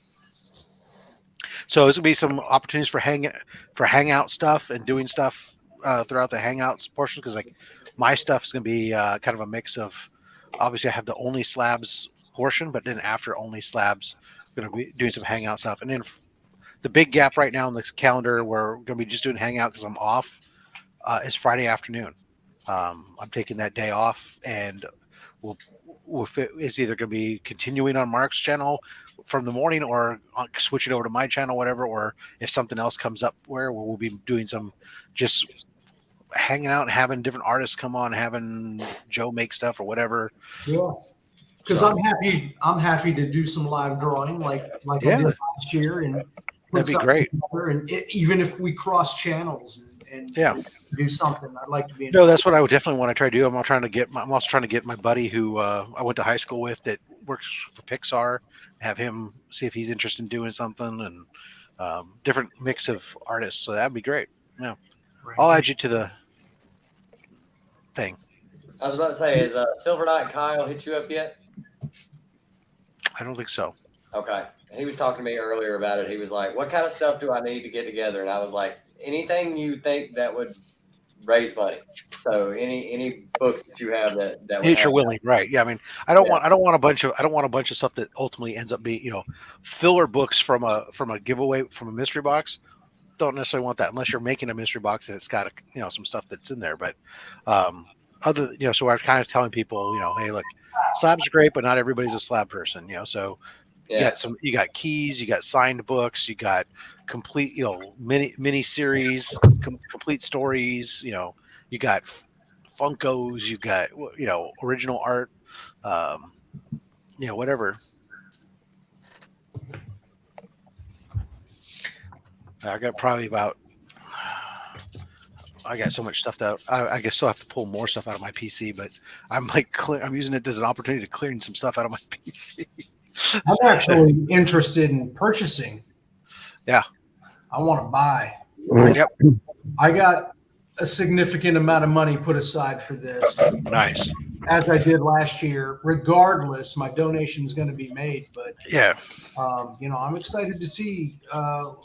So there's gonna be some opportunities for hangout stuff and doing stuff throughout the hangouts portion, because like my stuff is gonna be kind of a mix of, obviously I have the Only Slabs portion, but then after Only Slabs, I'm gonna be doing some hangout stuff. And then the big gap right now in the calendar where we're gonna be just doing hangout because I'm off is Friday afternoon. I'm taking that day off, and it's either going to be continuing on Mark's channel from the morning or switch it over to my channel, whatever, or if something else comes up where we'll be doing some just hanging out and having different artists come on, having Joe make stuff or whatever. Yeah. Because I'm happy to do some live drawing like I did last year, and that'd be great. And even if we cross channels and do something, I'd like to be. No, that's what I would definitely want to try to do. I'm also trying to get my buddy who I went to high school with that works for Pixar, have him see if he's interested in doing something, and different mix of artists. So that'd be great. Yeah, right. I'll add you to the thing. I was about to say, is Silver Knight Kyle hit you up yet? I don't think so. Okay. He was talking to me earlier about it. He was like, what kind of stuff do I need to get together? And I was like, anything you think that would raise money. So any books that you have that if you're willing, right? Yeah, I mean, I don't want a bunch of stuff that ultimately ends up being, filler books from a giveaway from a mystery box. Don't necessarily want that unless you're making a mystery box and it's got some stuff that's in there. But so I'm kind of telling people, hey, look, slabs are great, but not everybody's a slab person, so you got keys, you got signed books, you got complete, mini series, complete stories, you got Funkos, you got, original art, whatever. I got so much stuff that I guess still have to pull more stuff out of my PC, but I'm I'm using it as an opportunity to clearing some stuff out of my PC. I'm actually interested in purchasing. Yeah. I want to buy. Yep. I got a significant amount of money put aside for this. Nice. As I did last year. Regardless, my donation is going to be made. But yeah, I'm excited to see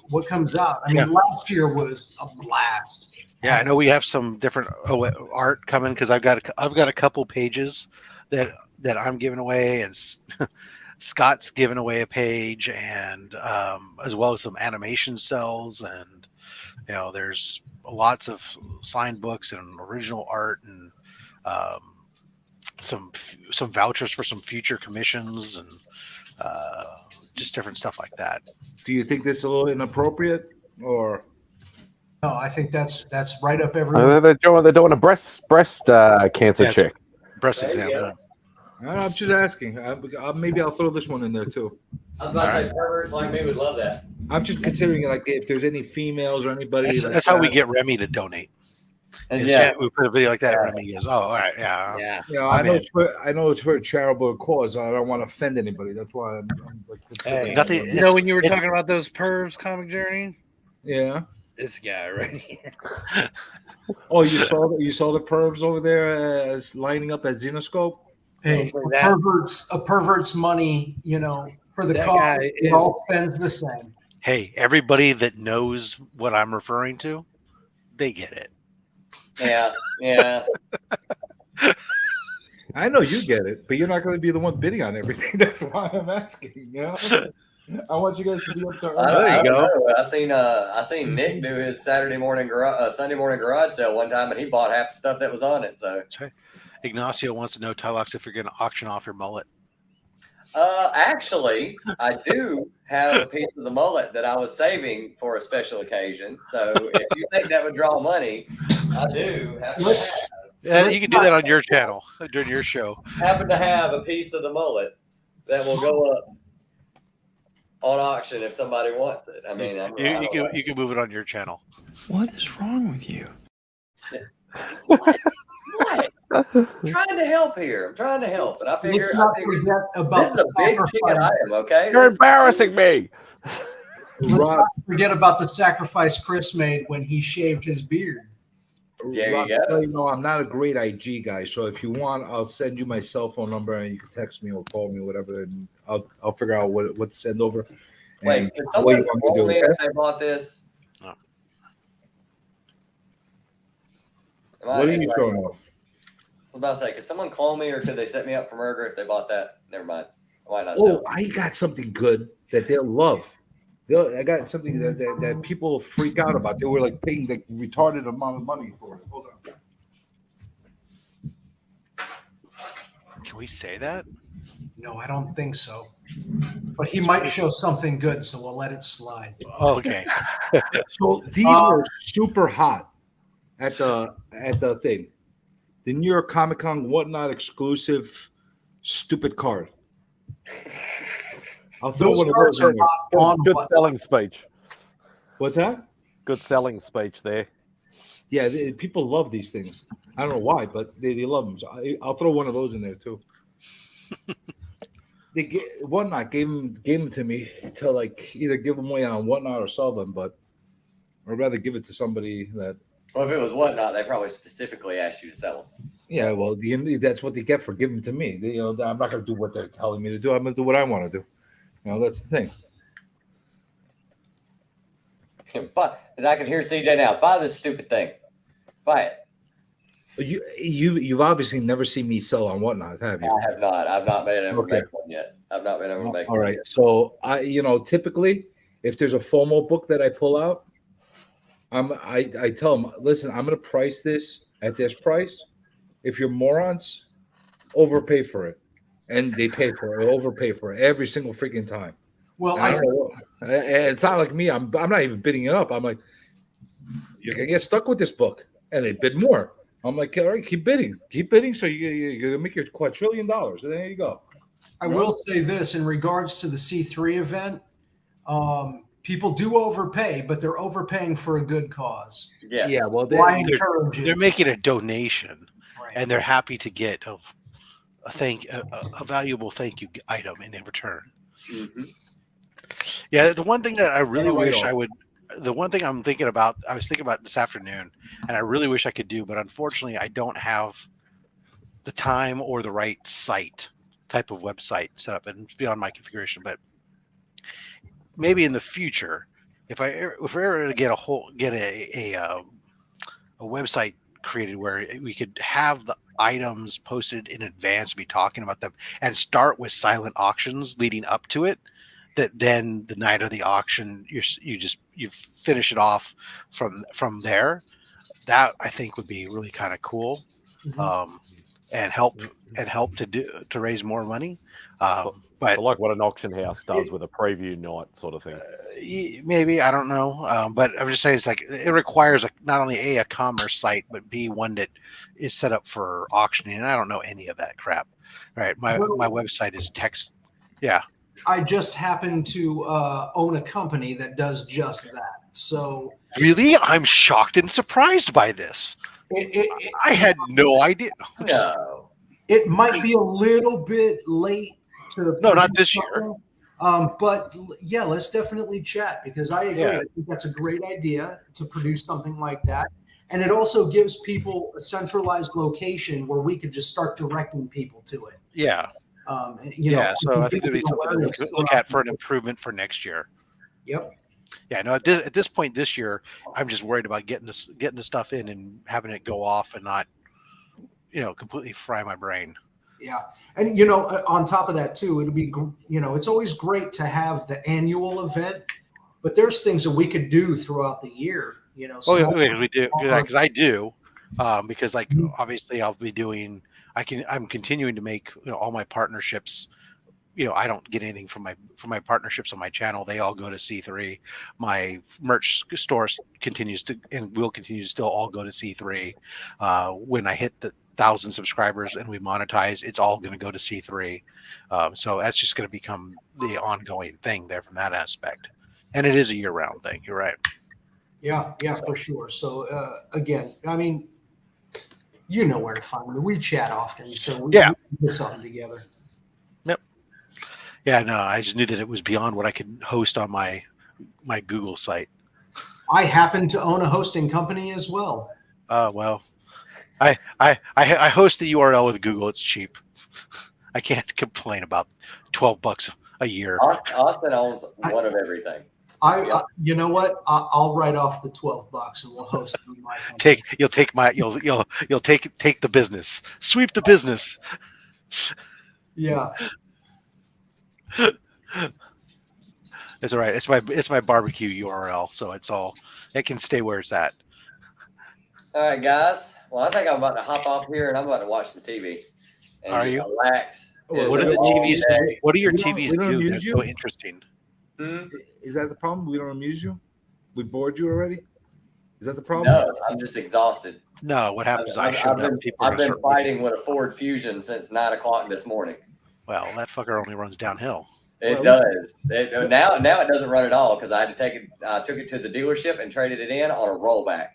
what comes out. I mean, last year was a blast. Yeah, I know we have some different art coming because I've got a couple pages that I'm giving away, and Scott's giving away a page, and as well as some animation cells, and there's lots of signed books and original art, and some vouchers for some future commissions, and just different stuff like that. Do you think this is a little inappropriate, or? No, I think that's right up everyone's. They're doing a breast cancer Yes. check. Breast There you exam. go. Yeah. I'm just asking. Maybe I'll throw this one in there too. I was about to say perverts like me would love that. I'm just considering like if there's any females or anybody. That's how we get Remy to donate. And We put a video like that, and Remy goes, "Oh, all right, yeah." You know, I'm in. I know it's for a charitable cause. I don't want to offend anybody. That's why I'm like considering nothing. You know, when you were talking about those pervs comic journey, Yeah. this guy right here. Oh, you saw the pervs over there lining up at Xenoscope. Hey, a pervert's money, you know, for the That cause, guy it is- all spends the same. Hey, everybody that knows what I'm referring to, they get it. Yeah. I know you get it, but you're not going to be the one bidding on everything. That's why I'm asking. You know, I want you guys to be up to. I don't know. I seen Nick do his Sunday morning garage sale one time, and he bought half the stuff that was on it. So Ignacio wants to know, Tylox, if you're going to auction off your mullet. actually, I do have a piece of the mullet that I was saving for a special occasion. So if you think that would draw money, I do You can do that on your channel during your show. happen to have a piece of the mullet that will go up on auction if somebody wants it. I mean, You can move it on your channel. What is wrong with you? What? I'm trying to help here. I'm trying to help, and I figure Let's not forget about this is a big ticket item. Okay, You're embarrassing me. Let's not forget about the sacrifice Chris made when he shaved his beard. There you go. You know, I'm not a great IG guy, so if you want, I'll send you my cell phone number and you can text me or call me or whatever, and I'll figure out what to send over. Wait, And can what someone you want me to call do, me okay? if they bought this? No. What are you showing off? I was about to say, could someone call me or could they set me up for murder if they bought that? Never mind. Why not? Oh, I got something good that they'll love. I got something that people freak out about. They were like paying the retarded amount of money for it. Hold on. Can we say that? No, I don't think so. But he might show something good, so we'll let it slide. Oh, okay. So these were super hot at the thing. The New York Comic Con whatnot exclusive stupid card. I'll throw one of those in there. Good selling speech. What's that? Good selling speech there. Yeah, people love these things. I don't know why, but they love them. So I'll throw one of those in there too. Whatnot gave them to me to like either give them away on Whatnot or sell them, but I'd rather give it to somebody that. Well, if it was Whatnot, they probably specifically asked you to sell them. Yeah, well, that's what they get for giving to me. I'm not going to do what they're telling me to do. I'm going to do what I want to do. That's the thing. But I can hear CJ now. Buy this stupid thing. Buy it. You've obviously never seen me sell on Whatnot, have you? I have not. I've not been able to make one yet. I've not been able to make All one. right. So typically, if there's a FOMO book that I pull out, I tell them, listen, I'm going to price this at this price. If you're morons, overpay for it, and they pay for it, overpay for it every single freaking time. Well, it's not like me. I'm not even bidding it up. I'm like, you're gonna get stuck with this book, and they bid more. I'm like, all right, keep bidding. So you're gonna make your $250 billion. And there you go. I will say this in regards to the C3 event. People do overpay, but they're overpaying for a good cause. Yes. Yeah, well, they're making a donation, and they're happy to get a valuable thank you item in return. Mm-hmm. Yeah, the one thing that I really wish I would, the one thing I'm thinking about, I was thinking about this afternoon, and I really wish I could do, but unfortunately, I don't have the time or the right site type of website set up, and it's beyond my configuration. But maybe in the future, if we're ever to get a website created where we could have the items posted in advance, be talking about them, and start with silent auctions leading up to it, that then the night of the auction you finish it off from there. That I think would be really kind of cool. and help to raise more money. But like what an auction house does with a preview night sort of thing. Maybe, I don't know, but I'm just saying it's like it requires not only a commerce site, but B, one that is set up for auctioning, and I don't know any of that crap. Right, my website is text. Yeah, I just happen to own a company that does just that. So really, I'm shocked and surprised by this. I had no idea. No, it might be a little bit late to. No, not this year. But yeah, let's definitely chat because I agree. Yeah. I think that's a great idea to produce something like that. And it also gives people a centralized location where we could just start directing people to it. Yeah. So I think there'd be something to look at for an improvement for next year. Yep. Yeah, no, at this point this year, I'm just worried about getting the stuff in and having it go off and not, completely fry my brain. Yeah. And, on top of that, too, it'll be, it's always great to have the annual event, but there's things that we could do throughout the year, we do. Because I do. Because, obviously I'll be doing, I'm continuing to make, all my partnerships. I don't get anything from my partnerships on my channel. They all go to C3. My merch store continues to and will continue to still all go to C3. When I hit the 1,000 subscribers and we monetize, it's all going to go to C3. So that's just going to become the ongoing thing there from that aspect. And it is a year-round thing. You're right. Yeah, for sure. So again, I mean, you know where to find me. We chat often, so we put something together. Yep. Yeah, no, I just knew that it was beyond what I could host on my Google site. I happen to own a hosting company as well. Well, I host the URL with Google. It's cheap. I can't complain about $12 a year. Austin owns one of everything. You know what? I'll write off the $12 and we'll host it on my company. You'll take the business. Sweep the business. Yeah. It's all right. It's my barbecue URL, so it can stay where it's at. All right, guys. Well, I think I'm about to hop off here and I'm about to watch some TV. And Are just you? relax. What are the TVs? What do your TVs do that's you? so interesting? Is that the problem? We don't amuse you? We bored you already? Is that the problem? No, I'm just exhausted. No, what happens? I've been fighting with a Ford Fusion since 9 o'clock this morning. Well, that fucker only runs downhill. It does. Now it doesn't run at all because I had to take it. I took it to the dealership and traded it in on a rollback.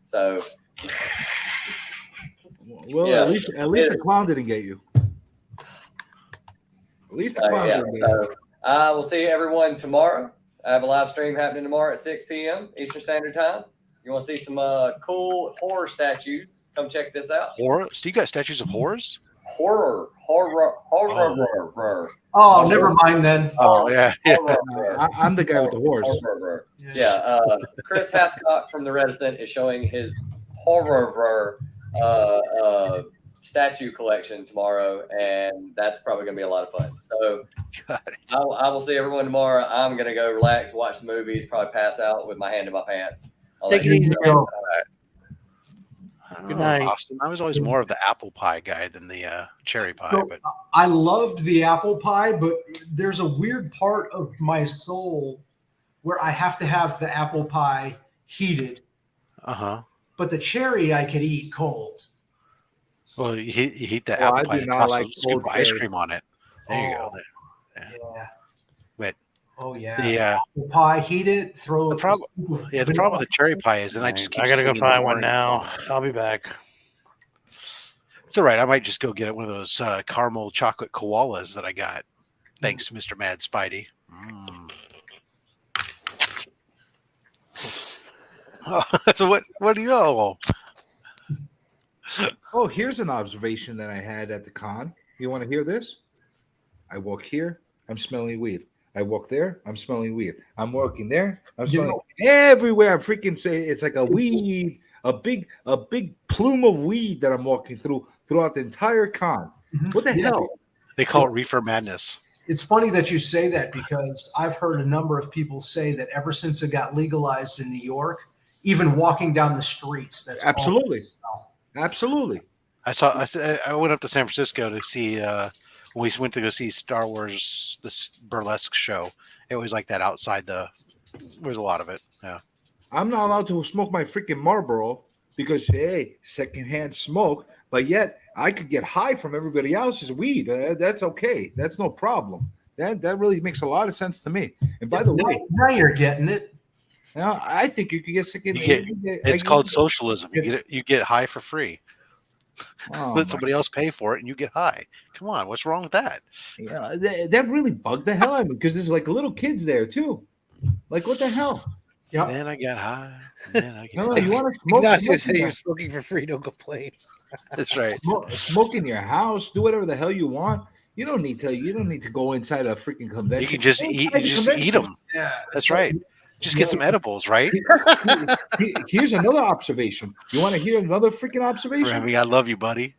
So, well, yeah, at least the clown didn't get you. At least the clown didn't get you. We'll see everyone tomorrow. I have a live stream happening tomorrow at 6 p.m. Eastern Standard Time. You want to see some cool horror statues? Come check this out. Horror? So you got statues of horrors? Horror. Oh, never mind then. Oh, yeah. I'm the guy with the horse. Yeah. Chris Hathcock from The Reticent is showing his horror statue collection tomorrow, and that's probably going to be a lot of fun. So I will see everyone tomorrow. I'm going to go relax, watch the movies, probably pass out with my hand in my pants. Take it easy. Good night. Austin. I was always more of the apple pie guy than the cherry pie. So, but I loved the apple pie, but there's a weird part of my soul where I have to have the apple pie heated. But the cherry I could eat cold. Well, you heat the apple pie and toss a scoop of ice cream on it. There you go. Yeah. But the apple pie, heat it, throw the problem. The problem with the cherry pie is then I just keep. I gotta go find one now. I'll be back. It's all right. I might just go get one of those caramel chocolate koalas that I got. Thanks, Mr. Mad Spidey. So what do you know? Oh, here's an observation that I had at the con. You want to hear this? I walk here, I'm smelling weed. I walk there, I'm smelling weed. I'm walking there, I'm smelling everywhere. I'm freaking say it's like a weed, a big plume of weed that I'm walking throughout the entire con. What the hell? They call it reefer madness. It's funny that you say that because I've heard a number of people say that ever since it got legalized in New York, even walking down the streets, that's absolutely. I went up to San Francisco to see when we went to go see Star Wars this burlesque show. It was like that outside the. There's a lot of it. Yeah. I'm not allowed to smoke my freaking Marlboro because hey, secondhand smoke. But yet I could get high from everybody else's weed. That's okay. That's no problem. That really makes a lot of sense to me. And by the way, now you're getting it. Now I think you could get secondhand. It's called socialism. You get high for free. Oh, Let somebody else pay for it and you get high. Come on, what's wrong with that? Yeah, that really bugged the hell out of me because there's like little kids there too. Like what the hell? Yeah. Then I got high. Then I No, get you want to smoke? Ignacio said smoke in you're your- smoking for free. Don't complain. That's right. Smoke in your house. Do whatever the hell you want. You don't need to go inside a freaking convention. You can just Go eat. inside You the just convention. eat them. Yeah, That's right. Just get some edibles, right? Here's another observation. You want to hear another freaking observation? Remy, I love you, buddy.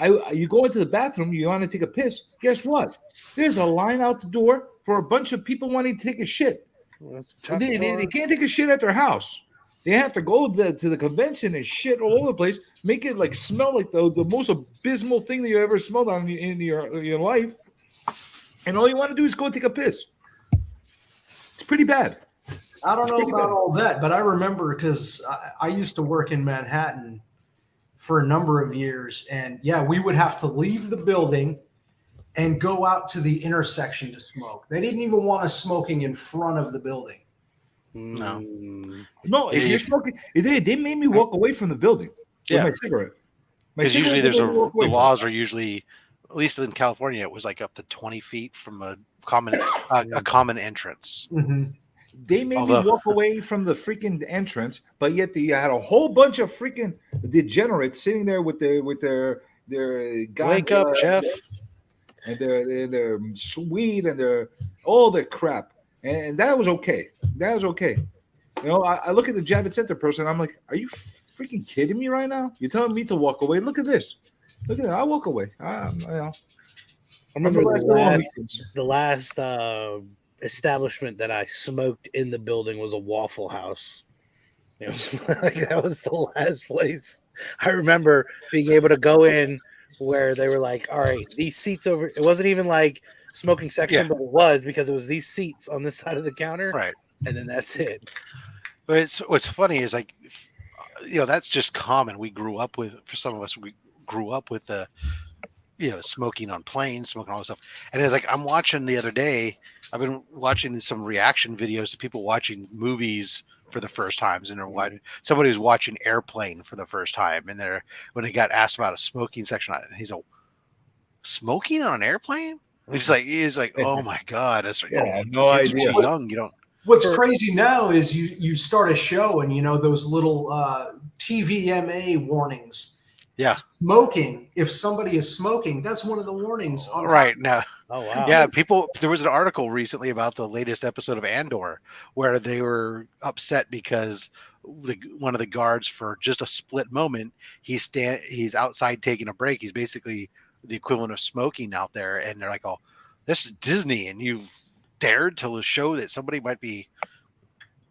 You go into the bathroom, you want to take a piss. Guess what? There's a line out the door for a bunch of people wanting to take a shit. They can't take a shit at their house. They have to go to the convention and shit all over the place, make it like smell like the most abysmal thing that you ever smelled on in your life. And all you want to do is go take a piss. It's pretty bad. I don't know about all that, but I remember because I used to work in Manhattan for a number of years. And yeah, we would have to leave the building and go out to the intersection to smoke. They didn't even want us smoking in front of the building. No, if you're smoking, they made me walk away from the building with my cigarette. Because usually the laws are usually, at least in California, it was like up to 20 feet from a common entrance. Mm-hmm. They made me walk away from the freaking entrance, but yet they had a whole bunch of freaking degenerates sitting there with their Wake up, Jeff. And their weed and all their crap, and that was okay. That was okay. You know, I look at the Javits Center person. I'm like, are you freaking kidding me right now? You're telling me to walk away? Look at this. Look at that. I walk away. I remember the last establishment that I smoked in the building was a Waffle House. You know, like that was the last place I remember being able to go in where they were like, all right, these seats over. It wasn't even like smoking section, but it was because it was these seats on this side of the counter. Right. And then that's it. But what's funny is like, you know, that's just common. We grew up with, for some of us, we grew up with the, you know, smoking on planes, smoking all this stuff. And it's like, I'm watching the other day, I've been watching some reaction videos to people watching movies for the first times, and they're watching, somebody was watching Airplane for the first time, and when they got asked about a smoking section on it, and he's like, smoking on an airplane? He's like, oh my God. That's no kids idea. are too young. You don't. What's crazy now is you start a show and you know those little TVMA warnings. Yeah. Smoking. If somebody is smoking, that's one of the warnings. On Right now. Oh wow. Yeah, there was an article recently about the latest episode of Andor where they were upset because one of the guards, for just a split moment, he's outside taking a break. He's basically the equivalent of smoking out there, and they're like, "Oh, this is Disney, and you've dared to show that somebody might be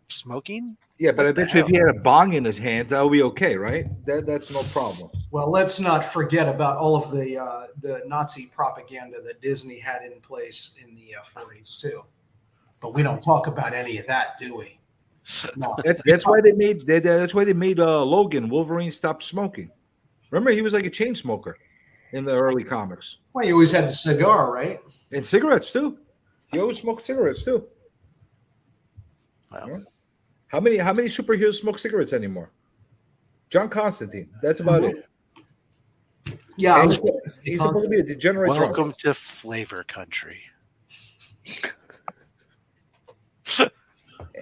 smoking." Yeah, but I bet you if he had a bong in his hands, that would be okay, right? That's no problem. Well, let's not forget about all of the Nazi propaganda that Disney had in place in the 40s too. But we don't talk about any of that, do we? No. That's why they made Logan Wolverine stop smoking. Remember, he was like a chain smoker in the early comics. Well, he always had the cigar, right? And cigarettes too. He always smoked cigarettes too. Wow. Yeah. How many superheroes smoke cigarettes anymore? John Constantine. That's about it. Yeah, he's supposed to be a degenerate. Welcome to Flavor Country.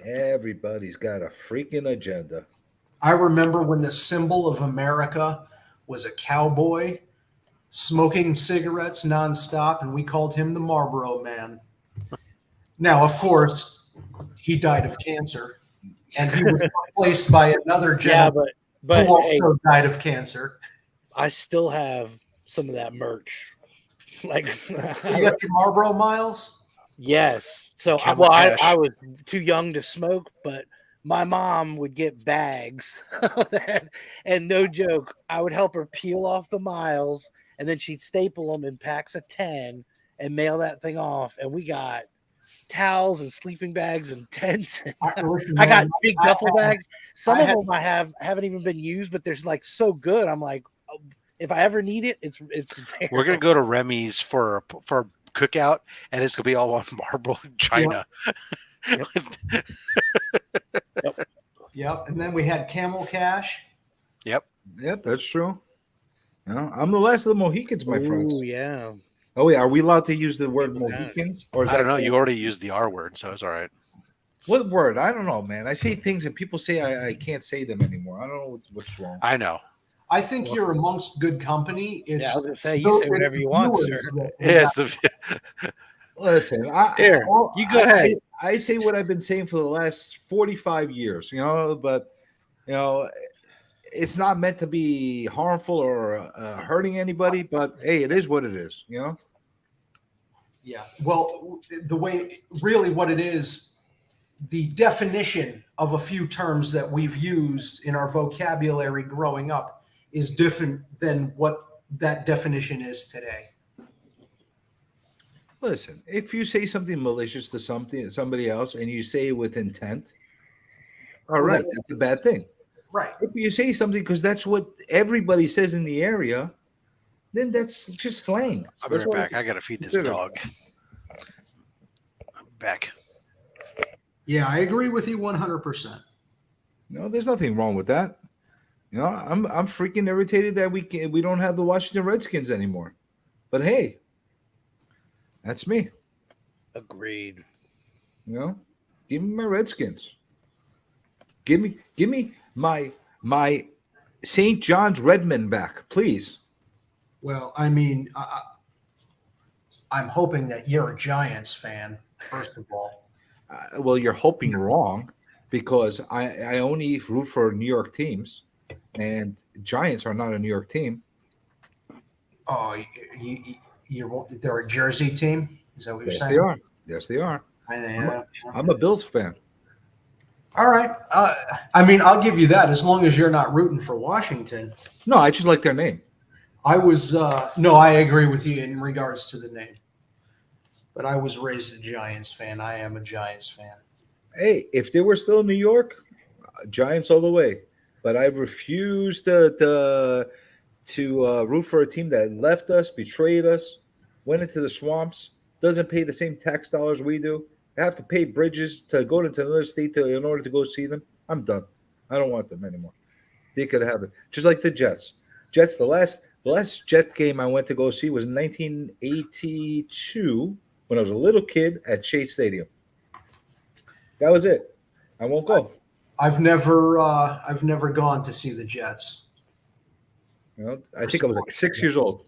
Everybody's got a freaking agenda. I remember when the symbol of America was a cowboy smoking cigarettes nonstop, and we called him the Marlboro Man. Now, of course, he died of cancer, and he was replaced by another gentleman but who also died of cancer. I still have some of that merch. Like You got your Marlboro Miles? Yes. So Camel I Cash. was too young to smoke, but my mom would get bags of that, and no joke, I would help her peel off the miles, and then she'd staple them in packs of 10 and mail that thing off. And we got towels and sleeping bags and tents. And I got big duffel bags. Some of them I haven't even been used, but they're like so good. I'm like, oh, if I ever need it, it's there. We're gonna go to Remy's for a cookout, and it's gonna be all on marble china. Yep. Yep. And then we had Camel Cash. Yep, that's true. You know, I'm the last of the Mohicans, my friends. Oh yeah. Oh yeah, are we allowed to use the word Mohicans? Or is I don't that know. You already used the R word, so it's all right. What word? I don't know, man. I say things and people say I can't say them anymore. I don't know what's wrong. I know. I think you're amongst good company. It's, I was gonna say, you say whatever you want, sir. Yes. Listen, you go ahead. I say what I've been saying for the last 45 years, you know, but you know, it's not meant to be harmful or hurting anybody, but hey, it is what it is, you know? Yeah. Well, the way really what it is, the definition of a few terms that we've used in our vocabulary growing up is different than what that definition is today. Listen, if you say something malicious to somebody else and you say it with intent, all right, that's a bad thing. Right. If you say something because that's what everybody says in the area, then that's just slang. I'll be right back. I gotta feed this dog. I'm back. Yeah, I agree with you 100%. No, there's nothing wrong with that. You know, I'm freaking irritated that we don't have the Washington Redskins anymore. But hey, that's me. Agreed. You know, give me my Redskins. Give me my St. John's Redmen back, please. Well, I mean, I'm hoping that you're a Giants fan, first of all. Well, you're hoping wrong because I only root for New York teams, and Giants are not a New York team. Oh, they're a Jersey team? Is that what you're saying? They are. Yes, they are. I'm a Bills fan. All right. I mean, I'll give you that as long as you're not rooting for Washington. No, I just like their name. I was no, I agree with you in regards to the name. But I was raised a Giants fan. I am a Giants fan. Hey, if they were still in New York, Giants all the way. But I refuse to root for a team that left us, betrayed us, went into the swamps, doesn't pay the same tax dollars we do. I have to pay bridges to go into another state in order to go see them. I'm done. I don't want them anymore. They could have it. Just like the Jets. Jets, the last Jet game I went to go see was in 1982 when I was a little kid at Shea Stadium. That was it. I won't go. I've never gone to see the Jets. You know, I think I was like 6 years old.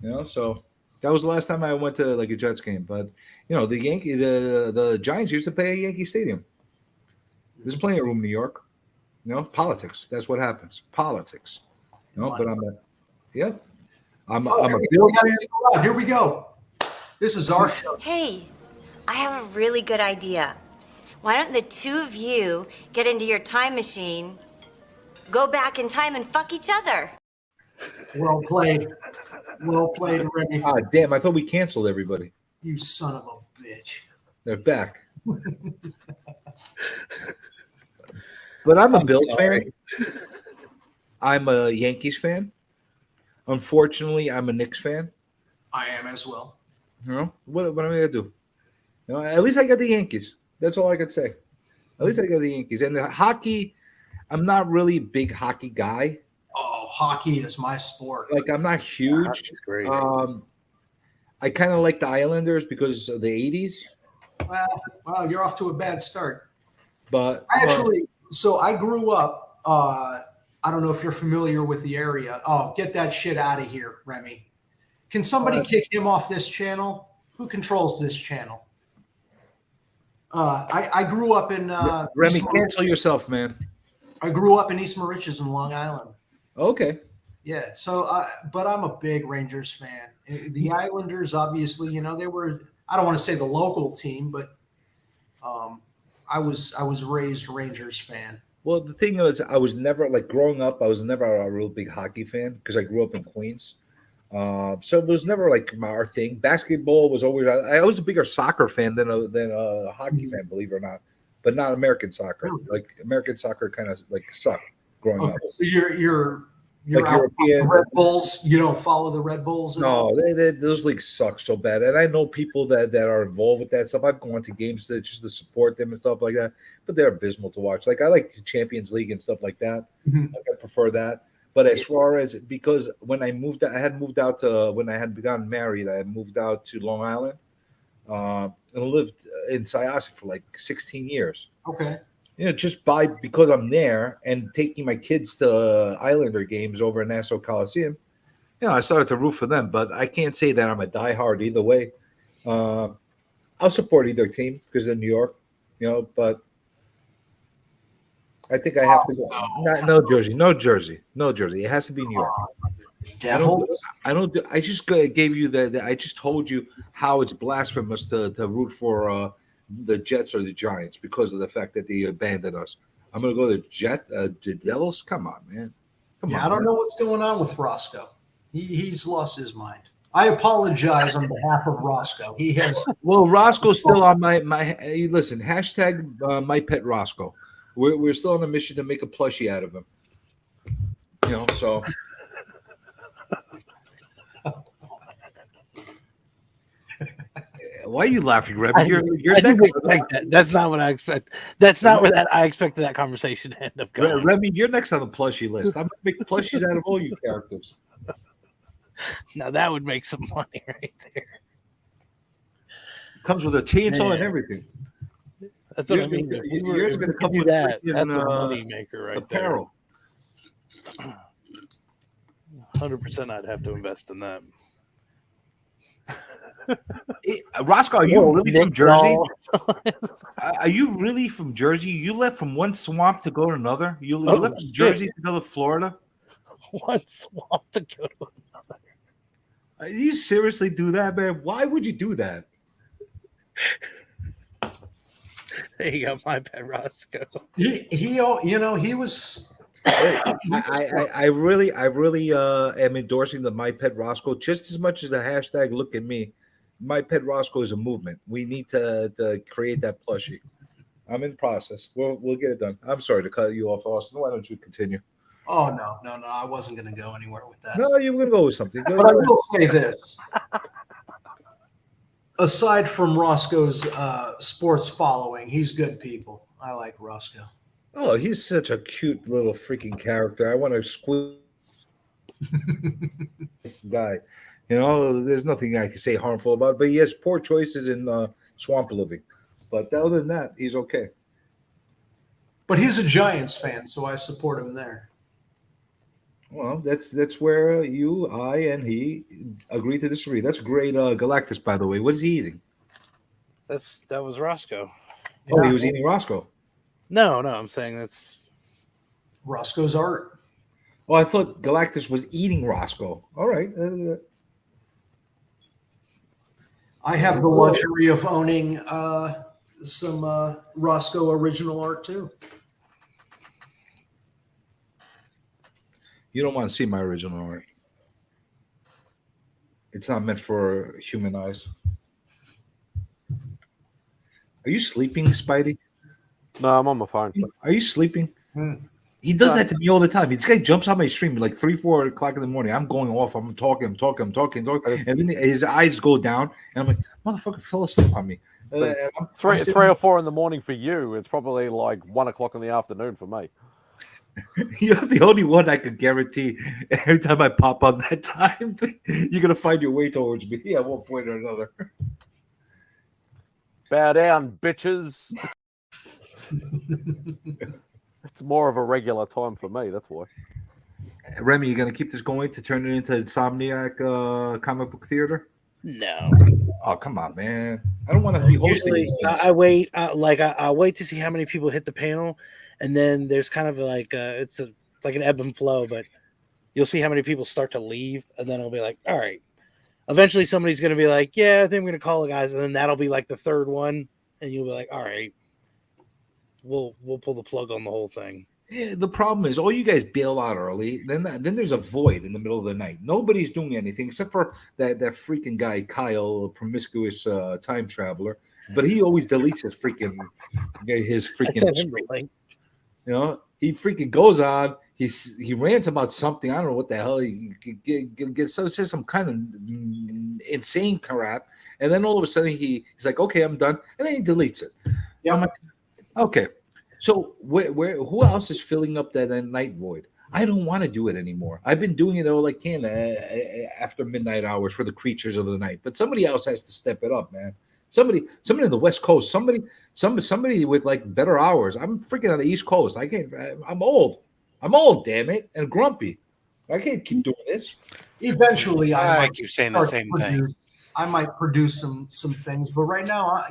You know, so that was the last time I went to like a Jets game. But you know, the Giants used to play at Yankee Stadium. There's plenty of room in New York. You know, politics. That's what happens. Politics. You know, but I'm a Bill fan. Here we go. This is our show. Hey, I have a really good idea. Why don't the two of you get into your time machine, go back in time, and fuck each other? Well played. Well played, Remy. Ah, damn, I thought we canceled everybody. You son of a bitch. They're back. But I'm a Bills fan. I'm a Yankees fan. Unfortunately, I'm a Knicks fan. I am as well. You know, what am I going to do? You know, at least I got the Yankees. That's all I could say. At least I got the Yankees. And the hockey, I'm not really a big hockey guy. Oh, hockey is my sport. Like, I'm not huge. It's great. I kind of like the Islanders because of the 80s. Well, you're off to a bad start. But so I grew up, I don't know if you're familiar with the area. Oh, get that shit out of here, Remy. Can somebody kick him off this channel? Who controls this channel? I grew up in Remy, cancel yourself, man. I grew up in East Moriches in Long Island. Okay. Yeah. So, but I'm a big Rangers fan. The Islanders, obviously, you know, they were, I don't want to say the local team, but I was raised Rangers fan. Well, the thing is, I was never like growing up. I was never a real big hockey fan because I grew up in Queens. So it was never like our thing. Basketball was always. I was a bigger soccer fan than a hockey fan, believe it or not. But not American soccer. Like American soccer kind of like sucked growing up. So you're Like out on the European Red Bulls. You don't follow the Red Bulls at all? No, those leagues suck so bad. And I know people that are involved with that stuff. I've gone to games just to support them and stuff like that, but they're abysmal to watch. Like I like Champions League and stuff like that. Like, I prefer that. But as far as because when I moved, I had moved out to when I had gotten married, I had moved out to Long Island and lived in Syosset for like 16 years. Okay. Just because I'm there and taking my kids to Islander games over in Nassau Coliseum, I started to root for them. But I can't say that I'm a diehard either way. I'll support either team because they're New York, but I think I have to go. No Jersey. It has to be New York. Devils. I just gave you I just told you how it's blasphemous to root for the Jets or the Giants because of the fact that they abandoned us. I'm going to go to the Devils. Come on, man. I don't know what's going on with Roscoe. He's lost his mind. I apologize on behalf of Roscoe. He has. Well, Roscoe's still on my. Listen, hashtag my pet Roscoe. We're still on a mission to make a plushie out of him. So. Why are you laughing, Remy? I didn't expect that. That's not what I expect. That's not where I expected that conversation to end up going. Remy, you're next on the plushie list. I'm gonna make plushies out of all you characters. Now that would make some money right there. Comes with a chainsaw and everything. That's what I mean. Yours going to come with that. That's a money maker right apparel. There. 100%, I'd have to invest in that. Roscoe, are you really from Jersey? Are you really from Jersey? You left from one swamp to go to another? You left from Jersey to go to Florida? One swamp to go to another. You seriously do that, man? Why would you do that? There you go, my bad, Roscoe. He was. I really am endorsing the My Pet Roscoe just as much as the hashtag Look at Me. My Pet Roscoe is a movement. We need to create that plushie. I'm in process. We'll get it done. I'm sorry to cut you off, Austin. Why don't you continue? Oh no! I wasn't going to go anywhere with that. No, you were going to go with something. But I will say this: aside from Roscoe's sports following, he's good people. I like Roscoe. Oh, he's such a cute little freaking character. I want to squeeze this guy. There's nothing I can say harmful about it, but he has poor choices in swamp living. But other than that, he's okay. But he's a Giants fan, so I support him there. Well, that's where you, I, and he agree to disagree. That's great. Galactus, by the way. What is he eating? That was Roscoe. Oh, he was eating Roscoe. No, I'm saying that's Roscoe's art. Oh, I thought Galactus was eating Roscoe. All right. I have the luxury of owning some Roscoe original art too. You don't want to see my original art. It's not meant for human eyes. Are you sleeping, Spidey? No, I'm on my phone. Are you sleeping? He does that to me all the time. This guy jumps on my stream like 3-4 o'clock in the morning. I'm going off. I'm talking. And then his eyes go down. And I'm like, motherfucker fell asleep on me. Three or 4 in the morning for you. It's probably like 1 o'clock in the afternoon for me. You're the only one I could guarantee. Every time I pop on that time, you're going to find your way towards me at one point or another. Bow down, bitches. It's more of a regular time for me. That's why. Remy, you going to keep this going to turn it into Insomniac comic book theater? No. Oh, come on, man. I don't want to be hosting. Usually, I wait. I wait to see how many people hit the panel, and then there's kind of like it's like an ebb and flow. But you'll see how many people start to leave, and then it'll be like, all right. Eventually, somebody's going to be like, yeah, I think I'm going to call the guys, and then that'll be like the third one, and you'll be like, all right. we'll pull the plug on the whole thing. Yeah, the problem is, all you guys bail out early. Then there's a void in the middle of the night. Nobody's doing anything except for that freaking guy Kyle, a promiscuous time traveler. But he always deletes his freaking stream. You know, he freaking goes on. He rants about something. I don't know what the hell. He says some kind of insane crap, and then all of a sudden he's like, "Okay, I'm done," and then he deletes it. Yeah. I'm like, okay. So who else is filling up that night void? I don't want to do it anymore. I've been doing it all I can after midnight hours for the creatures of the night, but somebody else has to step it up, man. Somebody in the West Coast, somebody with like better hours. I'm freaking on the East Coast. I can't. I'm old. Damn it, and grumpy. I can't keep doing this. Eventually, I keep saying the same thing. I might produce some things, but right now,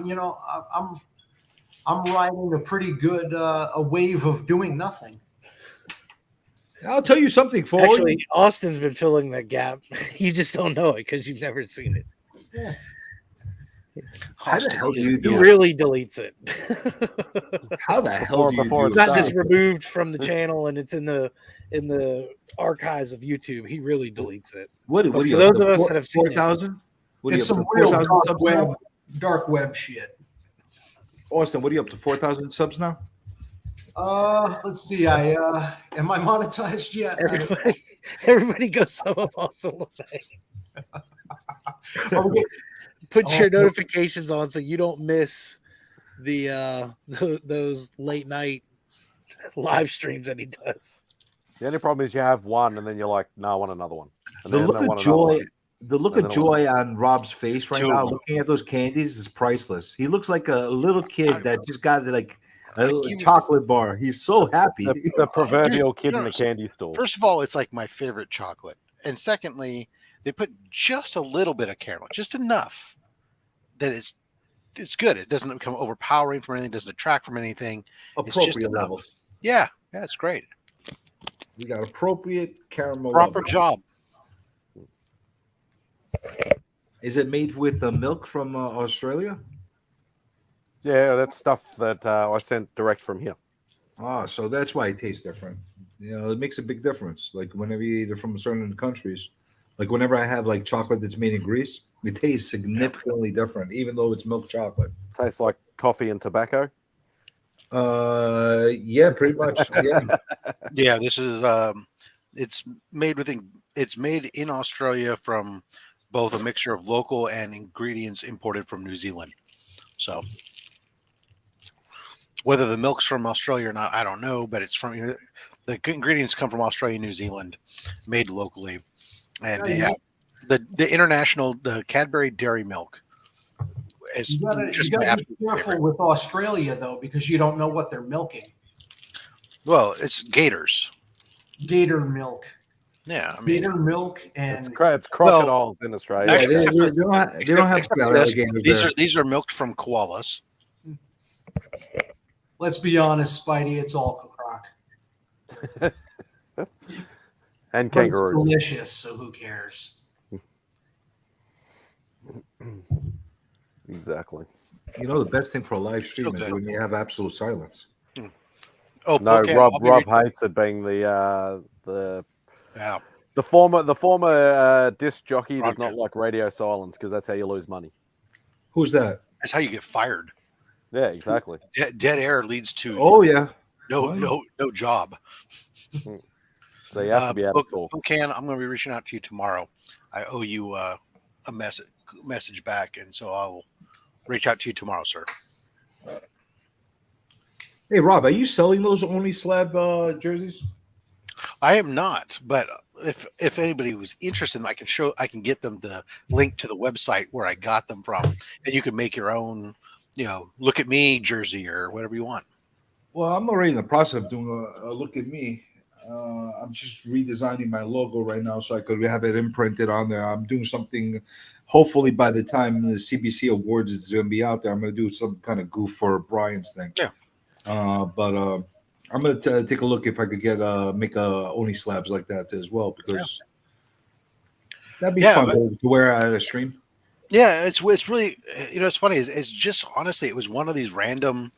I'm riding a pretty good a wave of doing nothing. I'll tell you something. For Actually, Austin's been filling that gap. You just don't know it because you've never seen it. Yeah. How the hell do you do He it? really deletes it. How the hell do you do It's it? not just removed from the channel and it's in the archives of YouTube. He really deletes it. What But do for you those of us that have seen 4,000? What are It's you some up to, real 4,000 subs now? dark web shit. Austin, what are you up to? 4,000 subs now? Let's see. Am I monetized yet? Everybody go sum up Austin LeMay. Put your notifications on so you don't miss those late night live streams that he does. The only problem is you have one, and then you're like, "No, I want another one." And The then look I of want another joy, one. the look And of then I want- joy on Rob's face right Two of now, them. looking at those candies, is priceless. He looks like a little kid that just got like a little give you- chocolate bar. He's so happy. The proverbial kid in No, the candy store. First of all, it's like my favorite chocolate, and secondly, they put just a little bit of caramel, just enough that it's good. It doesn't become overpowering from anything. It doesn't detract from anything. It's just Appropriate enough. levels. Yeah, it's great. We got appropriate caramel. Proper levels. job. Is it made with milk from Australia? Yeah, that's stuff that I sent direct from here. Ah, so that's why it tastes different. You know, it makes a big difference. Like whenever you eat it from certain countries, like whenever I have like chocolate that's made in Greece, it tastes significantly different, even though it's milk chocolate. Tastes like coffee and tobacco. Yeah, pretty much. Yeah. Yeah, this is it's made in Australia from both a mixture of local and ingredients imported from New Zealand. So whether the milk's from Australia or not, I don't know, but it's from the ingredients come from Australia and New Zealand, made locally. And the Cadbury dairy milk is You gotta just be my absolute careful favorite. with Australia though, because you don't know what they're milking. Well, it's gators. Gator milk. Yeah, I mean, Gator milk and It's crocodiles in Australia. actually, they except for- don't have except for this, alligators there. these are milked from koalas. let's be honest, Spidey, it's all crock. And But it's kangaroos. delicious, so who cares? Exactly. You know, the best thing for a live stream is Okay. when you have absolute silence. Oh No, okay, Rob I'll be hates it being the yeah. the former disc jockey does not like radio silence because that's how you lose money. Who's that? That's how you get fired. Yeah, exactly. Dead air leads to Oh yeah. no job. So you have to be able to talk. Can I'm going to be reaching out to you tomorrow. I owe you a message back, and so I will reach out to you tomorrow, sir. Hey Rob, are you selling those Only Slab jerseys? I am not, but if anybody was interested, I can get them the link to the website where I got them from, and you can make your own, look at me jersey or whatever you want. Well, I'm already in the process of doing a look at me. I'm just redesigning my logo right now so I could have it imprinted on there. I'm doing something. Hopefully, by the time the CBC Awards is going to be out there, I'm going to do some kind of goof for Brian's thing. Yeah. But I'm going to take a look if I could make Oni slabs like that as well, because that'd be fun to wear at a stream. Yeah, it's really, it's funny. It's just honestly, it was one of these random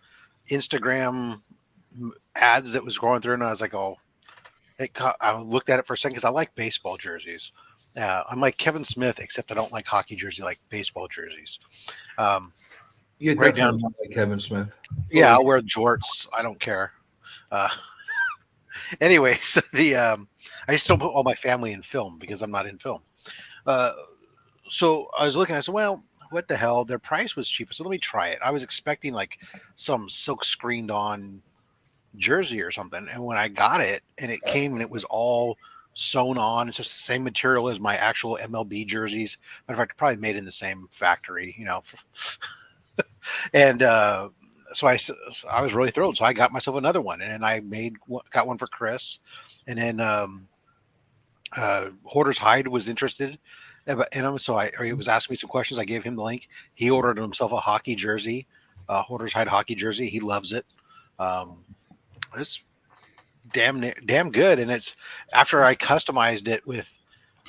Instagram ads that was going through, and I was like, oh, I looked at it for a second because I like baseball jerseys. I'm like Kevin Smith, except I don't like hockey jersey, like baseball jerseys. You're right definitely down. not like Kevin Smith. Yeah, I'll wear jorts. I don't care. Anyway, so I just don't put all my family in film because I'm not in film. So I was looking, I said, well, what the hell? Their price was cheaper, so let me try it. I was expecting like some silk screened on jersey or something, and when I got it and it came and it was all sewn on, it's just the same material as my actual MLB jerseys. Matter of fact, probably made in the same factory, and so I was really thrilled. So I got myself another one, and I got one for Chris, and then Hoarder's Hide was interested in him, so he was asking me some questions. I gave him the link. He ordered himself a hockey jersey, Hoarder's Hide hockey jersey. He loves it. It's damn good, and it's after I customized it with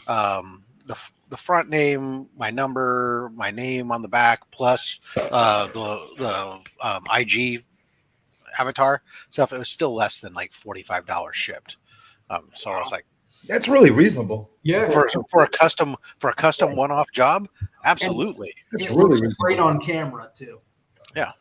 the front name, my number, my name on the back, plus the IG avatar stuff. It was still less than like $45 shipped. So I was like, that's really reasonable. Yeah, for a custom one-off job, absolutely. It's really great on camera too. Yeah.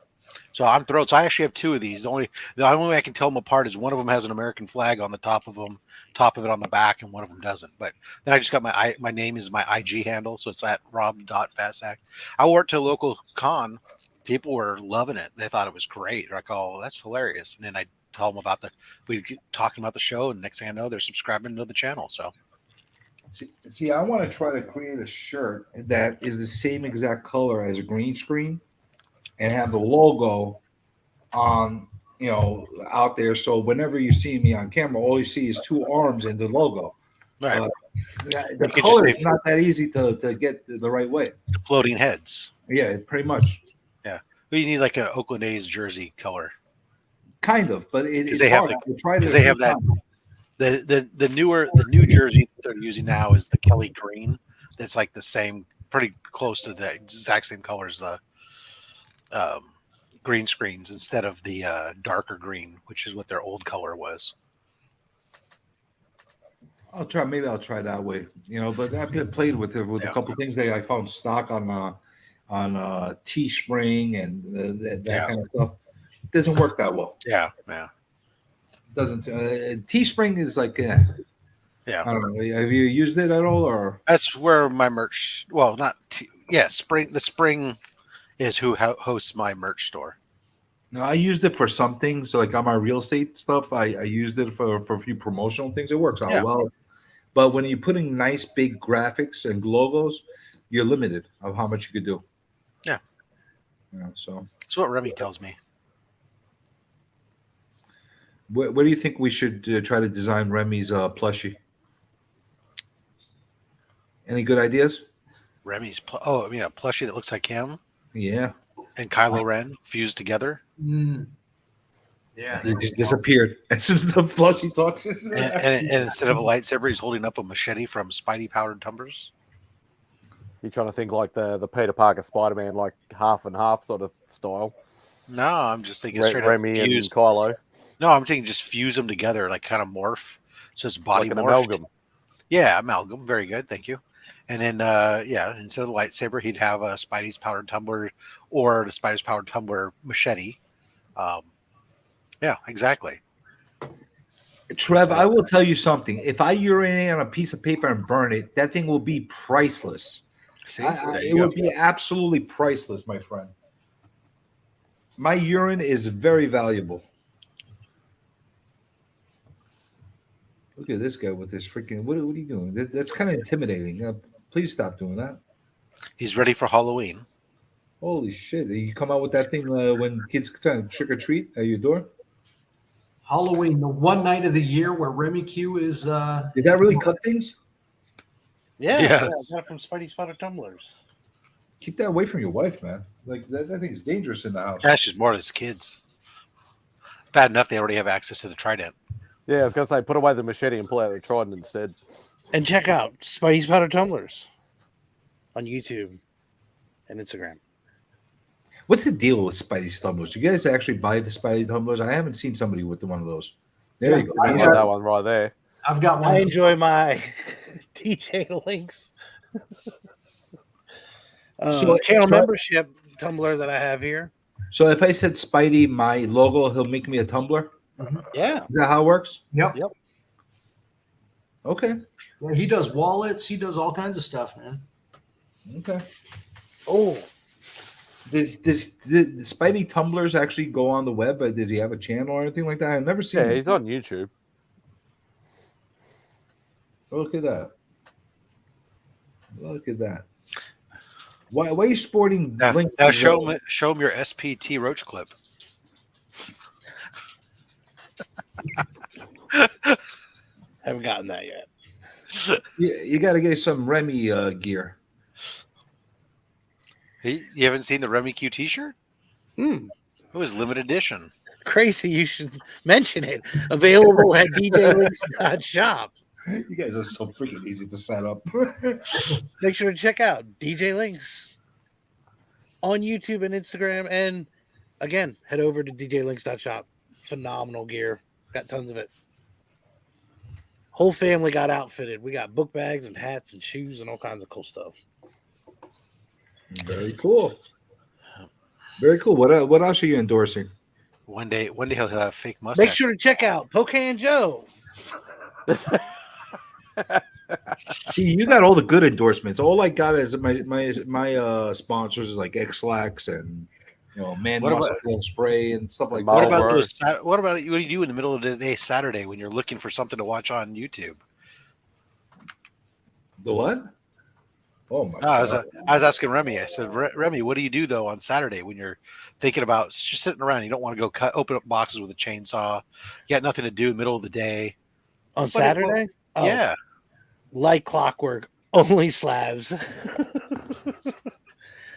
So I'm thrilled. So I actually have two of these. The only way I can tell them apart is one of them has an American flag on the top of it on the back, and one of them doesn't. But then I just got my name is my IG handle, so it's at rob.fastac. I wore it to a local con. People were loving it. They thought it was great. They're like, oh, that's hilarious. And then I tell them about we talking about the show, and next thing I know, they're subscribing to the channel. So see, I want to try to create a shirt that is the same exact color as a green screen, and have the logo on, out there. So whenever you see me on camera, all you see is two arms and the logo. Right. The color is not that easy to get the right way. The floating heads. Yeah, pretty much. Yeah. But you need like an Oakland A's jersey color. Kind of, but it's they hard. They have that. The new jersey that they're using now is the Kelly green. That's like the same, pretty close to the exact same color as the green screens, instead of the darker green, which is what their old color was. Maybe I'll try that way, but I've played with it with a couple things that I found stock on Teespring and that kind of stuff. It doesn't work that well. Yeah. Doesn't Teespring is like yeah. I don't know. Have you used it at all, or that's where my merch? Well, not Spring. The Spring is who hosts my merch store. No, I used it for some things. So like on my real estate stuff, I used it for a few promotional things. It works out well. But when you're putting nice big graphics and logos, you're limited of how much you could do. Yeah. So that's what Remy tells me. What do you think we should try to design Remy's plushie? Any good ideas? Remy's a plushie that looks like him. Yeah. And Kylo Ren fused together. Yeah. He just disappeared as soon as the plushie talks. and instead of a lightsaber, he's holding up a machete from Spidey powdered tumblers. You trying to think like the Peter Parker Spider-Man, like half and half sort of style? No, I'm just thinking straight Remy up fuse. and Kylo. No, I'm thinking just fuse them together, like kind of morph. So it's body like an morphed. amalgam. Yeah, amalgam. Very good. Thank you. And then, instead of the lightsaber, he'd have a Spidey's powdered tumbler or the Spidey's powdered tumbler machete. Yeah, exactly. Trev, I will tell you something. If I urinate on a piece of paper and burn it, that thing will be priceless. See, it would be absolutely priceless, my friend. My urine is very valuable. Look at this guy with this freaking. What are you doing? That's kind of intimidating. Please stop doing that. He's ready for Halloween. Holy shit! You come out with that thing when kids try to trick or treat at your door. Halloween, the one night of the year where Remy Q is. Did that really cut things? Yeah, Yes. I got it from Spidey's powdered tumblers. Keep that away from your wife, man. Like that thing is dangerous in the house. That's just more of his kids. Bad enough they already have access to the trident. Yeah, I was gonna say, put away the machete and pull out the trident instead. And check out Spidey's powdered tumblers on YouTube and Instagram. What's the deal with Spidey tumblers? You guys actually buy the Spidey tumblers? I haven't seen somebody with one of those. There you go. I got that one right there. I've got one. I enjoy my DJ links. Channel membership Tumblr that I have here. So if I said Spidey, my logo, he'll make me a Tumblr? Yeah. Is that how it works? Yep. Okay. Yeah, he does wallets. He does all kinds of stuff, man. Okay. Oh. Does the Spidey Tumblers actually go on the web? Does he have a channel or anything like that? I've never seen Yeah, him. he's on YouTube. Look at that. Look at that. Why are you sporting Blink? Now show him your SPT Roach clip. Haven't gotten that yet. You got to get some Remy gear. You haven't seen the Remy Q T-shirt? It was limited edition. Crazy, you should mention it. Available at djlinks.shop. You guys are so freaking easy to set up. Make sure to check out DJ Links on YouTube and Instagram. And again, head over to djlinks.shop. Phenomenal gear. Got tons of it. Whole family got outfitted. We got book bags and hats and shoes and all kinds of cool stuff. Very cool. Very cool. What else are you endorsing? One day he'll have a fake mustache. Make sure to check out Pocan Joe. See, you got all the good endorsements. All I got is my sponsors is like X-Lax and Man Muscle Spray and stuff like that. What about those? What do you do in the middle of the day Saturday when you're looking for something to watch on YouTube? The what? Oh my! I was asking Remy. I said, Remy, what do you do though on Saturday when you're thinking about just sitting around? You don't want to go open up boxes with a chainsaw. You got nothing to do in the middle of the day. On Saturday? Oh, yeah. Like clockwork, only slabs.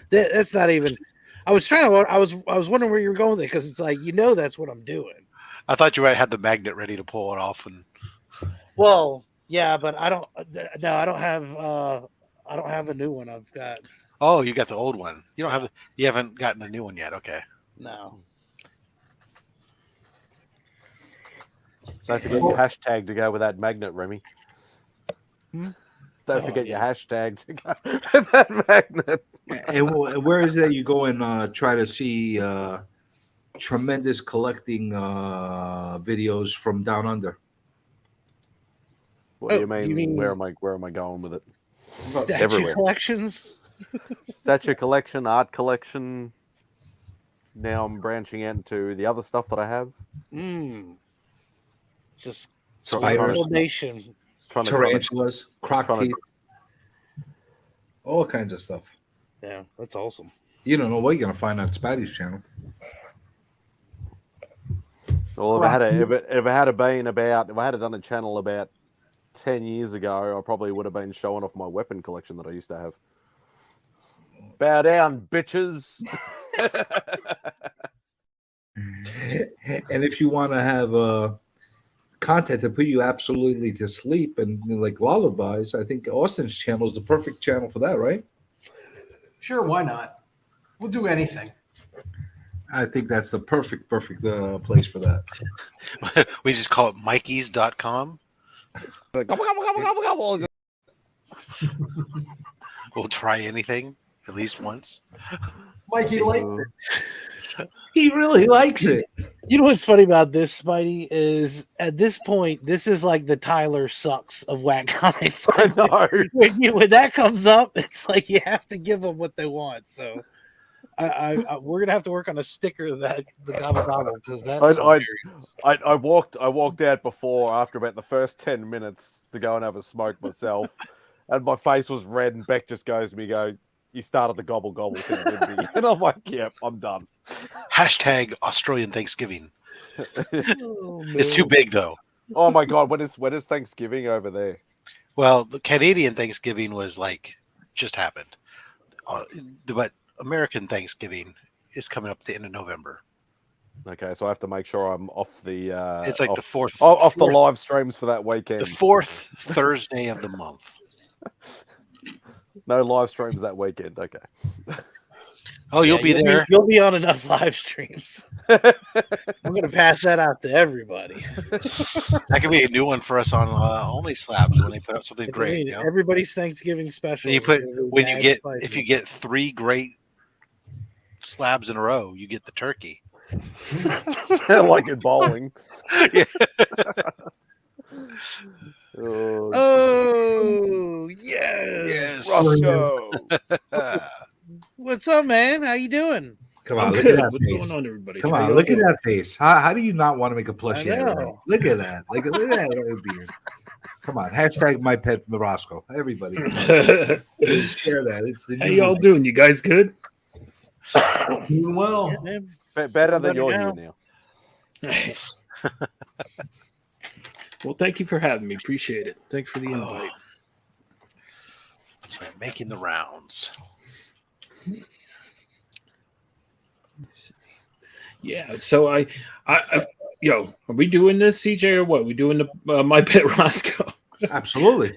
That's not even. I was wondering where you were going with it because it's like that's what I'm doing. I thought you might have the magnet ready to pull it off and. Well, yeah, but I don't. No, I don't have. I don't have a new one. I've got. Oh, you got the old one. You don't have. You haven't gotten the new one yet. Okay. No. Don't forget your hashtag to go with that magnet, Remy. Don't forget your hashtag to go with that magnet. And where is that you go and try to see tremendous collecting videos from down under? What do you mean? Where am I going with it? Statue Everywhere. collections. Statue collection, art collection. Now I'm branching into the other stuff that I have. Just Spiders, nation. tarantulas, croc teeth, all kinds of stuff. Yeah, that's awesome. You don't know what you're gonna find on Spidey's channel. Well, if I had done a channel about 10 years ago, I probably would have been showing off my weapon collection that I used to have. Bow down, bitches. And if you want to have content to put you absolutely to sleep and like lullabies, I think Austin's channel is the perfect channel for that, right? Sure, why not? We'll do anything. I think that's the perfect place for that. We just call it Mikeys.com. Like, gobble, gobble, gobble, gobble, gobble. We'll try anything at least once. Mikey likes it. He really likes it. You know what's funny about this, Spidey, is at this point, this is like the Tyler sucks of whack comments. I know. When that comes up, it's like you have to give them what they want. So we're gonna have to work on a sticker that the gobble gobble because that's I walked out before after about the first 10 minutes to go and have a smoke myself, and my face was red. And Beck just goes to me, "You started the gobble gobble thing, didn't you?" And I'm like, "Yep, I'm done." Hashtag Australian Thanksgiving. It's too big though. Oh my god, when is Thanksgiving over there? Well, the Canadian Thanksgiving was like just happened, but American Thanksgiving is coming up at the end of November. Okay, so I have to make sure I'm off the. It's like off, the fourth the live streams for that weekend. The fourth Thursday of the month. No live streams that weekend. Okay. Oh, you'll be there. You'll be on enough live streams. I'm gonna pass that out to everybody. That could be a new one for us on Only Slabs when they put out something great. You know? Everybody's Thanksgiving special. And if you get 3 great slabs in a row, you get the turkey. Like in bowling. Yeah. Oh yes, Roscoe. What's up, man? How you doing? Come on, I'm look good. at that What's face. going on, everybody? Come How on, y'all look at doing? that face. How do you not want to make a plushie I out of that? know. Look at that. Look at that beard. Come on, hashtag my pet Roscoe. Everybody, come on. Share that. It's the How new y'all movie. doing? You guys good? Doing well. Yeah, man. Better than Better you're now. here now. Well, thank you for having me. Appreciate it. Thanks for the Oh. invite. So making the rounds. Yeah. So I yo, are we doing this, CJ, or what? We doing the My Pet Roscoe? Absolutely.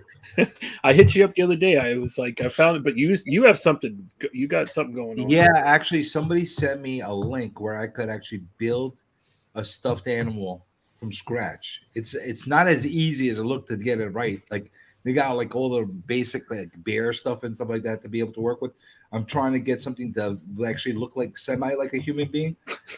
I hit you up the other day. I was like, I found it, but you have something. You got something going on. Yeah, actually, somebody sent me a link where I could actually build a stuffed animal from scratch. It's not as easy as it looked to get it right. Like they got like all the basic like bear stuff and stuff like that to be able to work with. I'm trying to get something to actually look like semi like a human being.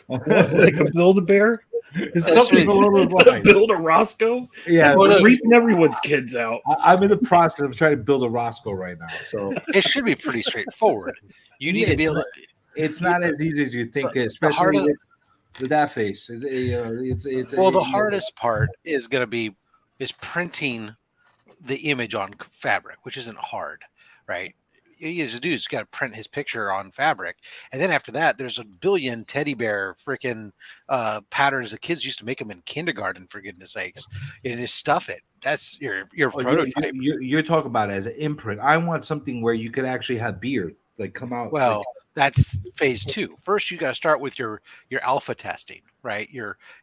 Like a Build-A-Bear? It's Something along those lines. Build a Roscoe? Yeah, Freaking everyone's kids out. I'm in the process of trying to build a Roscoe right now. So It should be pretty straightforward. You need to be able to. It's not as easy as you think, The especially hardest- with that face. It's the hardest part is going to be printing the image on fabric, which isn't hard, right? You just do is got to print his picture on fabric, and then after that, there's a billion teddy bear freaking patterns that kids used to make them in kindergarten, for goodness sakes, and just stuff it. That's your prototype. You're talking about it as an imprint. I want something where you could actually have beard like come out. Well, like, that's phase 2. First, you got to start with your alpha testing, right?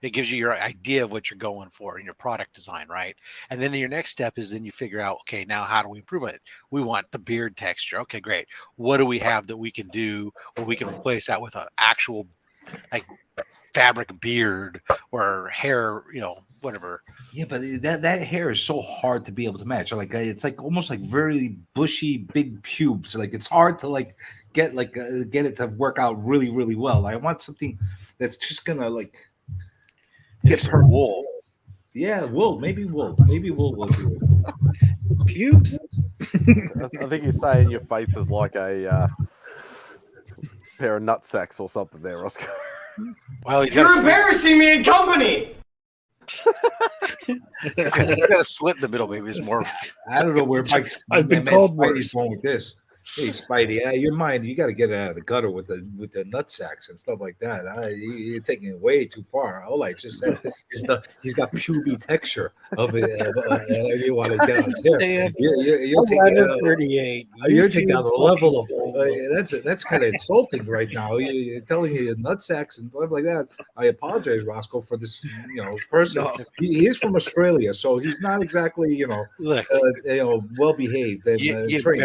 It gives you your idea of what you're going for in your product design, right? And then your next step is then you figure out, okay, now how do we improve it? We want the beard texture. Okay, great. What do we have that we can do, or we can replace that with an actual like fabric beard or hair, whatever. yeah, but that hair is so hard to be able to match. Like it's like almost like very bushy, big pubes. Like it's hard to like get it to work out really, really well. I want something that's just gonna like get some wool. Yeah, wool. Maybe wool will do it. Pubes. I think you're saying your face is like a pair of nut sacks or something there, Roscoe. Well, he's You're embarrassing me in company. He's got a slit in the middle. Maybe it's more. I don't know where I've been man called Spidey's worse. going with this. Hey, Spidey, your mind, you got to get it out of the gutter with the nut sacks and stuff like that. You're taking it way too far. All I just said is he's got pubic texture of it. You want to get on there. You're taking 38. You're taking on the level of that's kind of insulting right now. You're telling your nut sacks and stuff like that. I apologize, Roscoe, for this person. No. He is from Australia, so he's not exactly Look, well behaved and you trained.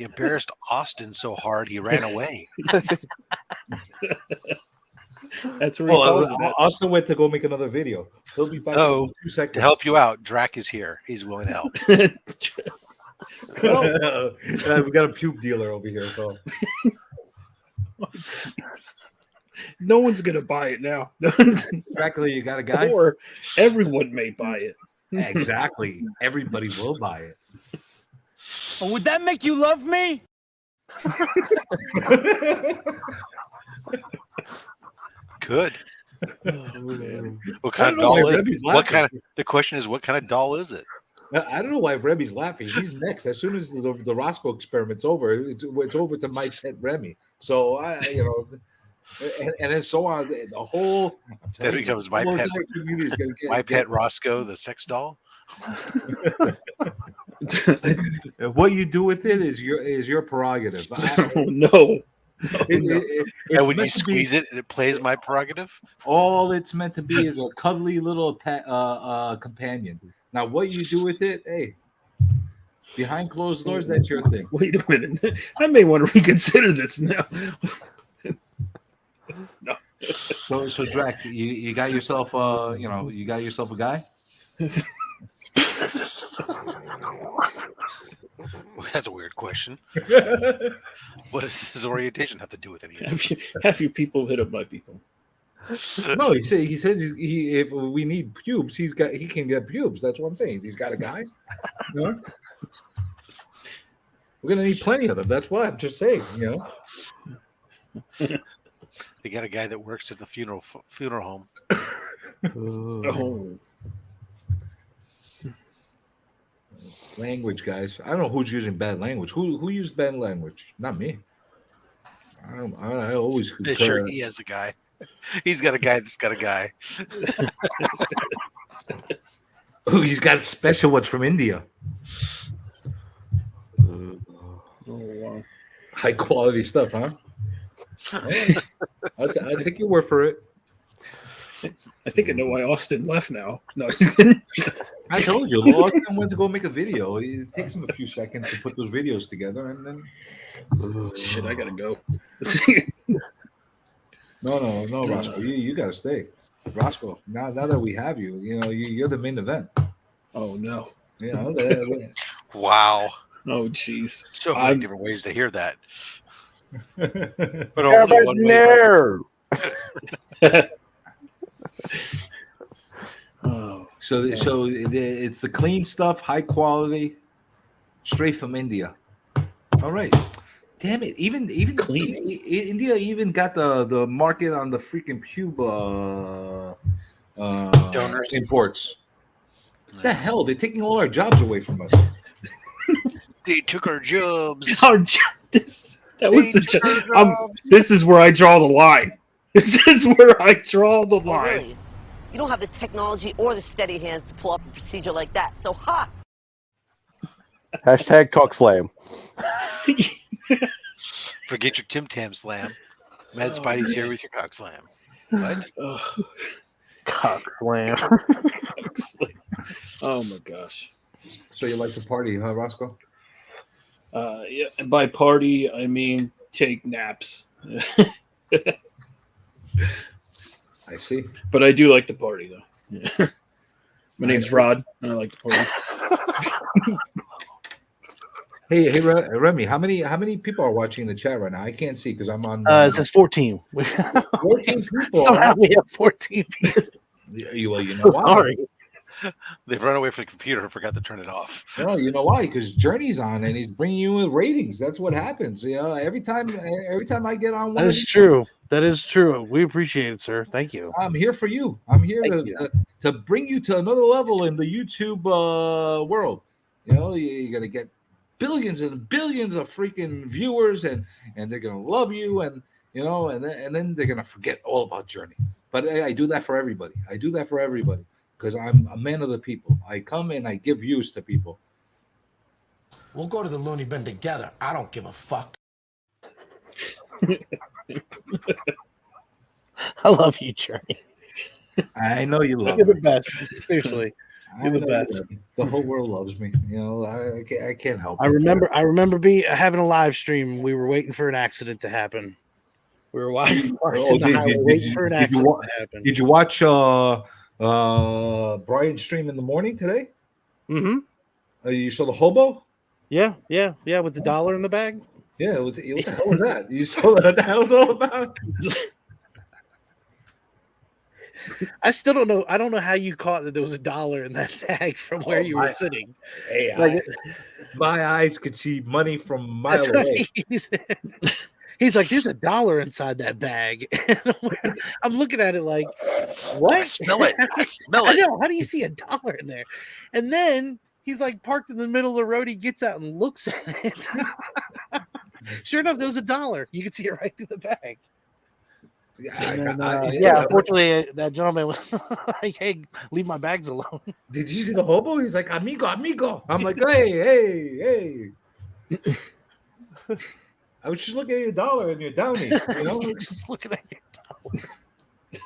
embarrassed Austin so hard he ran away. That's where he calls it. Austin went to go make another video. He'll be back in 2 seconds. To help you out, Drac is here. He's willing to help. We got a pube dealer over here, so No one's gonna buy it now. exactly. You got a guy, or everyone may buy it. exactly. Everybody will buy it. Oh, would that make you love me? Good. Oh, What kind of know why doll is Remy's it? laughing. The question is, what kind of doll is it? I don't know why Remy's laughing. He's next. As soon as the Roscoe experiment's over, it's over to my pet Remy. So and then so on. The whole That becomes my pet. My pet Roscoe, the sex doll. What you do with it is your prerogative. Oh, no. And when you squeeze it, it plays my prerogative. All it's meant to be is a cuddly little pet companion. Now, what you do with it, hey, behind closed doors, that's your thing. Wait a minute. I may want to reconsider this now. So Drac, you got yourself you got yourself a guy? That's a weird question. What does his orientation have to do with anything? Have your people hit up my people. No, he says if we need pubes, he can get pubes. That's what I'm saying. He's got a guy. Yeah. We're gonna need plenty of them. That's why I'm just saying. They got a guy that works at the funeral home. Oh. Language, guys. I don't know who's using bad language. Who used bad language? Not me. I always Sure, he has a guy. He's got a guy that's got a guy. Oh, he's got special ones from India. Oh, wow. High quality stuff, huh? I'll take your word for it. I think I know why Austin left now. No, I told you, Austin went to go make a video. It takes him a few seconds to put those videos together, and then shit, I gotta go. No, Roscoe, you gotta stay, Roscoe. Now that we have you, you're the main event. Oh no! Wow. Oh jeez. So many different ways to hear that. But only one way. So it's the clean stuff, high quality, straight from India. All right. Damn it! Even clean. India even got the market on the freaking pube donors imports. What the hell? They're taking all our jobs away from us. They took our jobs. This is where I draw the line. This is where I draw the line. Really? You don't have the technology or the steady hands to pull off a procedure like that. So, ha! Hashtag cock slam. Forget your Tim Tam slam. Mad Spidey's here with your cock slam. What? Cock slam. Oh my gosh. So you like to party, huh, Roscoe? Yeah, and by party I mean take naps. I see. But I do like to party though. Yeah. My name's Rod, and I like to party. Hey, Remy, how many people are watching the chat right now? I can't see because I'm on. It says 14. 14 people. Somehow we have 14 people. You know why? Sorry. They've run away from the computer and forgot to turn it off. No, you know why? Because Journey's on and he's bringing you in ratings. That's what happens. Every time I get on one. That is true. That is true. We appreciate it, sir. Thank you. I'm here for you. I'm here to bring you to another level in the YouTube world. You're gonna get billions and billions of freaking viewers, and they're gonna love you, and then they're gonna forget all about Journey. But I do that for everybody. Because I'm a man of the people. I come and I give views to people. We'll go to the loony bin together. I don't give a fuck. I love you, Journey. I know you love You're me. the best. Seriously. You're the best. The whole world loves me. I can't help it. I remember having a live stream. We were waiting for an accident to happen. We were watching waiting for an accident to happen. Did you watch Brian's stream in the morning today? Mm-hmm. You saw the hobo? Yeah, with the dollar in the bag. Yeah, what the hell was that? You saw what the hell's all about? I still don't know. I don't know how you caught that there was a dollar in that bag from where you were sitting. Hey, my eyes could see money from a mile away. He's like, "There's a dollar inside that bag." I'm looking at it like, "What? I smell it. I smell it." I know. How do you see a dollar in there? And then he's like parked in the middle of the road. He gets out and looks at it. Sure enough, there was a dollar. You could see it right through the bag. Unfortunately, that gentleman was like, "Hey, leave my bags alone." Did you see the hobo? He's like, "Amigo, amigo." I'm like, "Hey." I was just looking at your dollar and your downy. Just looking at your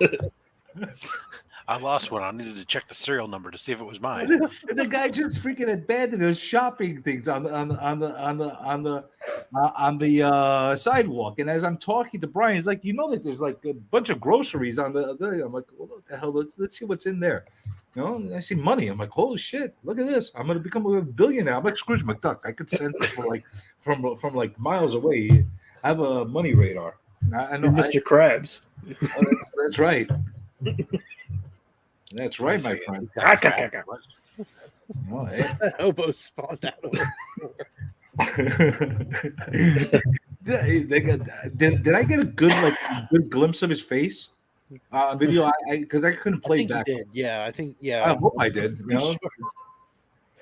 dollar. I lost one. I needed to check the serial number to see if it was mine. And the guy just freaking abandoned his shopping things on the sidewalk. And as I'm talking to Brian, he's like, that there's like a bunch of groceries on the other. I'm like, well, what the hell? Let's see what's in there. And I see money. I'm like, holy shit! Look at this. I'm gonna become a billionaire. I'm like Scrooge McDuck. I could sense it from like miles away. I have a money radar. I know, You're Mr. Krabs. That's right. That's right, my friend. That hobo spawned out of Did I get a good glimpse of his face video? Because I couldn't play back. You did. Yeah, I think. Yeah, I hope I did. Because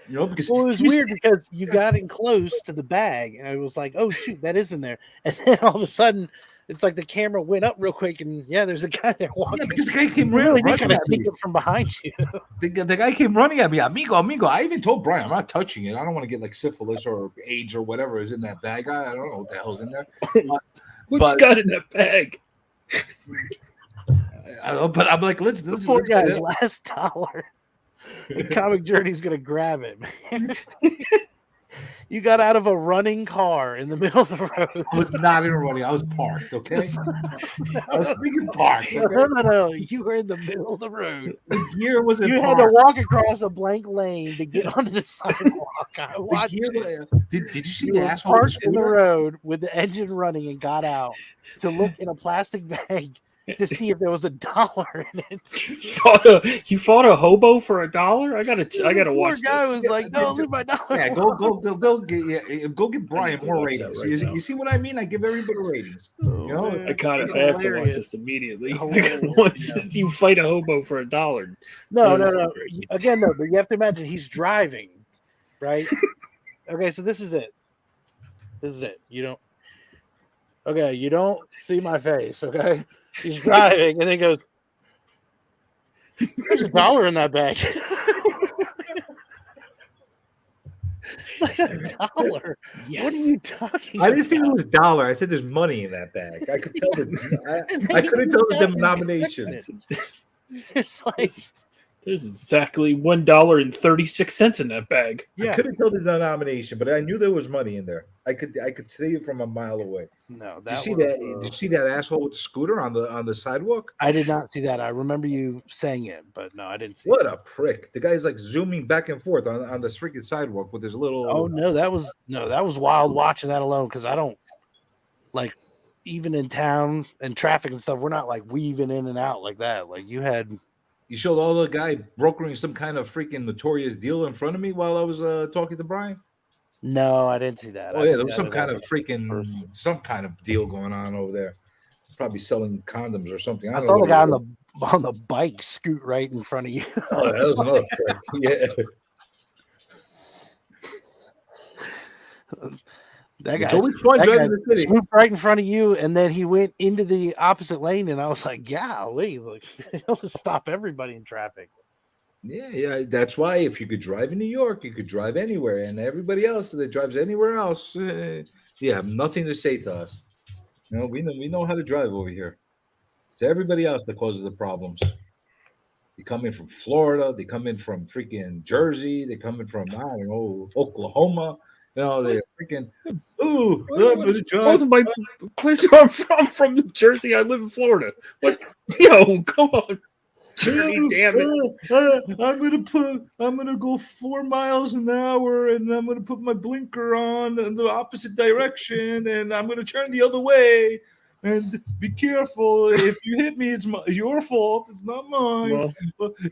it was weird because you got in close to the bag, and I was like, "Oh shoot, that is in there!" And then all of a sudden, it's like the camera went up real quick, and there's a guy there walking. Yeah, because the guy came really running kind of at me. take it from behind you. The guy came running at me, amigo. I even told Brian, I'm not touching it. I don't want to get like syphilis or AIDS or whatever is in that bag. I don't know what the hell's in there. What's got in that bag? But I'm like, let's Poor guy's last dollar. The comic journey's gonna grab it, man. You got out of a running car in the middle of the road. I was not in a running. I was parked. Okay, I was freaking parked. Okay? No. You were in the middle of the road. The gear was in You had to walk across a blank lane to get onto the sidewalk. I watched Did you see you the were asshole? parked in the road with the engine running and got out to look in a plastic bag to see if there was $1 in it. You fought a hobo for $1? I gotta watch this. Poor guy was like, "No, leave my $1." Yeah, go get Brian more ratings. You see what I mean? I give everybody ratings. I have to watch this immediately. I gotta watch this. You fight a hobo for $1. No. Again, though, but you have to imagine he's driving, right? Okay, so this is it. You don't see my face, okay? He's driving and then goes, "There's $1 in that bag." Like $1. Yes. What are you talking I about? didn't say it was $1. I said there's money in that bag. I could tell I couldn't tell the denomination. It's like there's exactly $1.36 in that bag. I couldn't tell the denomination, but I knew there was money in there. I could see it from a mile away. No, Did you see that asshole with the scooter on the sidewalk? I did not see that. I remember you saying it, but no, I didn't see What a prick. The guy's like zooming back and forth on the freaking sidewalk with his little that was wild watching that alone, because I don't like, even in town and traffic and stuff, we're not like weaving in and out like that. Like you showed all the guy brokering some kind of freaking notorious deal in front of me while I was talking to Brian. No, I didn't see that. Oh yeah, there was some kind of deal going on over there. Probably selling condoms or something. I saw the guy on the bike scoot right in front of you. Oh, that was another trick. Yeah. That guy, It's always fun driving the city. Swooped right in front of you, and then he went into the opposite lane, and I was like, "Golly, like he'll just stop everybody in traffic." Yeah. That's why if you could drive in New York, you could drive anywhere, and everybody else that drives anywhere else, you have nothing to say to us. We know how to drive over here. It's everybody else that causes the problems. They come in from Florida, they come in from freaking Jersey, they come in from Oklahoma. They're freaking. Ooh, both of my places I'm from New Jersey. I live in Florida. What? Yo, come on. Damn it. I'm gonna go 4 miles an hour, and I'm gonna put my blinker on in the opposite direction, and I'm gonna turn the other way. And be careful. If you hit me, it's your fault. It's not mine.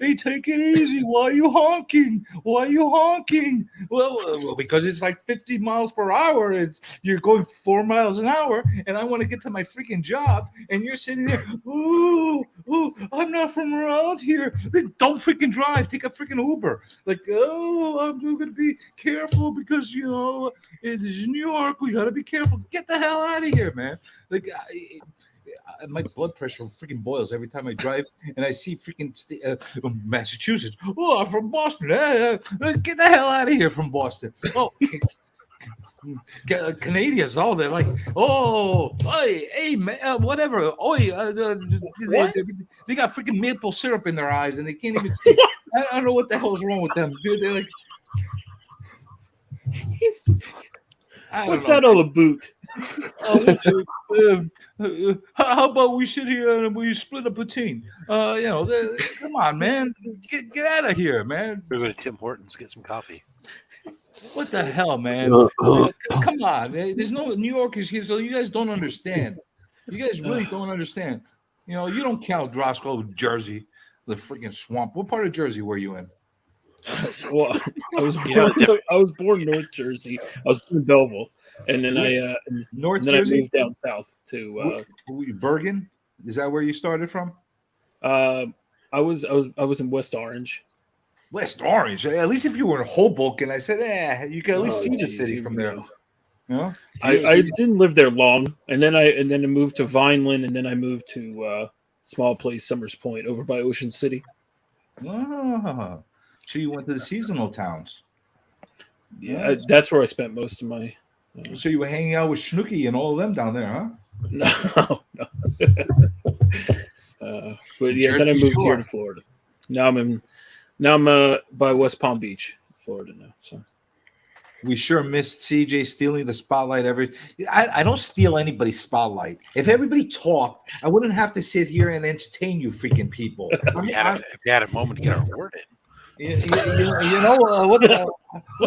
Hey, take it easy. Why are you honking? Well, because it's like 50 miles per hour. You're going 4 miles an hour, and I want to get to my freaking job, and you're sitting there. Ooh, I'm not from around here. Then don't freaking drive. Take a freaking Uber. I'm going to be careful because it is New York. We got to be careful. Get the hell out of here, man. My blood pressure freaking boils every time I drive, and I see freaking Massachusetts. Oh, I'm from Boston. Get the hell out of here from Boston. Oh, Canadians, oh, they're like, oh, hey, man, whatever. They got freaking maple syrup in their eyes and they can't even see. I don't know what the hell is wrong with them. They're like, What's that all about? How about we sit here and we split a poutine? Come on, man, get out of here, man. We're going to Tim Hortons get some coffee. What the hell, man? Come on, man. There's no New Yorkers here, so you guys don't understand. You guys really don't understand. You don't count Roscoe, Jersey, the freaking swamp. What part of Jersey were you in? Well, I was born North Jersey. I was born in Belleville, and then I moved down south to Bergen. Is that where you started from? I was in West Orange. West Orange. At least if you were in Hoboken, I said, you can at least see the city from there. I didn't live there long, and then I moved to Vineland, and then I moved to small place Summers Point over by Ocean City. Oh, so you went to the seasonal towns. Yeah, that's where I spent most of my. So you were hanging out with Snooki and all of them down there, huh? No. But yeah, then I moved here to Florida. Now I'm by West Palm Beach, Florida now. So we sure missed CJ stealing the spotlight. I don't steal anybody's spotlight. If everybody talked, I wouldn't have to sit here and entertain you freaking people. If you had a moment to get our word in. What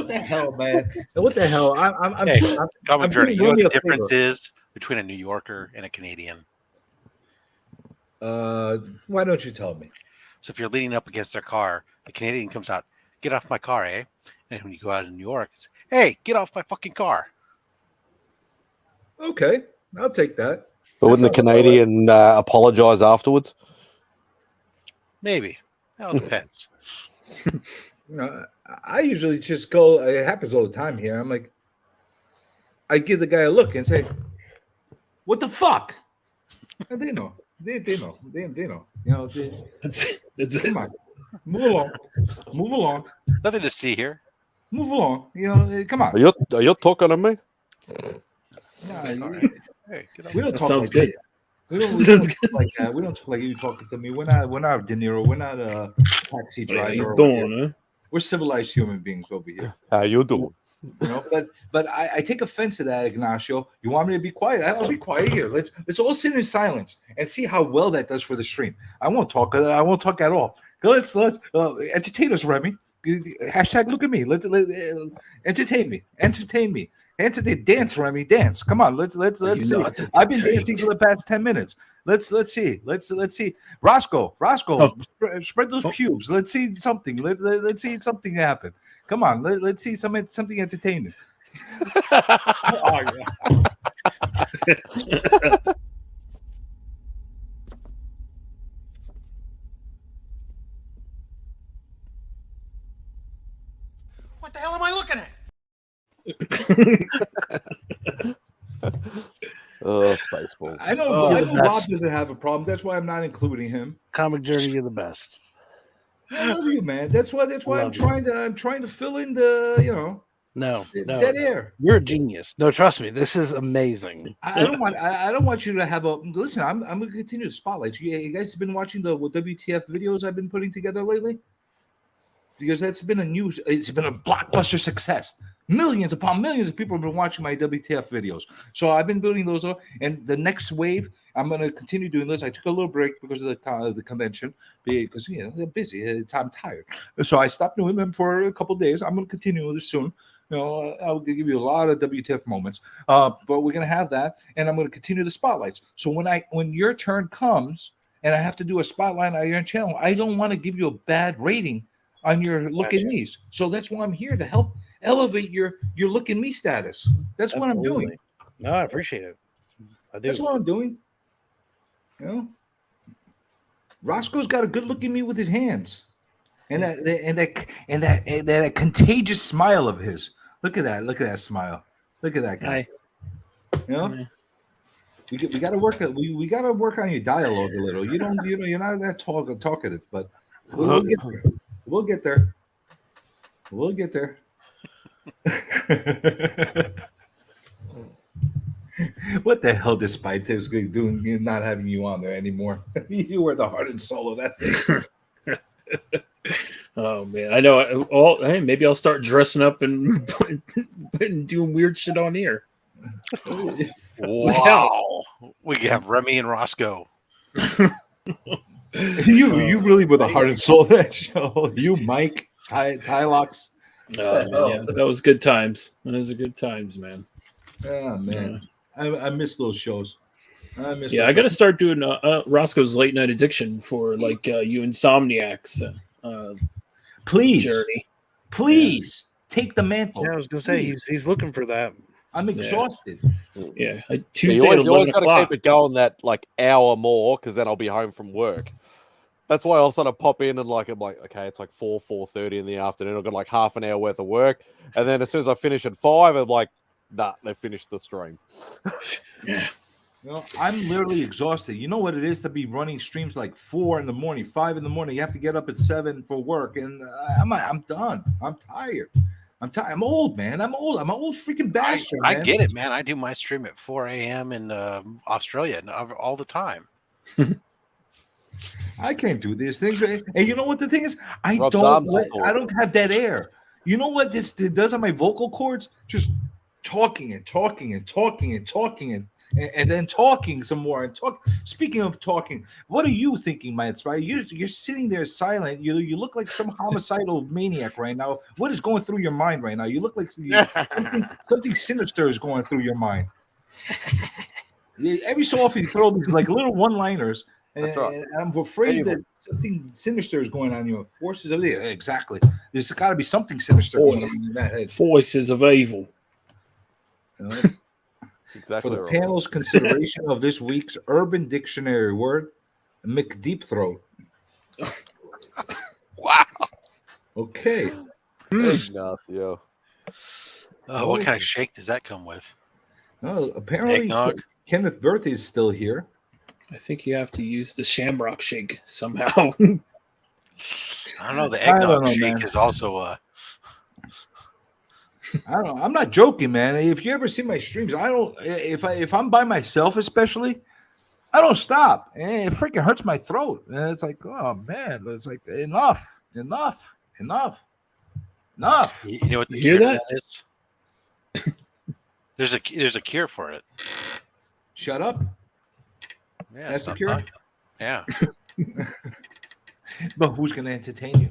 the hell, man? What the hell? Common journey. You know what the difference is between a New Yorker and a Canadian? Why don't you tell me? So if you're leaning up against their car, the Canadian comes out, "Get off my car, eh?" And when you go out in New York, it's, "Hey, get off my fucking car." Okay, I'll take that. But wouldn't the Canadian apologize afterwards? Maybe. That all depends. I usually just go. It happens all the time here. I'm like, I give the guy a look and say, "What the fuck?" And they know. They know. They know. Come on, move along. Nothing to see here. Move along. Come on. Are you talking to me? We don't talk sounds like good. that. We don't talk like that. We don't talk like you talking to me. We're not De Niro. We're not a taxi driver. We're civilized human beings over here. How you doing? But I take offense to that, Ignacio. You want me to be quiet? I'll be quiet here. Let's all sit in silence and see how well that does for the stream. I won't talk. I won't talk at all. Let's entertain us, Remy. Hashtag look at me. Let entertain me. Dance, Remy. Dance. Come on. Let's see. I've been dancing for the past 10 minutes. Let's see. Let's see. Roscoe. Spread those pubes. Let's see something. Let's see something happen. Come on. Let's see something entertaining. Oh, yeah. What the hell am I looking at? Oh, Spaceballs. I know Bob doesn't have a problem. That's why I'm not including him. Comic Journey, you're the best. I love you, man. That's why I'm trying to fill in the dead air. You're a genius. No, trust me, this is amazing. I don't want you to have a listen. I'm going to continue to spotlight you. You guys have been watching the WTF videos I've been putting together lately, because it's been a blockbuster success. Millions upon millions of people have been watching my WTF videos. So I've been building those up, and the next wave, I'm going to continue doing this. I took a little break because of the convention, because they're busy. I'm tired, so I stopped doing them for a couple of days. I'm going to continue this soon. I'll give you a lot of WTF moments, but we're going to have that, and I'm going to continue the spotlights. So when your turn comes, and I have to do a spotlight on your channel, I don't want to give you a bad rating on your look at me's. So that's why I'm here to help elevate your look at me status. That's what I'm doing. No, I appreciate it. I do. That's what I'm doing. Roscoe's got a good look at me with his hands, and that contagious smile of his. Look at that! Look at that smile! Look at that guy! We got to work. We got to work on your dialogue a little. You're not that talkative, but we'll get there. We'll get there. We'll get there. What the hell did Spy Tips doing not having you on there anymore? You were the heart and soul of that thing. Oh man, I know. Hey, maybe I'll start dressing up and doing weird shit on here. Wow. We can have Remy and Roscoe. You really were the heart and soul of that show. You, Mike, Tylox. Oh man, yeah, that was good times. Those are good times, man. Oh man, I miss those shows. Yeah, I got to start doing Roscoe's Late Night Addiction for like you insomniacs. Please, journey. Please take the mantle. Yeah, I was gonna say he's looking for that. I'm exhausted. Yeah, You Tuesday always, at 11 got to o'clock. keep it going that like hour more because then I'll be home from work. That's why I'll sort of pop in and I'm like, okay, it's like 4:30 in the afternoon. I've got like half an hour worth of work, and then as soon as I finish at 5, I'm like, nah, they finished the stream. Yeah. You know, I'm literally exhausted. You know what it is to be running streams like 4 in the morning, 5 in the morning. You have to get up at 7 for work, and I'm done. I'm tired. I'm old, man. I'm old. I'm an old freaking bastard. I man. get it, man. I do my stream at 4 a.m. in Australia all the time. I can't do these things. And you know what the thing is? I Rob's don't arms are sore. I don't have that air. You know what this does on my vocal cords? Just talking and talking and talking and talking and then talking some more and talk. Speaking of talking, what are you thinking, my Spy? You're sitting there silent. You look like some homicidal maniac right now. What is going through your mind right now? You look like something sinister is going through your mind. Every so often you throw these like little one-liners. And I'm afraid that something sinister is going on. Your forces of evil. Exactly. There's got to be something sinister going on in that head. Voices of evil. That's exactly For the right. panel's consideration of this week's Urban Dictionary word, McDeepthroat. Wow. Okay. Big nasty, yo. What kind of shake does that come with? Apparently, Eggnog? Kenneth Berthy is still here. I think you have to use the Shamrock Shake somehow. I don't know. The eggnog shake man. is also I don't know. I'm not joking, man. If you ever see my streams, I don't. If I'm by myself, especially, I don't stop. It freaking hurts my throat. And it's like, oh man, it's like enough. You You know what the You hear cure to that? that is? There's a cure for it. Shut up. Yeah, That's the stop cure. talking. Yeah. But who's going to entertain you?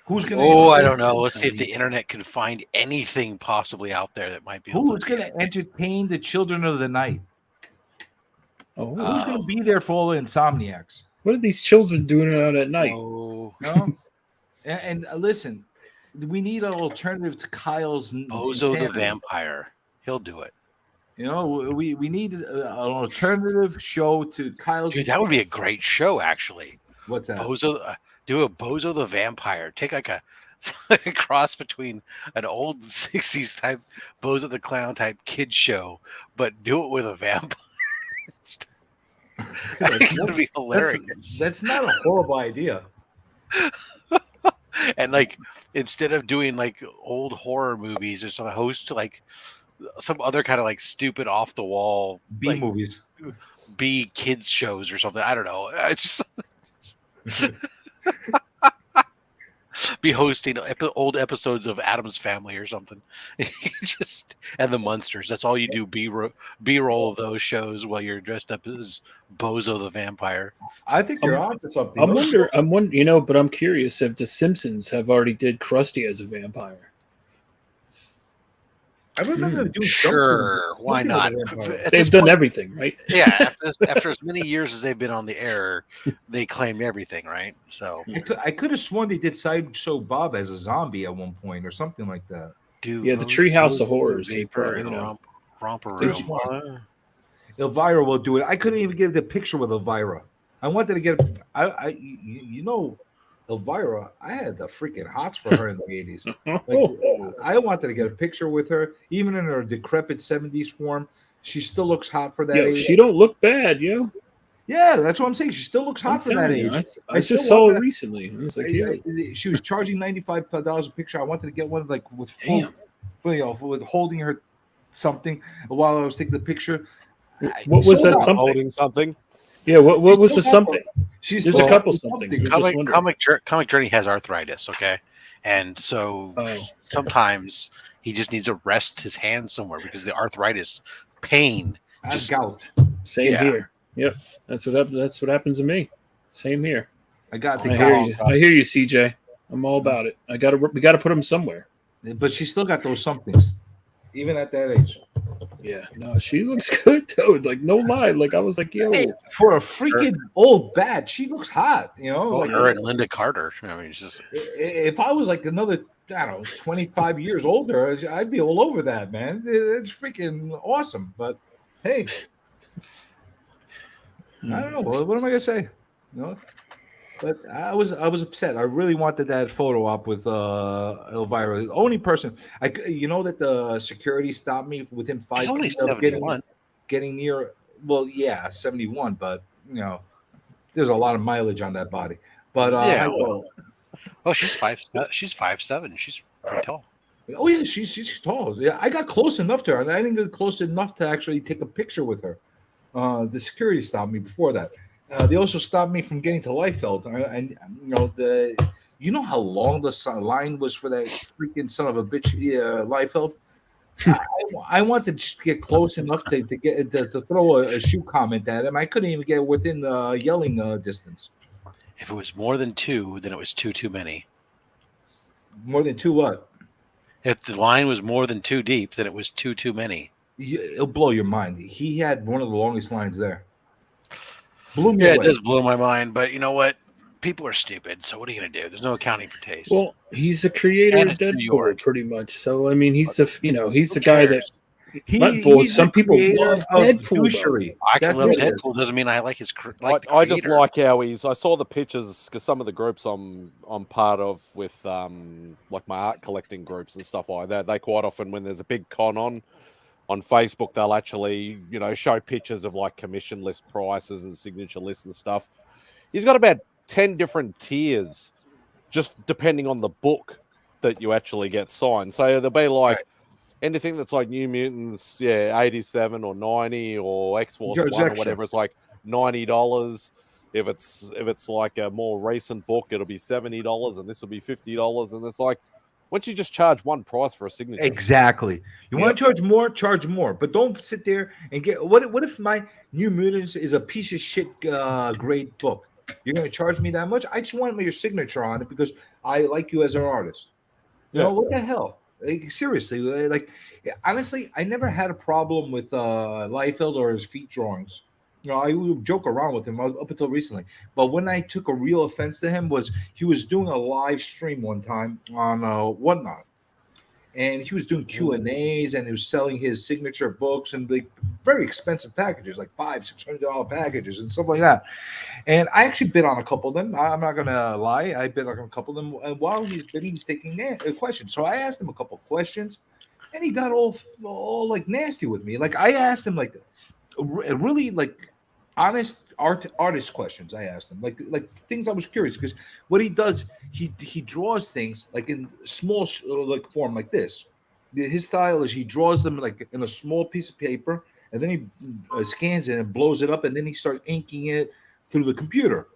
Who's going to? Oh, I don't know. Let's see if the internet can find anything possibly out there that might be. Who's going to entertain the children of the night? Oh, who's going to be there for all the insomniacs? What are these children doing out at night? Oh, no. And listen, we need an alternative to Kyle's Bozo the insanity. Vampire. He'll do it. You know, we need an alternative show to Kyle's. Dude, that would be a great show, actually. What's that? Bozo, do a Bozo the Vampire. Take like a cross between an old 60s type Bozo the Clown type kid show, but do it with a vampire. It's gonna be hilarious. That's not a horrible idea. And like, instead of doing like old horror movies or some host like some other kind of like stupid off the wall B movies, B kids shows or something. I don't know. It's just be hosting old episodes of Addams Family or something. Just and the Munsters. That's all you do. B-roll of those shows while you're dressed up as Bozo the Vampire. I think you're on to something. I'm wondering, you know, but I'm curious if the Simpsons have already did Krusty as a vampire. I remember doing sure, why not? They've done everything, right? Yeah, after as many years as they've been on the air, they claimed everything, right? So I could have sworn they did Sideshow Bob as a zombie at one point or something like that. Dude, Yeah, the Treehouse of Horrors. They probably, you know. Romper Which Room. one? Elvira will do it. I couldn't even get the picture with Elvira. I wanted to get. You know, Elvira. I had the freaking hots for her in the 80s. Like, I wanted to get a picture with her, even in her decrepit 70s form. She still looks hot for that Yo, age. she don't look bad, yo. Yeah, that's what I'm saying. She still looks hot for that age. I just saw her recently. I was like, yeah. She was charging $95 a picture. I wanted to get one like with full, you know, with holding her something while I was taking the picture. What was that something? Holding something. Yeah, what was the something? She's There's a couple somethings. Comic Journey has arthritis, okay, and so sometimes he just needs to rest his hand somewhere because the arthritis pain. Just gout. Same here. Yep, that's what happens to me. Same here. I got I hear you. I hear you, CJ. I'm all about it. We got to put him somewhere. But she still got those somethings, even at that age. Yeah, no, she looks good though. Like no lie, like I was like, yo, Hey, for a freaking old bat, she looks hot. You know, like her and Linda Carter. I mean, it's just if I was like another, I don't know, 25 years older, I'd be all over that, man. It's freaking awesome. But hey, I don't know. What am I gonna say? You know. But I was upset. I really wanted that photo op with Elvira. The only person you know that the security stopped me within 5 only feet of 71. getting near. Well, yeah, 71, but you know, there's a lot of mileage on that body. But she's 5'7". She's pretty tall. Oh yeah, she's tall. Yeah, I got close enough to her, and I didn't get close enough to actually take a picture with her. The security stopped me before that. They also stopped me from getting to Liefeld. And you know how long the line was for that freaking son of a bitch Liefeld. I wanted to just get close enough to get to throw a shoe comment at him. I couldn't even get within yelling distance. If it was more than 2, then it was too many. More than 2 what? If the line was more than 2 deep, then it was too many. It'll blow your mind. He had one of the longest lines there. Blew me away. It does blow my mind, but you know what? People are stupid, so what are you going to do? There's no accounting for taste. Well, he's the creator of Deadpool, pretty much. So I mean, he's the guy that. Some people love Deadpool. I can love Deadpool. Doesn't mean I like his. I just like how I saw the pictures because some of the groups I'm part of with like my art collecting groups and stuff like that. They quite often, when there's a big con on Facebook, they'll actually, show pictures of like commission list prices and signature lists and stuff. He's got about 10 different tiers, just depending on the book that you actually get signed. So there'll be like anything that's like New Mutants, 87 or 90, or X-Force 1 or whatever. It's like $90. If it's like a more recent book, it'll be $70, and this will be $50. And it's like, why don't you just charge one price for a signature? Exactly. You want to charge more, but don't sit there and get. What if my New Mutants is a piece of shit grade book? You're going to charge me that much? I just want your signature on it because I like you as an artist. You know what the hell? Like, seriously, honestly, I never had a problem with Liefeld or his feet drawings. I would joke around with him up until recently. But when I took a real offense to him was he was doing a live stream one time on Whatnot. And he was doing Q&As, and he was selling his signature books and like very expensive packages, like $500-$600 packages and stuff like that. And I actually bid on a couple of them. I'm not going to lie. I bid on a couple of them. And while he's bidding, he's taking questions. So I asked him a couple of questions, and he got all like nasty with me. Like I asked him like really like honest artist questions. I asked him like things I was curious, because what he does, he draws things like in small like form like this. His style is he draws them like in a small piece of paper, and then he scans it and blows it up, and then he starts inking it through the computer.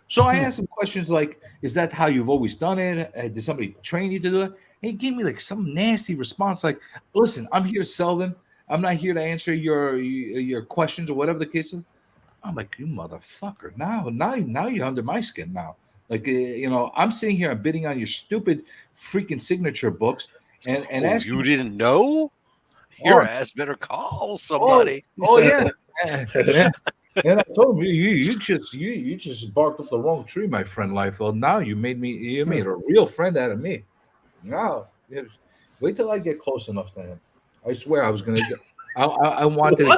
So I asked him questions like, is that how you've always done it? Did somebody train you to do it? And he gave me like some nasty response like, listen, I'm here to sell them. I'm not here to answer your questions or whatever the case is. I'm like, you motherfucker. Now you're under my skin now. Like, I'm sitting here and bidding on your stupid freaking signature books. And you didn't know? Your ass better call somebody. Yeah. And I told him, you just barked up the wrong tree, my friend Liefeld. Now you made a real friend out of me. Now, wait till I get close enough to him. I swear I was gonna get. I wanted.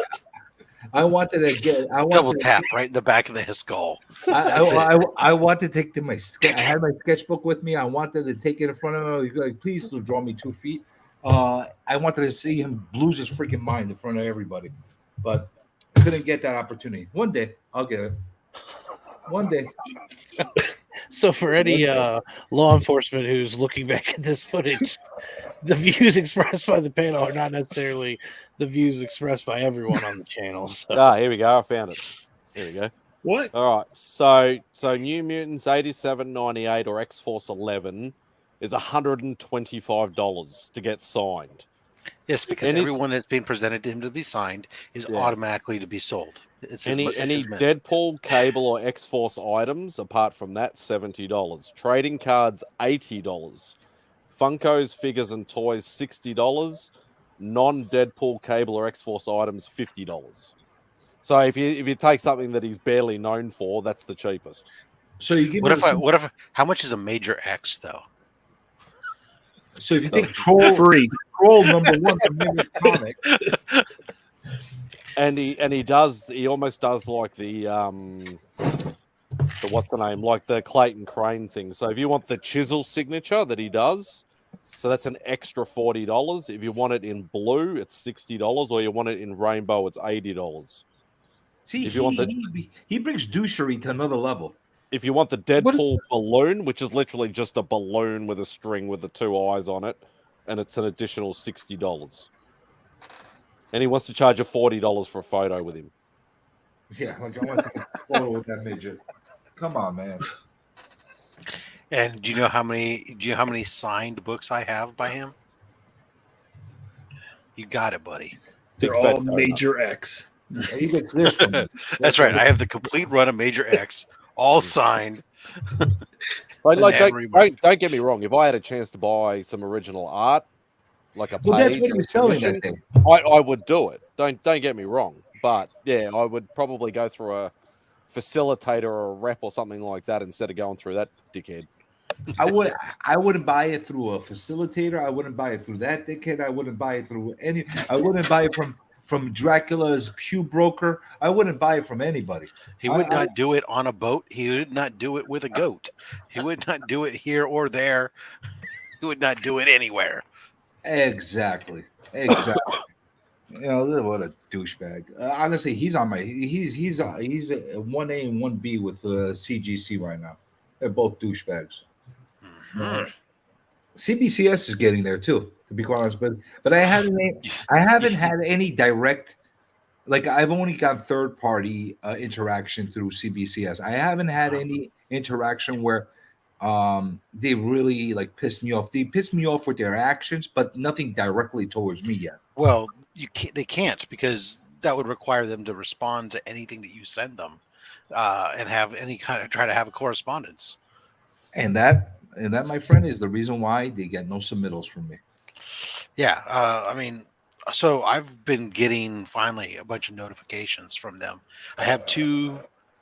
I wanted to get. Double tap right in the back of the skull. I wanted to take I had my sketchbook with me. I wanted to take it in front of him. Like, please draw me 2 feet. I wanted to see him lose his freaking mind in front of everybody, but I couldn't get that opportunity. One day I'll get it. One day. So for any law enforcement who's looking back at this footage, the views expressed by the panel are not necessarily the views expressed by everyone on the channel. So. Ah, here we go. I found it. Here we go. What? All right. So New Mutants 87.98 or X Force 11 is $125 to get signed. Yes, because everyone that's being presented to him to be signed is automatically to be sold. It's any his myth. Deadpool, Cable, or X Force items apart from that $70. Trading cards $80. Funkos, figures, and toys $60. Non-Deadpool, Cable, or X Force items $50. So if you take something that he's barely known for, that's the cheapest. So you give what if how much is a Major X though? So if you think Troll number 1 from Minute Comic, and he almost does like the what's the name, like the Clayton Crane thing. So if you want the chisel signature that he does, so that's an extra $40. If you want it in blue, it's $60, or you want it in rainbow, it's $80. See, if you want he brings douchery to another level. If you want the Deadpool balloon, which is literally just a balloon with a string with the 2 eyes on it, and it's an additional $60. And he wants to charge you $40 for a photo with him. Yeah, like I want to take a photo with that midget. Come on, man. And do you know how many signed books I have by him? You got it, buddy. They're all Major X. He gets this one. That's right. I have the complete run of Major X, all signed. But don't get me wrong. If I had a chance to buy some original art, like a page, that's what he was selling that thing. I would do it. Don't get me wrong. But yeah, I would probably go through a facilitator or a rep or something like that instead of going through that dickhead. I wouldn't buy it through a facilitator. I wouldn't buy it through that dickhead. I wouldn't buy it through any. I wouldn't buy it from Dracula's pew broker. I wouldn't buy it from anybody. He would not do it on a boat. He would not do it with a goat. He would not do it here or there. He would not do it anywhere. Exactly. You know what a douchebag. Honestly, he's on my. He's a 1A and 1B with CGC right now. They're both douchebags. CBCS is getting there too, to be quite honest. But I haven't had any direct. Like I've only got third party interaction through CBCS. I haven't had any interaction where they really like pissed me off. They pissed me off with their actions, but nothing directly towards me yet. Well, they can't because that would require them to respond to anything that you send them, and have any kind of try to have a correspondence. And that, my friend, is the reason why they get no submittals from me. Yeah, I mean, so I've been getting finally a bunch of notifications from them. I have 2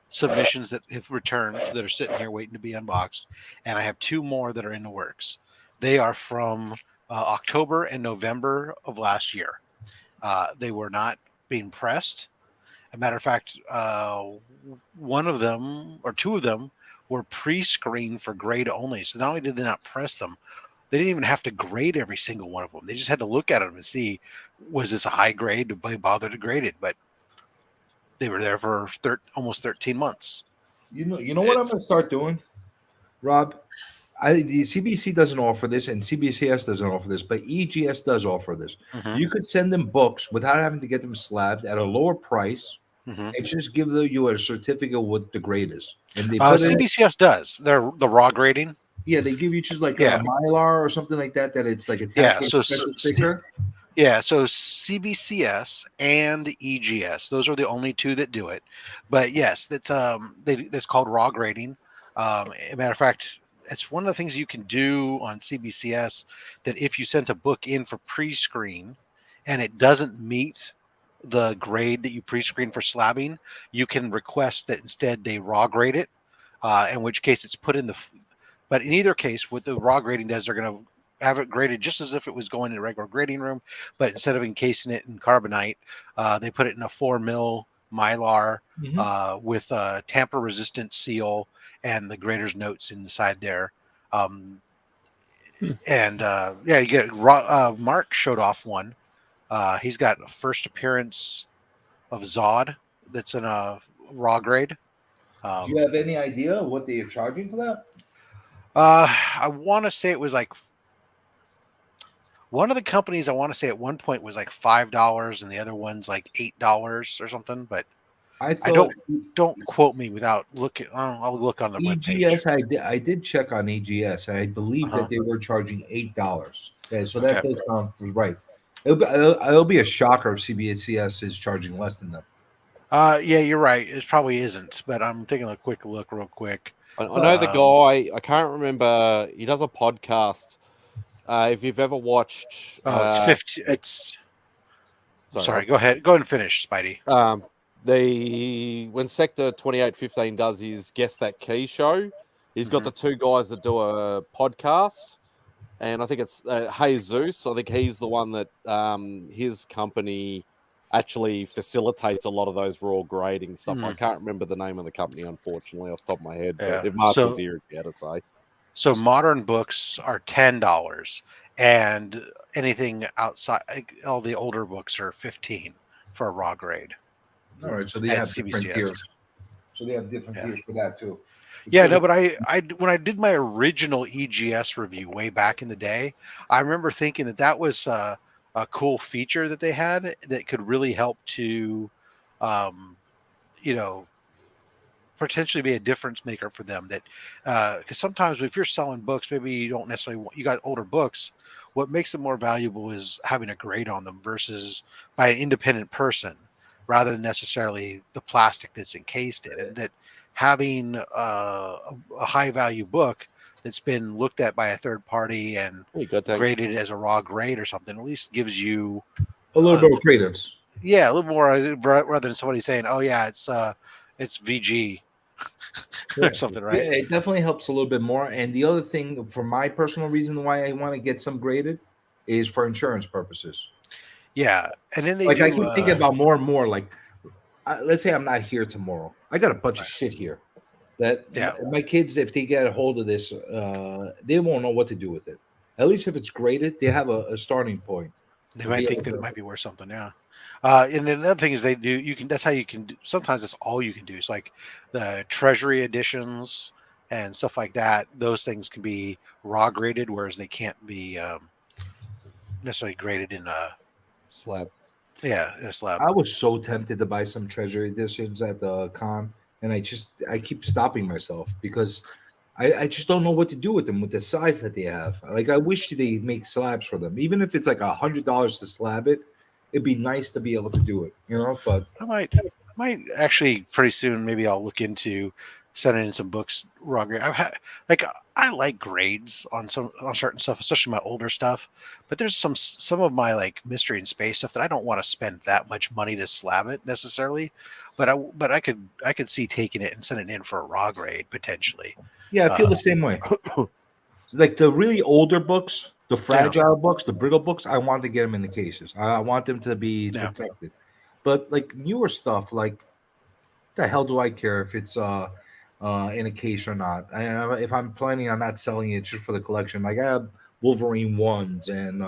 submissions that have returned that are sitting here waiting to be unboxed, and I have 2 more that are in the works. They are from October and November of last year. They were not being pressed. As a matter of fact, one of them or 2 of them were pre-screened for grade only. So not only did they not press them, they didn't even have to grade every single one of them. They just had to look at them and see, was this a high grade? Did they bother to grade it? But they were there for almost 13 months. You know what I'm going to start doing, Rob? The CBC doesn't offer this, and CBCS doesn't offer this, but EGS does offer this. Mm-hmm. You could send them books without having to get them slabbed at a lower price, and just give you a certificate what the grade is. And they CBCS does. They're the raw grading. Yeah, they give you just like a Mylar or something like that. That it's like a sticker. Yeah, so CBCS and EGS, those are the only 2 that do it. But yes, that's called raw grading. As a matter of fact, it's one of the things you can do on CBCS that if you sent a book in for pre-screen and it doesn't meet the grade that you pre-screen for slabbing, you can request that instead they raw grade it, in which case it's put in the. But in either case, what the raw grading does, they're going to have it graded just as if it was going in a regular grading room, but instead of encasing it in carbonite, they put it in a 4 mil Mylar with a tamper-resistant seal and the grader's notes inside there. You get Mark showed off one. He's got a first appearance of Zod that's in a raw grade. Do you have any idea what they are charging for that? I want to say it was like one of the companies. I want to say at one point was like $5, and the other one's like $8 or something. But I don't quote me without looking. I'll look on the webpage. EGS, I did check on EGS, and I believe that they were charging $8. Yeah, so that does sound right. It'll be a shocker if CBCS is charging less than them. Yeah, you're right. It probably isn't, but I'm taking a quick look real quick. I know the guy. I can't remember. He does a podcast. If you've ever watched, it's 50. It's sorry. Go ahead. Go ahead and finish, Spidey. When Sector 2815 does his Guess That Key show, he's got the two guys that do a podcast, and I think it's Jesus. I think he's the one that his company actually facilitates a lot of those raw grading stuff. I can't remember the name of the company, unfortunately, off the top of my head. But if Mark was here, he'd be able to say. So modern books are $10, and anything outside, all the older books are $15 for a raw grade. All right, so they have different tiers. So they have different tiers for that too. Yeah, no, but I when I did my original EGS review way back in the day, I remember thinking that was a cool feature that they had that could really help to, potentially be a difference maker for them. That because sometimes if you're selling books, maybe you don't necessarily you got older books. What makes them more valuable is having a grade on them versus by an independent person, rather than necessarily the plastic that's encased in it. That having a high value book that's been looked at by a third party and graded as a raw grade or something at least gives you a little more credence. Yeah, a little more rather than somebody saying, "Oh yeah, it's VG." or something, right? Yeah, it definitely helps a little bit more. And the other thing, for my personal reason why I want to get some graded, is for insurance purposes. Yeah, and then I keep thinking about more and more. Like, let's say I'm not here tomorrow. I got a bunch of shit here. That my kids, if they get a hold of this, they won't know what to do with it. At least if it's graded, they have a starting point. They might think that it might be worth something. Yeah. And then another thing is that's how you can do, sometimes that's all you can do. It's like the treasury editions and stuff like that. Those things can be raw graded, whereas they can't be necessarily graded in a slab. Yeah, in a slab. I was so tempted to buy some treasury editions at the con, and I keep stopping myself because I just don't know what to do with them with the size that they have. Like, I wish they make slabs for them, even if it's like $100 to slab it. It'd be nice to be able to do it, But I might actually pretty soon. Maybe I'll look into sending in some books raw grade. I like grades on certain stuff, especially my older stuff. But there's some of my like mystery and space stuff that I don't want to spend that much money to slab it necessarily. But I could see taking it and sending it in for a raw grade potentially. Yeah, I feel the same way. Like the really older books. The fragile books, the brittle books, I want to get them in the cases. I want them to be protected. But like newer stuff, like the hell do I care if it's in a case or not? If I'm planning on not selling it just for the collection, like I have Wolverine 1s and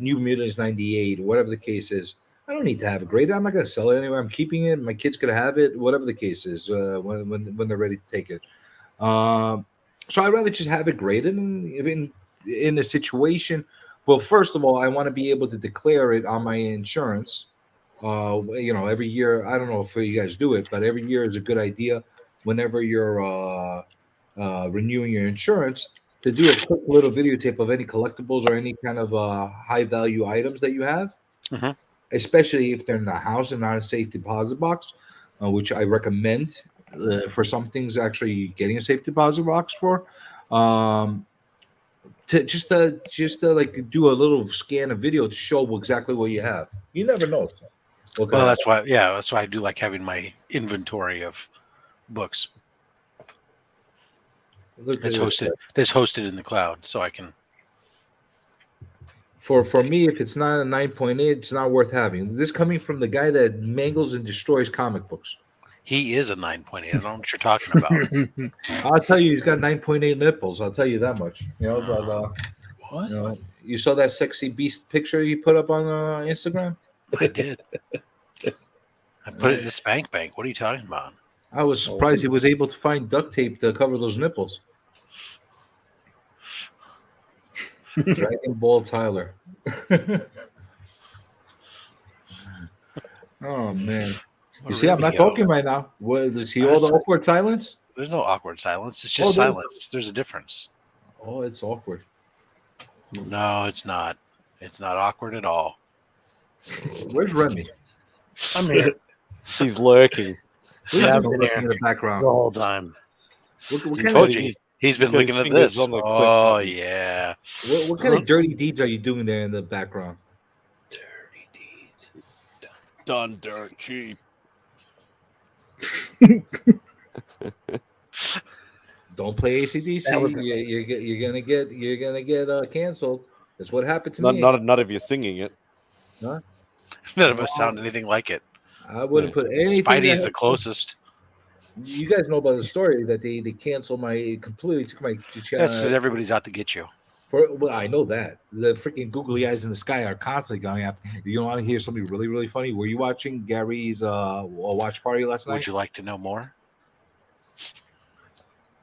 New Mutants 98, whatever the case is. I don't need to have it graded. I'm not going to sell it anyway. I'm keeping it. My kids could have it, whatever the case is, when they're ready to take it. So I'd rather just have it graded, and if in a situation. Well, first of all, I want to be able to declare it on my insurance. Every year. I don't know if you guys do it, but every year is a good idea. Whenever you're renewing your insurance, to do a quick little videotape of any collectibles or any kind of high value items that you have, especially if they're in the house and not a safe deposit box, which I recommend. For some things, actually getting a safe deposit box for, to just like do a little scan of video to show exactly what you have. You never know. Well, that's why I do like having my inventory of books. It's hosted in the cloud, so I can. For me, if it's not a 9.8, it's not worth having. This coming from the guy that mangles and destroys comic books. He is a 9.8. I don't know what you're talking about. I'll tell you, he's got 9.8 nipples. I'll tell you that much. What? You saw that sexy beast picture he put up on Instagram? I did. I put it in the spank bank. What are you talking about? I was surprised he was able to find duct tape to cover those nipples. Dragon Ball Tyler. Oh man! You see, I'm not talking right now. What is he? All the awkward silence? There's no awkward silence. It's Oh, just there's- silence. There's a difference. Oh, it's awkward. No, it's not. It's not awkward at all. Where's Remy? I'm here. He's lurking. Yeah, I've He's been lurking here in the background the whole time. What I kind told of, you he's been got his looking at fingers this. on the click Oh button. yeah. what kind of dirty deeds are you doing there in the background? Done dirt cheap. Don't play ACDC. That was- You're gonna get canceled. That's what happened to Not, me. not if you're singing it. Huh? None of us sound anything like it. I wouldn't put anything. Spidey's that- the closest. You guys know about the story that they canceled completely took my channel. That's because everybody's out to get you. Well, I know that the freaking googly eyes in the sky are constantly going after. You want to hear something really, really funny? Were you watching Gary's watch party last night? Would you like to know more?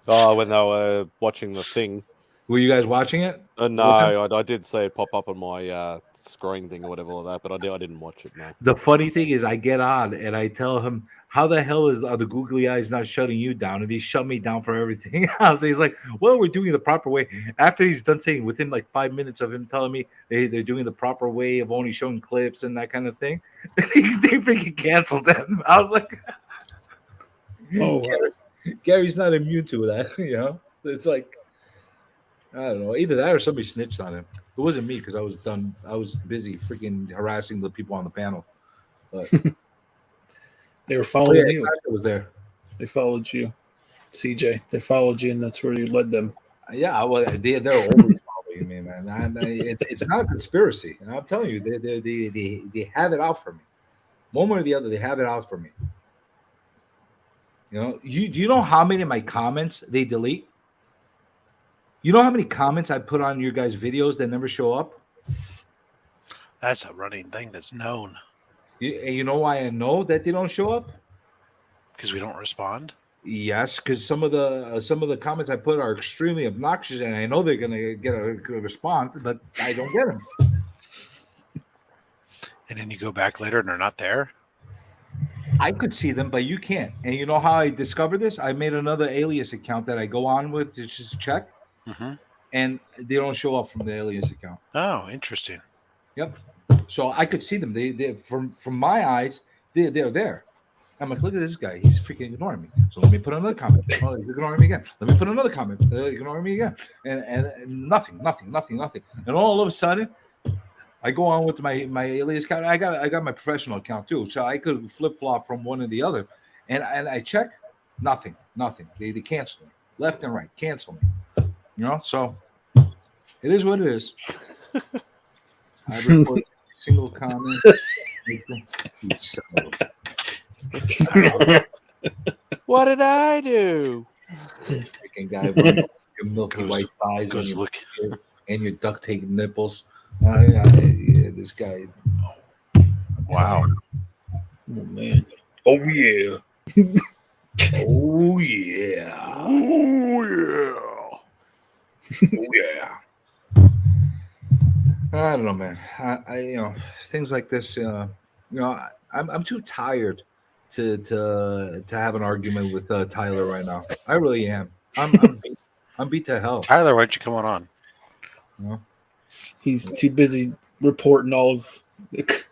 Oh, when they were watching the thing. Were you guys watching it? No, I did see it pop up on my screen thing or whatever like that, but I didn't watch it. No. The funny thing is, I get on and I tell him, "How the hell are the googly eyes not shutting you down?" And he shut me down for everything else. He's like, "Well, we're doing it the proper way." After he's done saying, within like 5 minutes of him telling me they're doing the proper way of only showing clips and that kind of thing, they freaking canceled him. I was like, Oh, Gary's not immune to that, you know. It's like, I don't know, either that or somebody snitched on him. It wasn't me because I was done. I was busy freaking harassing the people on the panel. But they were following yeah, you. It was there. They followed you, CJ. They followed you, and that's where you led them. Yeah, well, they're always following me, man. It's not a conspiracy, and I'm telling you, they have it out for me. One way or the other, they have it out for me. You know, you know how many of my comments they delete? You know how many comments I put on your guys' videos that never show up? That's a running thing that's known. You know why I know that they don't show up? Because we don't respond. Yes, because some of the comments I put are extremely obnoxious, and I know they're gonna get a response, but I don't get them. And then you go back later and they're not there. I could see them, but you can't. And you know how I discovered this? I made another alias account that I go on with to just check, and they don't show up from the alias account. Oh, interesting. Yep. So I could see them. They from my eyes, they're there. I'm like, look at this guy. He's freaking ignoring me. So let me put another comment. Oh, he's ignoring me again. Let me put another comment. They're ignoring me again. And nothing. And all of a sudden, I go on with my alias account. I got my professional account too, so I could flip flop from one to the other. And I check, nothing. They cancel me left and right. Cancel me. You know, so it is what it is. I report every single comment. What did I do? Freaking guy with your milky white thighs and your duct tape nipples. This guy. Wow. Oh man. Oh yeah. Oh yeah. Oh yeah. Oh yeah. I don't know, man. I you know, things like this. You know, I'm too tired to have an argument with Tyler right now. I really am. I'm beat to hell. Tyler, why don't you come on? No. He's too busy reporting all of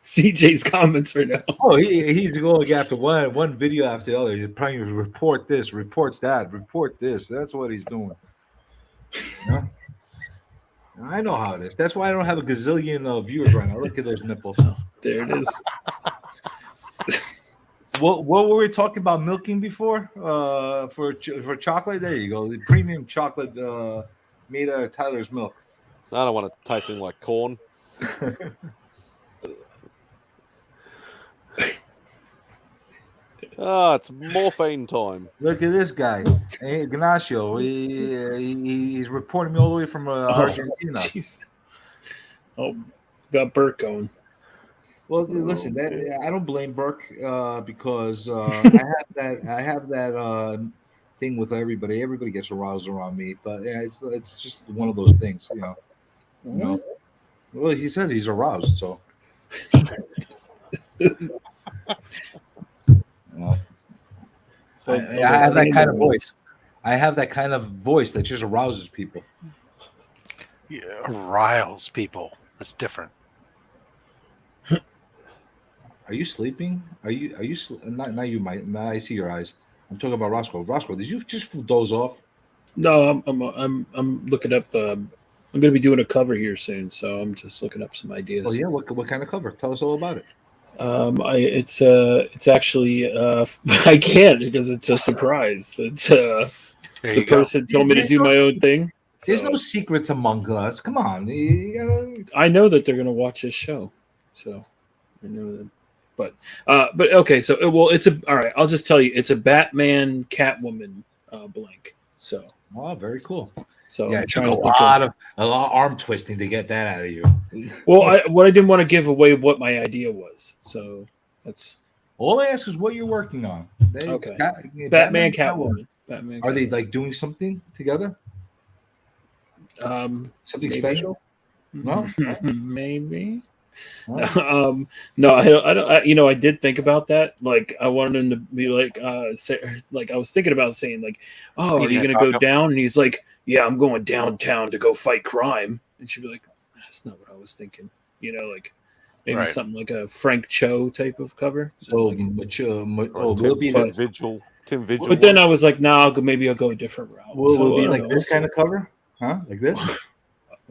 CJ's comments right now. Oh, he's going after one video after the other. He's trying to report this, reports that, report this. That's what he's doing. You know? I know how it is. That's why I don't have a gazillion viewers right now. Look at those nipples. There it is. What were we talking about milking before? For chocolate? There you go. The premium chocolate made out of Tyler's milk. I don't want it tasting like corn. It's morphine time. Look at this guy, hey, Ignacio. He's reporting me all the way from Argentina. Jeez. Oh, got Bert going. Well, listen, I don't blame Burke because I have that thing with everybody. Everybody gets aroused around me, but yeah, it's just one of those things, you know. You know. Well, he said he's aroused, so. Well, I have that kind of voice. I have that kind of voice that just arouses people. Yeah, riles people. That's different. Are you sleeping? Are you not you, Mike? Now I see your eyes. I'm talking about Roscoe. Roscoe, did you just doze off? No, I'm looking up. I'm going to be doing a cover here soon, so I'm just looking up some ideas. Oh yeah, what kind of cover? Tell us all about it. It's actually I can't because it's a surprise. It's the person told me to do my own thing. There's no secrets among us. Come on, I know that they're going to watch this show, so I know that. But okay, so it's all right. I'll just tell you, it's a Batman Catwoman blank. So very cool. So yeah, I'm it took trying a to think lot of arm twisting to get that out of you. Well, I didn't want to give away what my idea was, so that's all I ask is what you're working on. Okay. Batman, Catwoman. Batman. Are they like doing something together? Something Maybe. special? No, maybe. No, I don't. I did think about that. Like, I wanted him to be like, like I was thinking about saying, like, "Oh, are you gonna go down?" And he's like, "Yeah, I'm going downtown to go fight crime." And she'd be like, "That's not what I was thinking." Like maybe something like a Frank Cho type of cover. So Tim Vigil. But then I was like, "Nah, maybe I'll go a different route." Will be like this kind of cover, huh? Like this,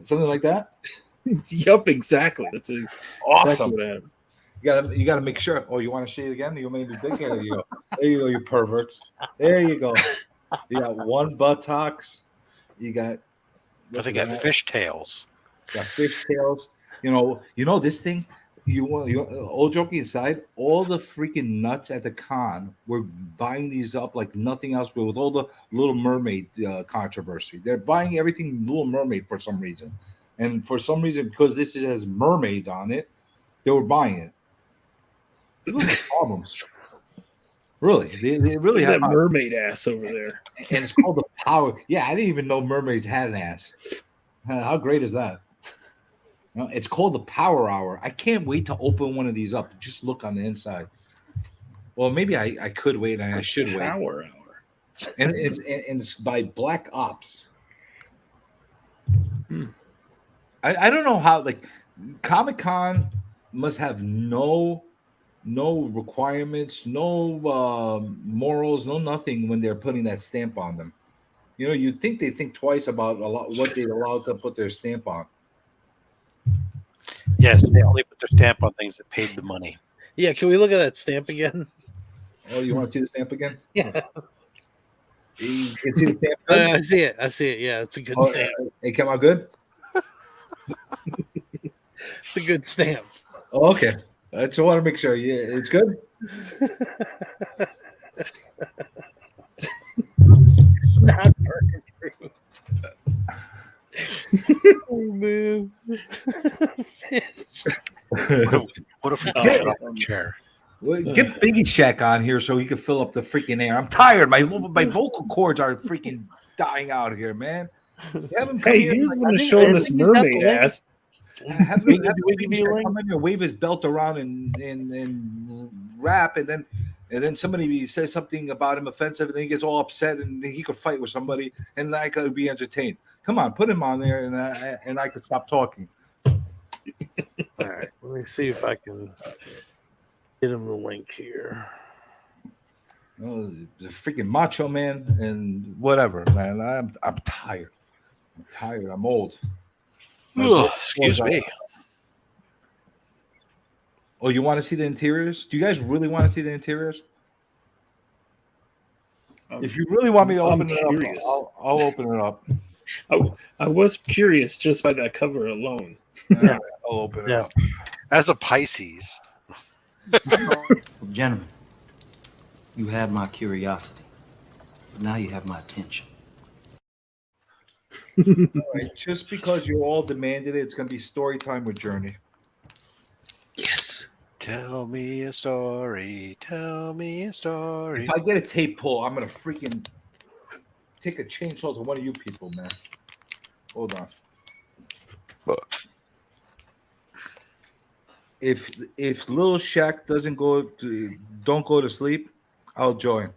something like that. Yup, exactly. That's awesome. Exactly what you gotta make sure. Oh, you want to see it again? You made me big. There you go. There you go, you perverts. There you go. You got one buttocks. You got. But they got fishtails. Got fishtails. You know this thing. All joking aside, all the freaking nuts at the con were buying these up like nothing else. But with all the Little Mermaid controversy, they're buying everything Little Mermaid for some reason. And for some reason, because this has mermaids on it, they were buying it. There's problems. Really, they really have that mermaid ass over there. And it's called the power. Yeah, I didn't even know mermaids had an ass. How great is that? It's called the Power Hour. I can't wait to open one of these up. Just look on the inside. Well, maybe I could wait, and I should wait. Power Hour. And it's by Black Ops. I don't know how, like, Comic-Con must have no requirements, no morals, no nothing when they're putting that stamp on them. You'd think they think twice about what they allow to put their stamp on. Yes, they only put their stamp on things that paid the money. Yeah, can we look at that stamp again? Oh, you want to see the stamp again? Yeah. You can see the stamp. I see it. I see it. Yeah, it's a good stamp. It came out good? It's a good stamp. Oh, okay. I just want to make sure. Yeah, it's good. Not approved. Oh man. What if we get it off the chair? Well, get Biggie Shack on here so he can fill up the freaking air. I'm tired. My vocal cords are freaking dying out here, man. Hey, he's going to show this mermaid ass. Have him come in here, wave his belt around and rap, and then somebody says something about him offensive, and then he gets all upset, and he could fight with somebody, and I could be entertained. Come on, put him on there, and I could stop talking. All right, let me see if I can get him the link here. The freaking Macho Man and whatever, man. I'm tired. I'm tired. I'm old. Excuse me. Oh, you want to see the interiors? Do you guys really want to see the interiors? If you really want me to open it up, I'll open it up. I was curious just by that cover alone. Yeah, I'll open it up. As a Pisces. Gentlemen, you had my curiosity, but now you have my attention. All right, just because you all demanded it, it's going to be story time with Journey. Yes. Tell me a story. Tell me a story. If I get a tape pull, I'm gonna freaking take a chainsaw to one of you people, man. Hold on. If Little Shaq don't go to sleep, I'll join.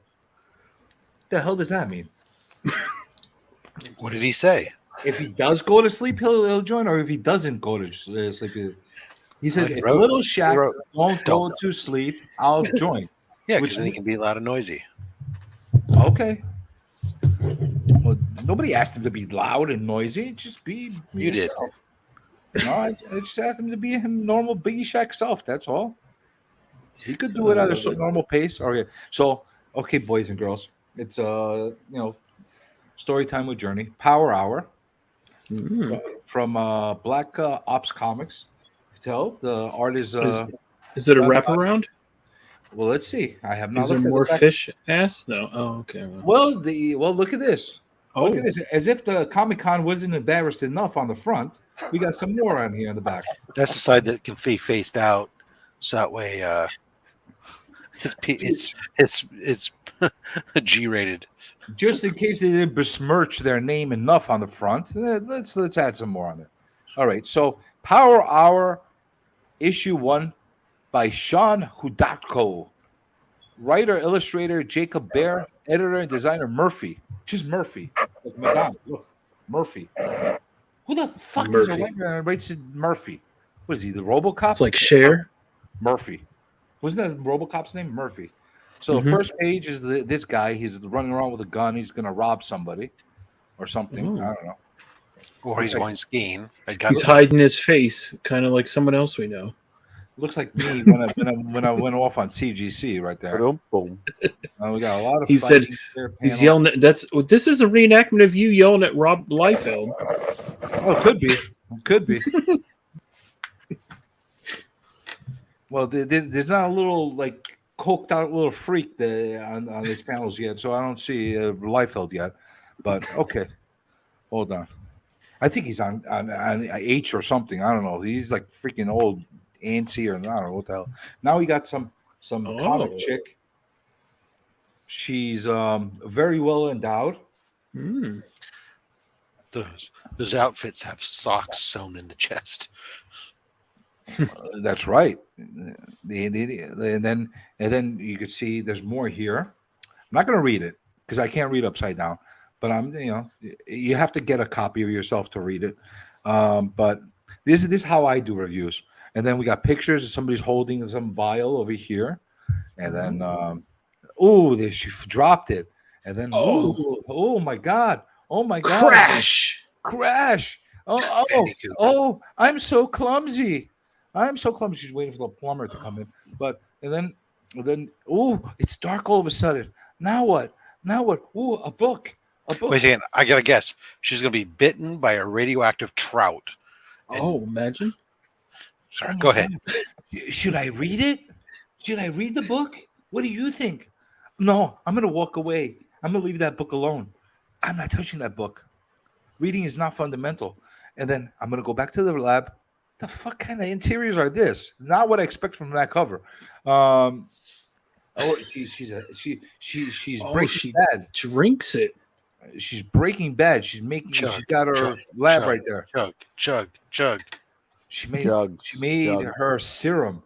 The hell does that mean? What did he say? If he does go to sleep, he'll join, or if he doesn't go to sleep, he says, He if wrote- Little he Shaq wrote, don't go "Don't." to sleep, I'll join. Yeah, Which because then he can be loud and noisy. Okay. Well, nobody asked him to be loud and noisy. Just be You did. yourself. No, I just asked him to be him normal Biggie Shaq self. That's all. He could do it at a normal pace. Okay. So, okay, boys and girls, it's story time with Journey, Power Hour from Black Ops Comics. Tell the art is Is it a wraparound? Well, let's see. I have not Is there looked at more the back. fish ass? No. Oh, okay. Well, look at this. Look Oh. at this. As if the Comic Con wasn't embarrassed enough on the front, we got some more on here in the back. That's the side that can be faced out, so that way it's G-rated. Just in case they didn't besmirch their name enough on the front, let's add some more on it. All right. So Power Hour, issue 1 by Sean Hudatko. Writer, illustrator Jacob Bear, editor and designer Murphy. Just Murphy. Like Madonna. Look, Murphy. Who the fuck is a Murphy. writer and writes Murphy? What is he, the RoboCop? It's like Cher. Murphy. Wasn't that RoboCop's name? Murphy. So the first page is this guy. He's running around with a gun. He's going to rob somebody or something. Ooh. I don't know. Or he's going skiing. He's hiding his face, kind of like someone else we know. Looks like me when I went off on CGC right there. Boom. We got a lot of. He said he's yelling. This is a reenactment of you yelling at Rob Liefeld. Oh, it could be. It could be. Well, there's not a little like coked out little freak on these panels yet, so I don't see Liefeld yet. But okay, hold on. I think he's on H or something. I don't know. He's like freaking old antsy or I don't know what the hell. Now we got some comic chick. She's very well endowed. Those outfits have socks sewn in the chest. That's right. And then you could see there's more here. I'm not going to read it because I can't read upside down. But you have to get a copy of yourself to read it. But this is how I do reviews. And then we got pictures of somebody's holding some vial over here, and then she dropped it, and then oh my god, crash. Oh, I'm so clumsy. She's waiting for the plumber to come in, and then it's dark all of a sudden. Now what? A book. Wait a second, I gotta guess. She's gonna be bitten by a radioactive trout. Imagine. Sorry, go ahead. Should I read it? Should I read the book? What do you think? No, I'm gonna walk away. I'm gonna leave that book alone. I'm not touching that book. Reading is not fundamental. And then I'm gonna go back to the lab. The fuck kind of interiors are this? Not what I expect from that cover. She's breaking bad. Drinks it. She's breaking bad. She's got her lab right there. Chug. She made her serum.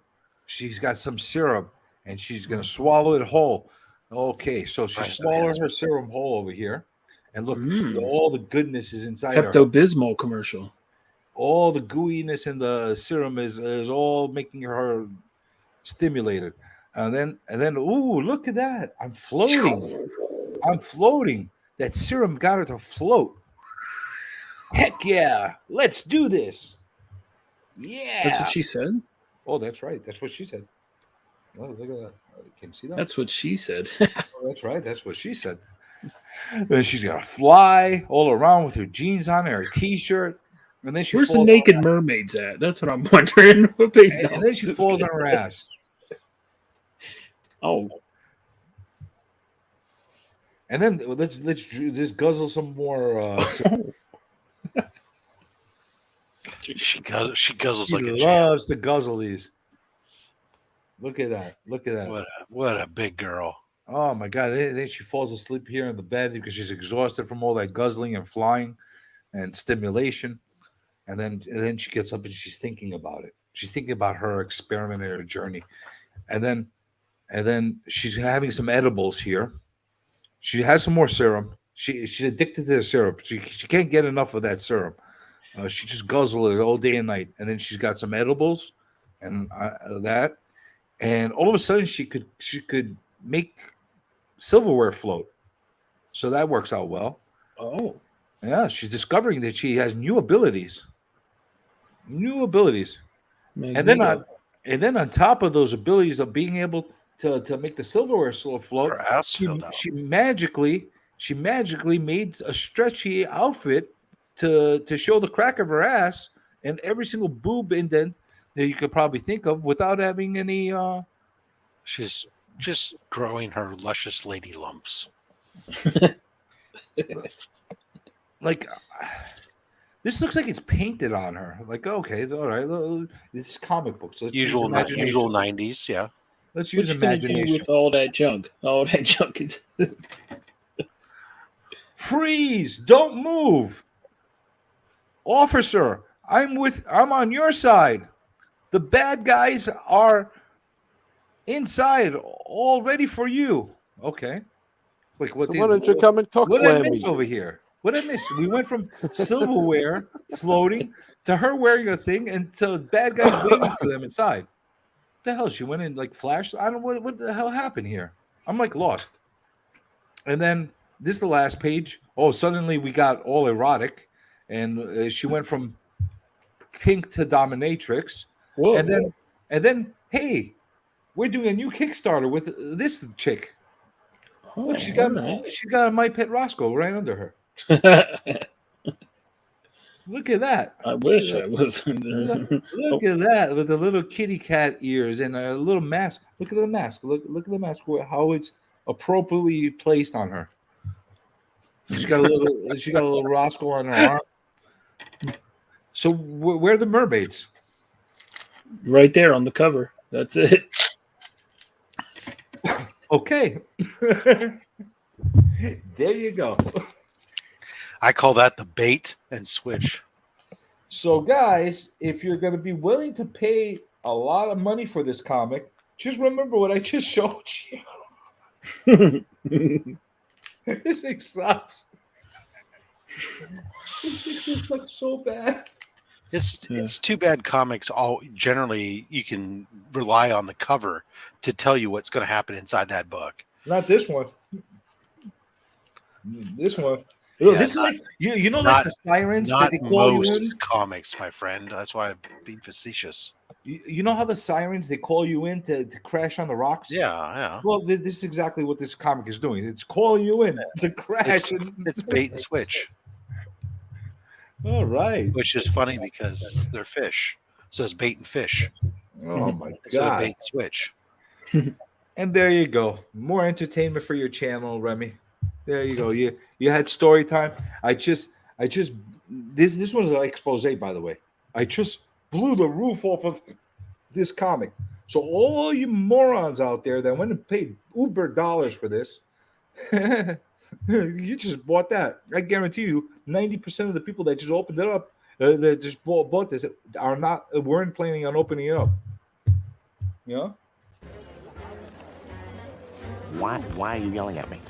She's got some serum, and she's gonna swallow it whole. Okay, so she's swallowing her serum whole over here, and look, all the goodness is inside her. Pepto-Bismol commercial. All the gooiness in the serum is all making her stimulated, and then look at that! I'm floating. That serum got her to float. Heck yeah! Let's do this. Yeah. That's what she said? Oh, that's right. That's what she said. Oh, look at that. Can you see that? That's what she said. That's right. That's what she said. Then she's gonna fly all around with her jeans on and her t-shirt. And then where's the naked mermaids at? That's what I'm wondering. And then she falls on her ass. Oh. And then let's just guzzle some more. She guzzles like a loves to guzzle these. Look at that. Look at that. What a big girl. Oh my God. Then she falls asleep here in the bed because she's exhausted from all that guzzling and flying and stimulation. And then she gets up and she's thinking about it. She's thinking about her experiment and her journey. And then she's having some edibles here. She has some more serum. She's addicted to the syrup. She can't get enough of that syrup. She just guzzles it all day and night. And then she's got some edibles and that. And all of a sudden she could make silverware float. So that works out well. Oh. Yeah, she's discovering that she has new abilities. And then on top of those abilities of being able to make the silverware float, she magically made a stretchy outfit to show the crack of her ass and every single boob indent that you could probably think of without having any. She's just growing her luscious lady lumps. Like, this looks like it's painted on her. Like, okay, it's all right. This is comic books. Let's use Usual imagination. 90s, yeah. Let's use What you gonna do imagination. with all that junk? All that junk. Freeze! Don't move, officer. I'm on your side. The bad guys are inside, all ready for you. Okay. Like, So why don't you come and cock what did I slam miss me? over here? What did I miss? We went from silverware floating to her wearing a thing and to bad guys waiting for them inside. What the hell? She went in like flash. I don't know what the hell happened here. I'm like lost. And then this is the last page. Oh, suddenly we got all erotic, and she went from pink to dominatrix. Whoa. And then hey, we're doing a new Kickstarter with this chick. Oh, Look, she got alright. a My Pet Roscoe right under her. Look at that. I wish I was. Look at that with the little kitty cat ears and a little mask. Look at the mask. Look at the mask. How it's appropriately placed on her. She got a little Roscoe on her arm. So where are the mermaids? Right there on the cover. That's it. Okay. There you go. I call that the bait and switch. So, guys, if you're going to be willing to pay a lot of money for this comic, just remember what I just showed you. This thing sucks. This thing just looks so bad. It's too bad comics all generally you can rely on the cover to tell you what's going to happen inside that book. Not this one. This one. Yeah, this is like you know, like the sirens that Not they call you most in. comics, my friend. That's why I'm being facetious. You know how the sirens they call you in to crash on the rocks? Yeah. Well, this is exactly what this comic is doing. It's calling you in to crash. It's bait and switch. All right. Which is funny because they're fish. So it's bait and fish. Oh my So God. bait and switch. And there you go. More entertainment for your channel, Remy. There you go. You had story time. I just this was an expose, by the way. I just blew the roof off of this comic. So all you morons out there that went and paid uber dollars for this, you just bought that. I guarantee you, 90% of the people that just opened it up, that just bought this, weren't planning on opening it up. You know? Why are you yelling at me?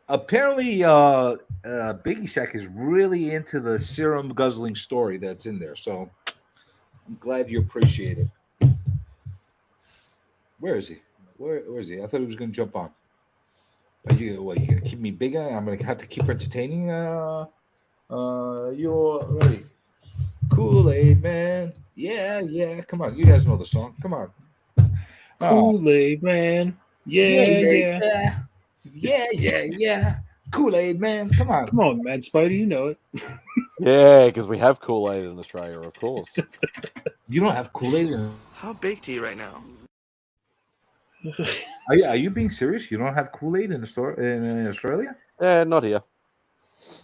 Apparently, Biggie Shack is really into the serum guzzling story that's in there. So I'm glad you appreciate it. Where is he? Where is he? I thought he was going to jump on. Are you going to keep me bigger? I'm going to have to keep entertaining. You're ready. Kool-Aid Man. Yeah. Come on. You guys know the song. Come on. Kool-Aid Man. Yeah. Yeah. Kool-Aid Man. Come on. Come on, Mad Spidey. You know it. Yeah, because we have Kool-Aid in Australia, of course. You don't have Kool-Aid in... How baked are you right now? Are you being serious? You don't have Kool-Aid in the store in Australia? Not here.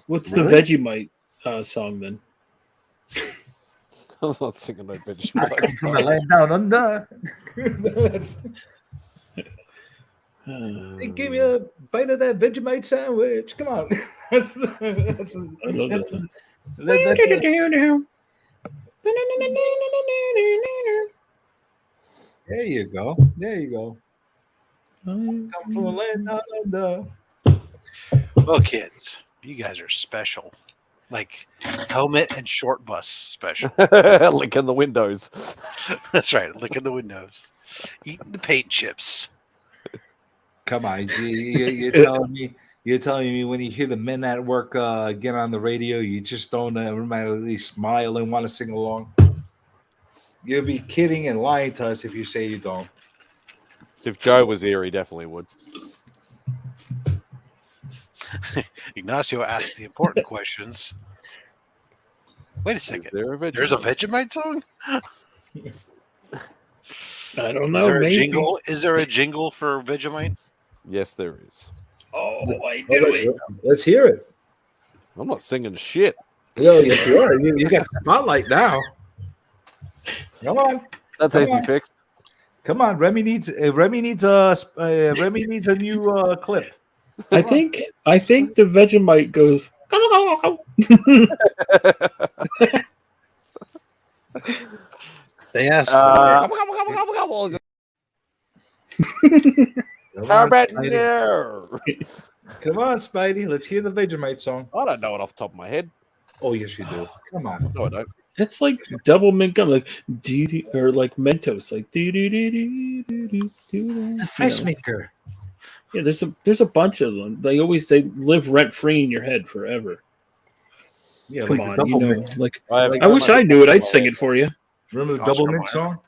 What's Really? the Vegemite song then? I'm not singing no bitch. I come from the land down under. Hey, give me a bite of that Vegemite sandwich. Come on. I love that song. There you go. There you go. Come from the land down under. Well, kids, you guys are special. Like helmet and short bus special. Licking the windows. That's right. Licking the windows. Eating the paint chips. Come on. You're telling me when you hear the men at work get on the radio, you just don't automatically smile and want to sing along? You'll be kidding and lying to us if you say you don't. If Joe was here, he definitely would. Ignacio asks the important questions. Wait a second. There's a Vegemite song? I don't know. Is there a maybe. jingle? Is there a jingle for Vegemite? Yes, there is. Oh, I knew it. Let's hear it. I'm not singing shit. Yo, yes, you are. You got the spotlight now. Come on. That's Come easy on. fixed. Come on. Remy needs a new clip. I think the Vegemite goes. They asked How about Spidey. no? Come on, Spidey. Let's hear the Vegemite song. I don't know it off the top of my head. Oh, yes, you do. Come on. No, I don't. It's like double mint gum, like dee or like Mentos, like dee. The Fresh Maker. Yeah, there's a bunch of them. They live rent free in your head forever. Yeah, Come like the on, double mint. I wish I knew it. I'd sing it for you. Remember the Oscar double mint Mayer. song?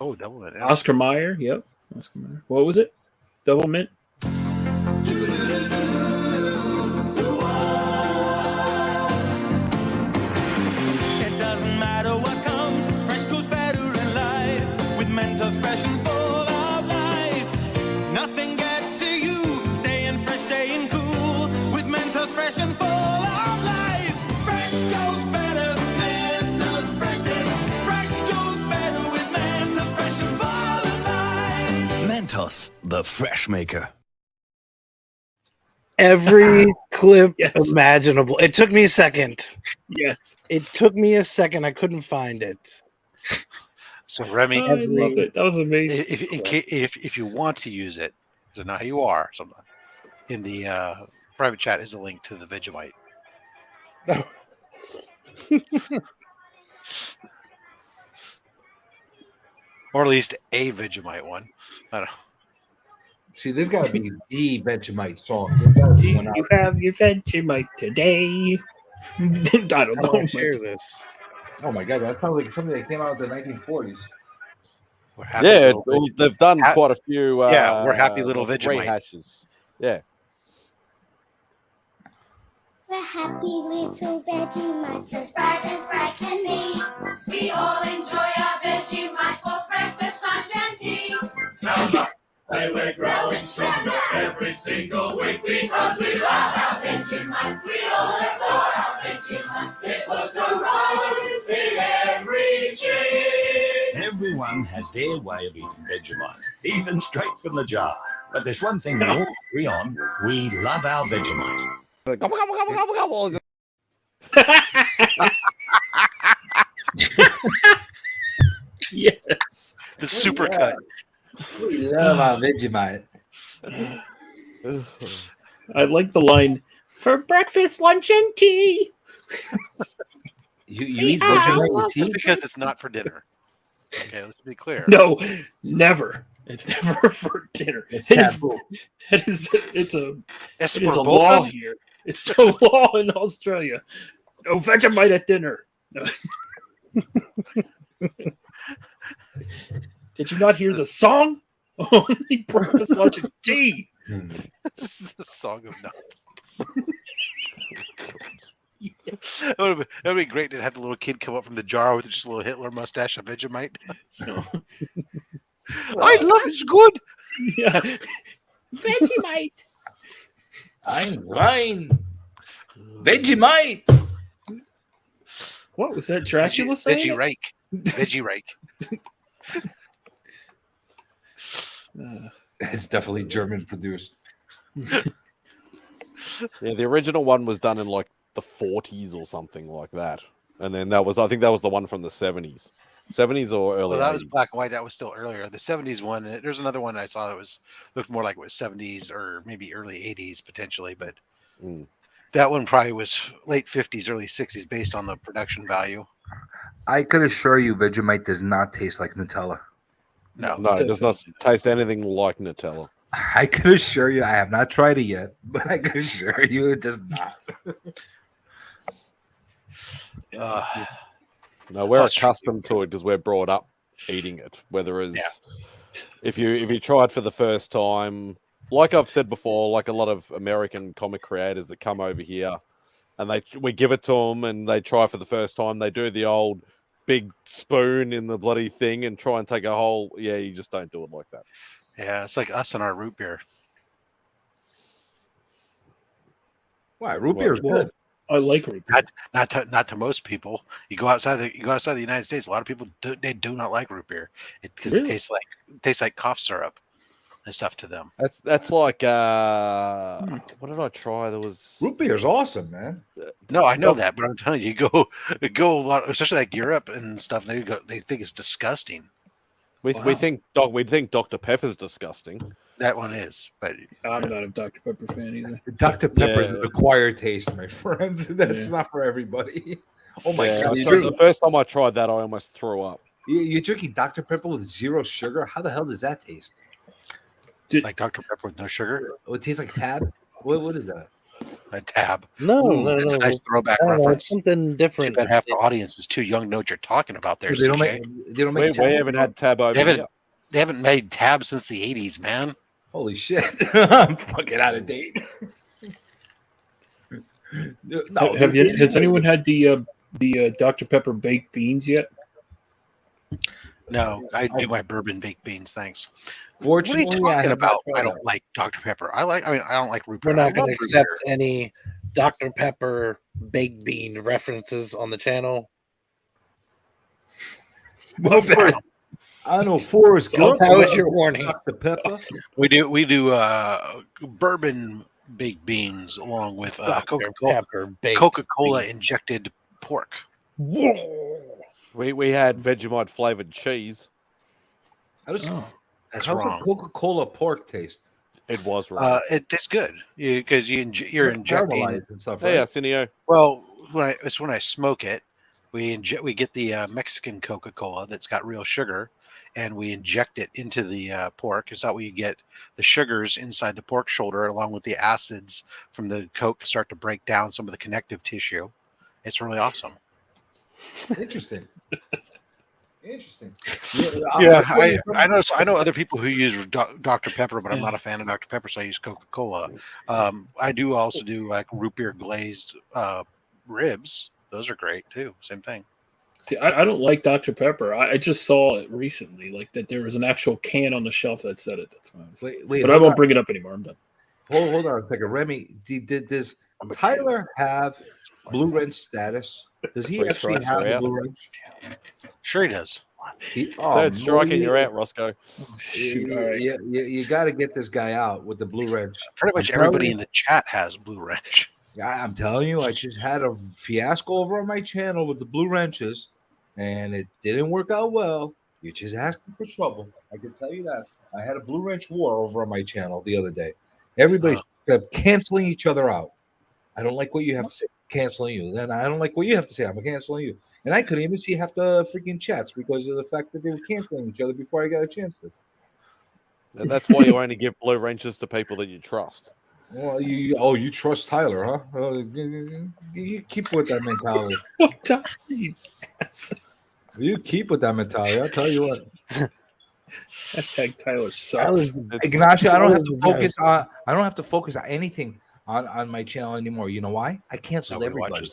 Oh, double mint. Yeah. Oscar Mayer, yep. Oscar Mayer. What was it? Double mint. It doesn't matter what comes, fresh goes better in life. With Mentos fresh and full of life. Nothing gets to you, staying fresh, staying cool. With Mentos fresh and full of life. Fresh goes better, Mentos fresh day. Fresh goes better with Mentos fresh and full of life. Mentos, the fresh maker. every clip imaginable. It took me a second. Yes. It took me a second. I couldn't find it. So Remy, I love it. That was amazing. If you want to use it, because I know how you are, sometimes in the private chat is a link to the Vegemite. Or at least a Vegemite one. I don't know. See, there's got to be the Vegemite song. You have your Vegemite today. I don't know. want to share this. Oh my god, that sounds like something that came out in the 1940s. Yeah, they've done quite a few. We're happy little Vegemite. rehashes. Yeah. We're happy little Vegemites, as bright can be. We all enjoy our Vegemite for breakfast, lunch, and tea. And we're growing stronger every single week because we love our Vegemite. We all adore our Vegemite. It puts a rose in every tree. Everyone has their way of eating Vegemite, even straight from the jar. But there's one thing we all agree on: we love our Vegemite. Gobble, gobble, gobble, gobble, gobble. Yes. The super cut. We love our Vegemite. I like the line for breakfast, lunch, and tea. You eat Vegemite with tea? Just because it's not for dinner. Okay, let's be clear. No, never. It's never for dinner. It's It is- taboo. it's a for law both? here. It's the law in Australia. No Vegemite at dinner. No. Did you not hear the song? Only breakfast, lunch, and tea. This is the song of nuts. It would be great to have the little kid come up from the jar with just a little Hitler mustache of Vegemite. So, I love it's good. Yeah. Vegemite. I'm fine. Vegemite. What was that? Dracula saying? Veggie it? rake. Veggie rake. It's definitely German produced. Yeah, the original one was done in like the 40s or something like that, and then I think that was the one from the 70s or early Well, that was 80s. black and white. That was still earlier. The 70s one. There's another one I saw that looked more like it was 70s or maybe early 80s potentially, but that one probably was late 50s, early 60s based on the production value. I could assure you, Vegemite does not taste like Nutella. No, it does not taste anything like Nutella. I can assure you, I have not tried it yet, but I can assure you it does not. No, we're accustomed to it because we're brought up eating it. Whereas if you try it for the first time, like I've said before, like a lot of American comic creators that come over here, and we give it to them, and they try for the first time, they do the old big spoon in the bloody thing and try and take a whole. Yeah, you just don't do it like that. Yeah, it's like us and our root beer. Why root beer is good? I like root beer. Not to most people. You go outside the United States. A lot of people do not like root beer because it tastes like cough syrup and stuff to them. That's like what did I try? There was root beer is awesome, man. No, I know that, but I'm telling you, go a lot, especially like Europe and stuff. They think it's disgusting. We think Dr. Pepper's disgusting. That one is, but I'm not a Dr. Pepper fan either. Dr. Pepper is an acquired taste, my friend. That's not for everybody. Oh my god! The first time I tried that, I almost threw up. You're drinking Dr. Pepper with 0 sugar? How the hell does that taste? Like Dr. Pepper with no sugar? Oh, it tastes like Tab. What is that? A Tab. No, That's a nice throwback I don't know, reference. it's something different. Too bad half the audience is too young to know what you're talking about there. They don't CJ. make We haven't had Tab over here. They haven't made Tab since the 80s, man. Holy shit. I'm fucking out of date. Has anyone had the Dr. Pepper baked beans yet? No, I do my bourbon baked beans, thanks. Fortunately, what are you talking about? I don't like Dr. Pepper. I don't like root beer. We're not I going love to root accept beer. any Dr. Pepper baked bean references on the channel. Well, I know Forrest Gump. That was your warning. Dr. Pepper. We do bourbon baked beans along with Coca-Cola injected pork. We had Vegemite flavored cheese. That's How's wrong. a Coca-Cola pork taste? It was wrong. It's good because you're injecting Caramelized and stuff, right? Yeah, Cineo. Well, when I smoke it, we get the Mexican Coca-Cola that's got real sugar, and we inject it into the pork. Is that way you get the sugars inside the pork shoulder, along with the acids from the Coke, start to break down some of the connective tissue. It's really awesome. Interesting. Interesting. Yeah, I know other people who use Dr. Pepper, but I'm not a fan of Dr. Pepper, so I use Coca-Cola. I do also do like root beer glazed ribs. Those are great too. Same thing. See, I don't like Dr. Pepper. I just saw it recently, like that there was an actual can on the shelf that said it. That's why I was but I won't bring it up anymore. I'm done. Hold on a second. Remy, does Tyler have Blue Wrench status? Does he actually have a Blue Wrench? Sure he does. Third strike and you're out, Roscoe. You got to get this guy out with the Blue Wrench. Pretty much everybody in the chat has Blue Wrench. I'm telling you, I just had a fiasco over on my channel with the Blue Wrenches, and it didn't work out well. You're just asking for trouble. I can tell you that. I had a Blue Wrench war over on my channel the other day. Everybody kept canceling each other out. I don't like what you have to say. Canceling you. Then I don't like what you have to say. I'm canceling you. And I couldn't even see half the freaking chats because of the fact that they were canceling each other before I got a chance to. And that's why you only give blue wrenches to people that you trust. Well, you trust Tyler, huh? You keep with that mentality. You keep with that mentality. I'll tell you what. Hashtag Tyler sucks. Ignacio, I don't have to focus on anything on my channel anymore. You know why? I canceled everybody.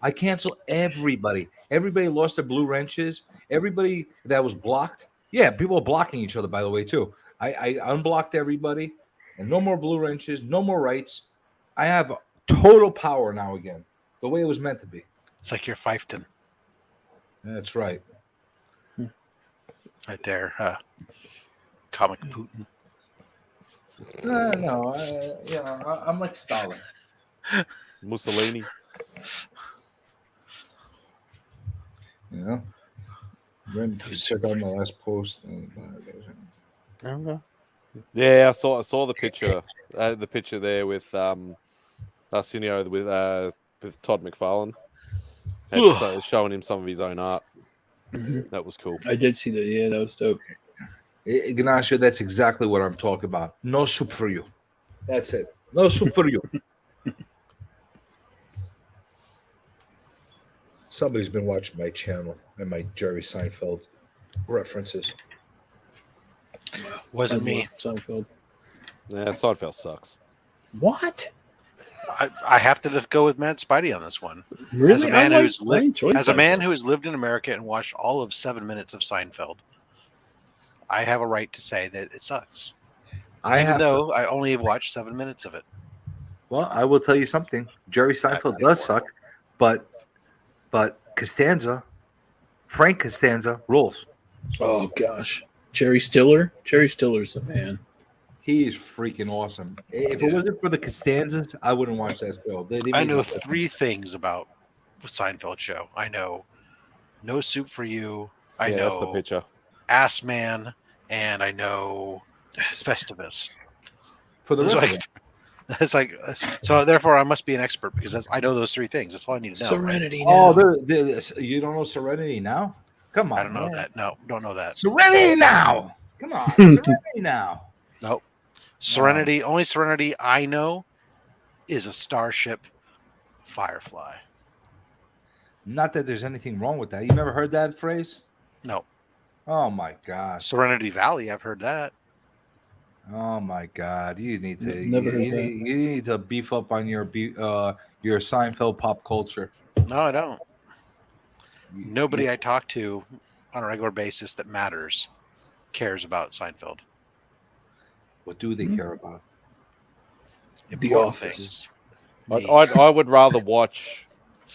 I cancel everybody. Everybody lost their blue wrenches. Everybody that was blocked. Yeah, people are blocking each other, by the way, too. I unblocked everybody, and no more blue wrenches, no more rights. I have total power now again, the way it was meant to be. It's like you're Fiefton. That's right. Right there. Comic Putin. No, I'm like Stalin. Mussolini. Yeah. Then check out my last post. Yeah, I saw the picture. The picture there with Arsenio with Todd McFarlane. Showing him some of his own art. That was cool. I did see that. Yeah, that was dope. Ignacio, that's exactly what I'm talking about. No soup for you. That's it. No soup for you. Somebody's been watching my channel and my Jerry Seinfeld references. Wasn't me. Seinfeld. Yeah, Seinfeld sucks. What? I have to go with Mad Spidey on this one. Really? As a man Same who has lived in America and watched all of 7 minutes of Seinfeld, I have a right to say that it sucks. Even though I only watched 7 minutes of it. Well, I will tell you something. Jerry Seinfeld does suck, but Frank Costanza rules. Oh gosh, Jerry Stiller. Jerry Stiller's the man. He is freaking awesome. If it wasn't for the Costanzas, I wouldn't watch that show. I know 3 things about the Seinfeld show. I know No Soup for You. I know that's the picture. Ass Man, and I know Festivus. For the rest it's like so. Therefore, I must be an expert because I know those 3 things. That's all I need to know. Serenity. Now. Oh, you don't know Serenity now? Come on, I don't know that. No, don't know that. Serenity now. Come on, Serenity now. Nope. Serenity. Only Serenity I know is a Starship Firefly. Not that there's anything wrong with that. You never heard that phrase? No. Oh my God. Serenity Valley. I've heard that. Oh my God! You need to Never heard that. You need to beef up on your Seinfeld pop culture. No, I don't. Nobody I talk to on a regular basis that matters cares about Seinfeld. What do they care about? The Office. I would rather watch.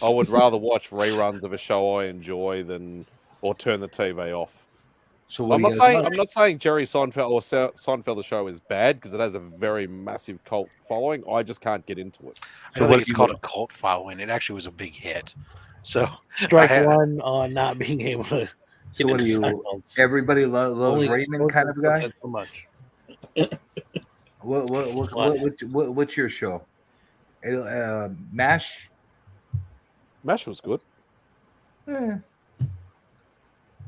I would rather watch reruns of a show I enjoy or turn the TV off. So I'm not saying Jerry Seinfeld or Seinfeld the show is bad because it has a very massive cult following. I just can't get into it. I don't think it's called a cult following. It actually was a big hit. So strike one on not being able to. So what are you? Everybody loves Raymond kind of guy. So much. What's your show? MASH. MASH was good. It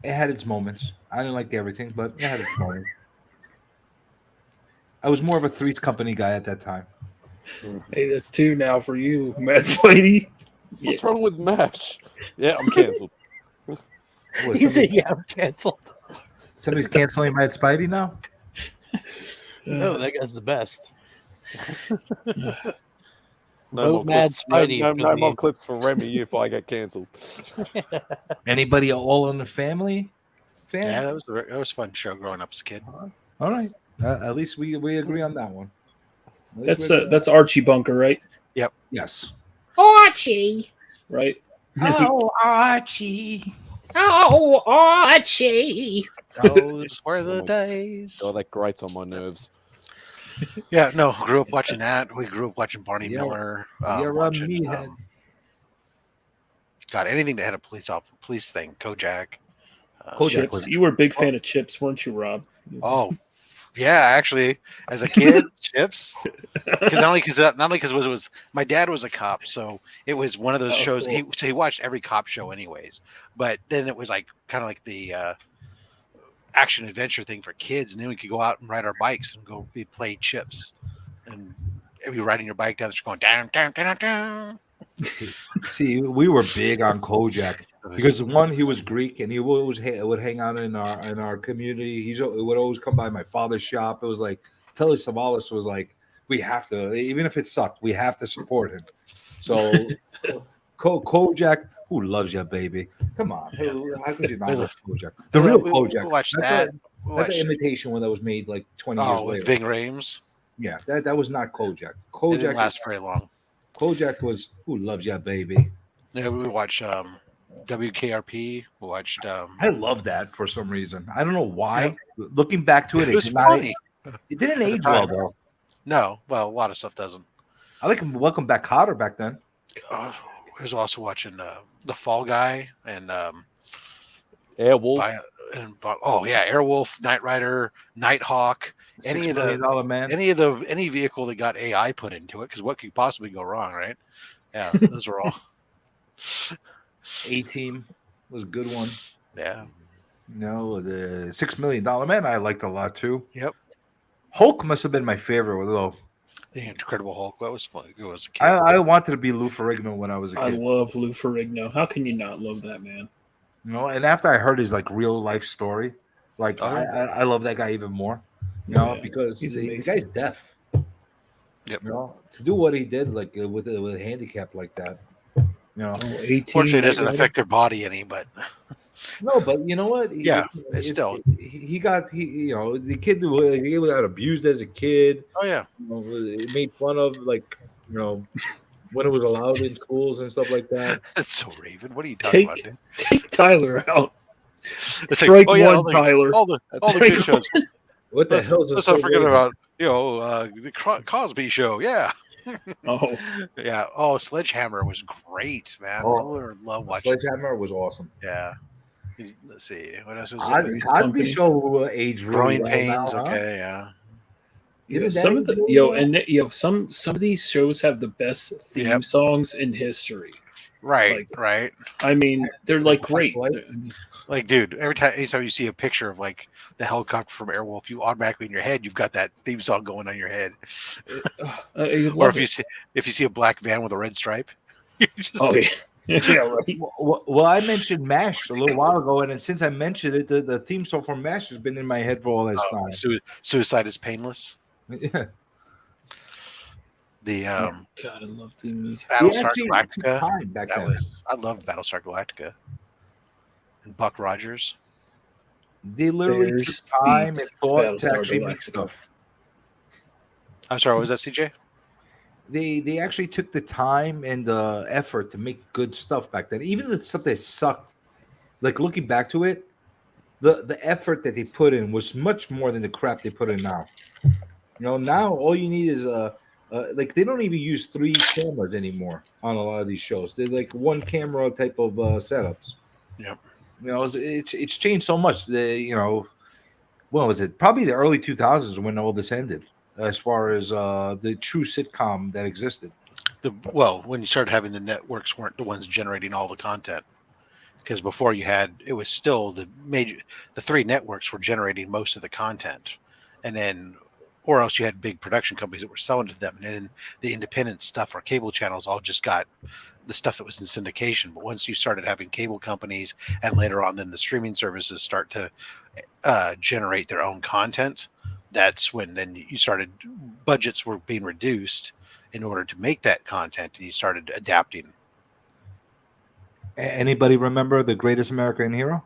had its moments. I didn't like everything, but it had its moments. I was more of a Three's Company guy at that time. Hey, that's 2 now for you, Matt Spidey. What's wrong with MASH? Yeah, I'm canceled. He said, "Yeah, I'm canceled." Somebody's canceling Mad Spidey now. No, that guy's the best. No Mad Spidey. No more clips for Remy if I get canceled. Anybody All in the Family fan? Yeah, that was a fun show growing up as a kid. All right, at least we agree on that one. That's Archie Bunker, right? Yep. Yes. Archie. Right. Oh, Archie. Oh, Archie. Those were the days. Oh, that grates on my nerves. Yeah, no, grew up watching that. We grew up watching Barney Miller. Watching, God, anything that had a police thing. Kojak. Chips. You were a big fan of Chips, weren't you, Rob? Oh, yeah, actually, as a kid, Chips. Not only because it was my dad was a cop, so it was one of those shows. Cool. He watched every cop show, anyways. But then it was like kind of like the action adventure thing for kids, and then we could go out and ride our bikes and we'd play Chips, and you're riding your bike down the street going down, down, down, down. See, we were big on Kojak because one, he was Greek and he would hang out in our community. He would always come by my father's shop. It was like Telly Savalas was like, we have to, even if it sucked, we have to support him. So Kojak, who loves you, baby? Come on, how could you not love Kojak? The real Kojak. We watched that. That's the imitation one that was made like 20 years later. Ving Rhames. Yeah, that was not Kojak. It didn't last very long. Kojak was Who Loves Ya, Baby. Yeah, we watch WKRP. Watched. I love that for some reason. I don't know why. Looking back to it, It was did not- funny. It didn't At the age well time. though. No, well, a lot of stuff doesn't. I like Welcome Back Cotter back then. I was also watching the Fall Guy and Airwolf. Oh yeah, Airwolf, Knight Rider, Nighthawk. $6 Million Man. Any vehicle that got AI put into it, because what could possibly go wrong, right? Yeah, those were all. A-Team was a good one. Yeah. No, the $6 Million Man I liked a lot too. Yep. Hulk must have been my favorite though. The Incredible Hulk. That was fun. It was a kid. I wanted to be Lou Ferrigno when I was a kid. I love Lou Ferrigno. How can you not love that man? You know, and after I heard his like real life story, like I love that guy even more. You know, because he's the amazing. guy's deaf. Yep. You know, to do what he did, like with a handicap like that. You know, Fortunately, it doesn't affect their body any, but no, but you know what? Yeah, it's still. He you know, the kid he got abused as a kid. Oh yeah, you know, it made fun of, like, you know, when it was allowed in schools and stuff like that. That's so Raven. What are you talking about, dude? Take Tyler out. It's Strike like, oh, yeah, one, Tyler. All the Strike good shows. one. What the hell is Let's so not forget Raven? about the Cosby Show. Yeah. Oh yeah. Oh, Sledgehammer was great, man. Oh, I love watching. Sledgehammer was awesome. Yeah. Let's see. What else was Cosby Show aged really Growing well Pains. now, huh? Okay. Yeah. Didn't some that of the age really well? some of these shows have the best theme songs in history. Right. Right. I mean, they're like great. Like, dude, anytime you see a picture of like the helicopter from Airwolf, you automatically in your head you've got that theme song going on your head. Or if you see a black van with a red stripe, you just, yeah, right. Well, I mentioned MASH a little while ago, and since I mentioned it, the theme song from MASH has been in my head for all this time. Suicide is Painless. Yeah. The God, I love theme music. Battlestar Galactica. Back That then. was I loved Battlestar Galactica. And Buck Rogers. They literally Bears took time beat and thought to Battlestar actually make Galactica. stuff. I'm sorry, what was that, CJ? They actually took the time and the effort to make good stuff back then. Even the stuff that sucked, like looking back to it, the effort that they put in was much more than the crap they put in now. You know, now all you need is like they don't even use 3 cameras anymore on a lot of these shows. They're like 1 camera type of setups. Yep. You know, it's changed so much. You know, what was it? Probably the early 2000s when all this ended, as far as the true sitcom that existed. When you started having the networks weren't the ones generating all the content, because before it was still the 3 networks were generating most of the content, and then, or else you had big production companies that were selling to them, and then the independent stuff or cable channels all just got the stuff that was in syndication. But once you started having cable companies, and later on then the streaming services start to generate their own content, that's when then you started, budgets were being reduced in order to make that content, and you started adapting. Anybody remember The Greatest American Hero?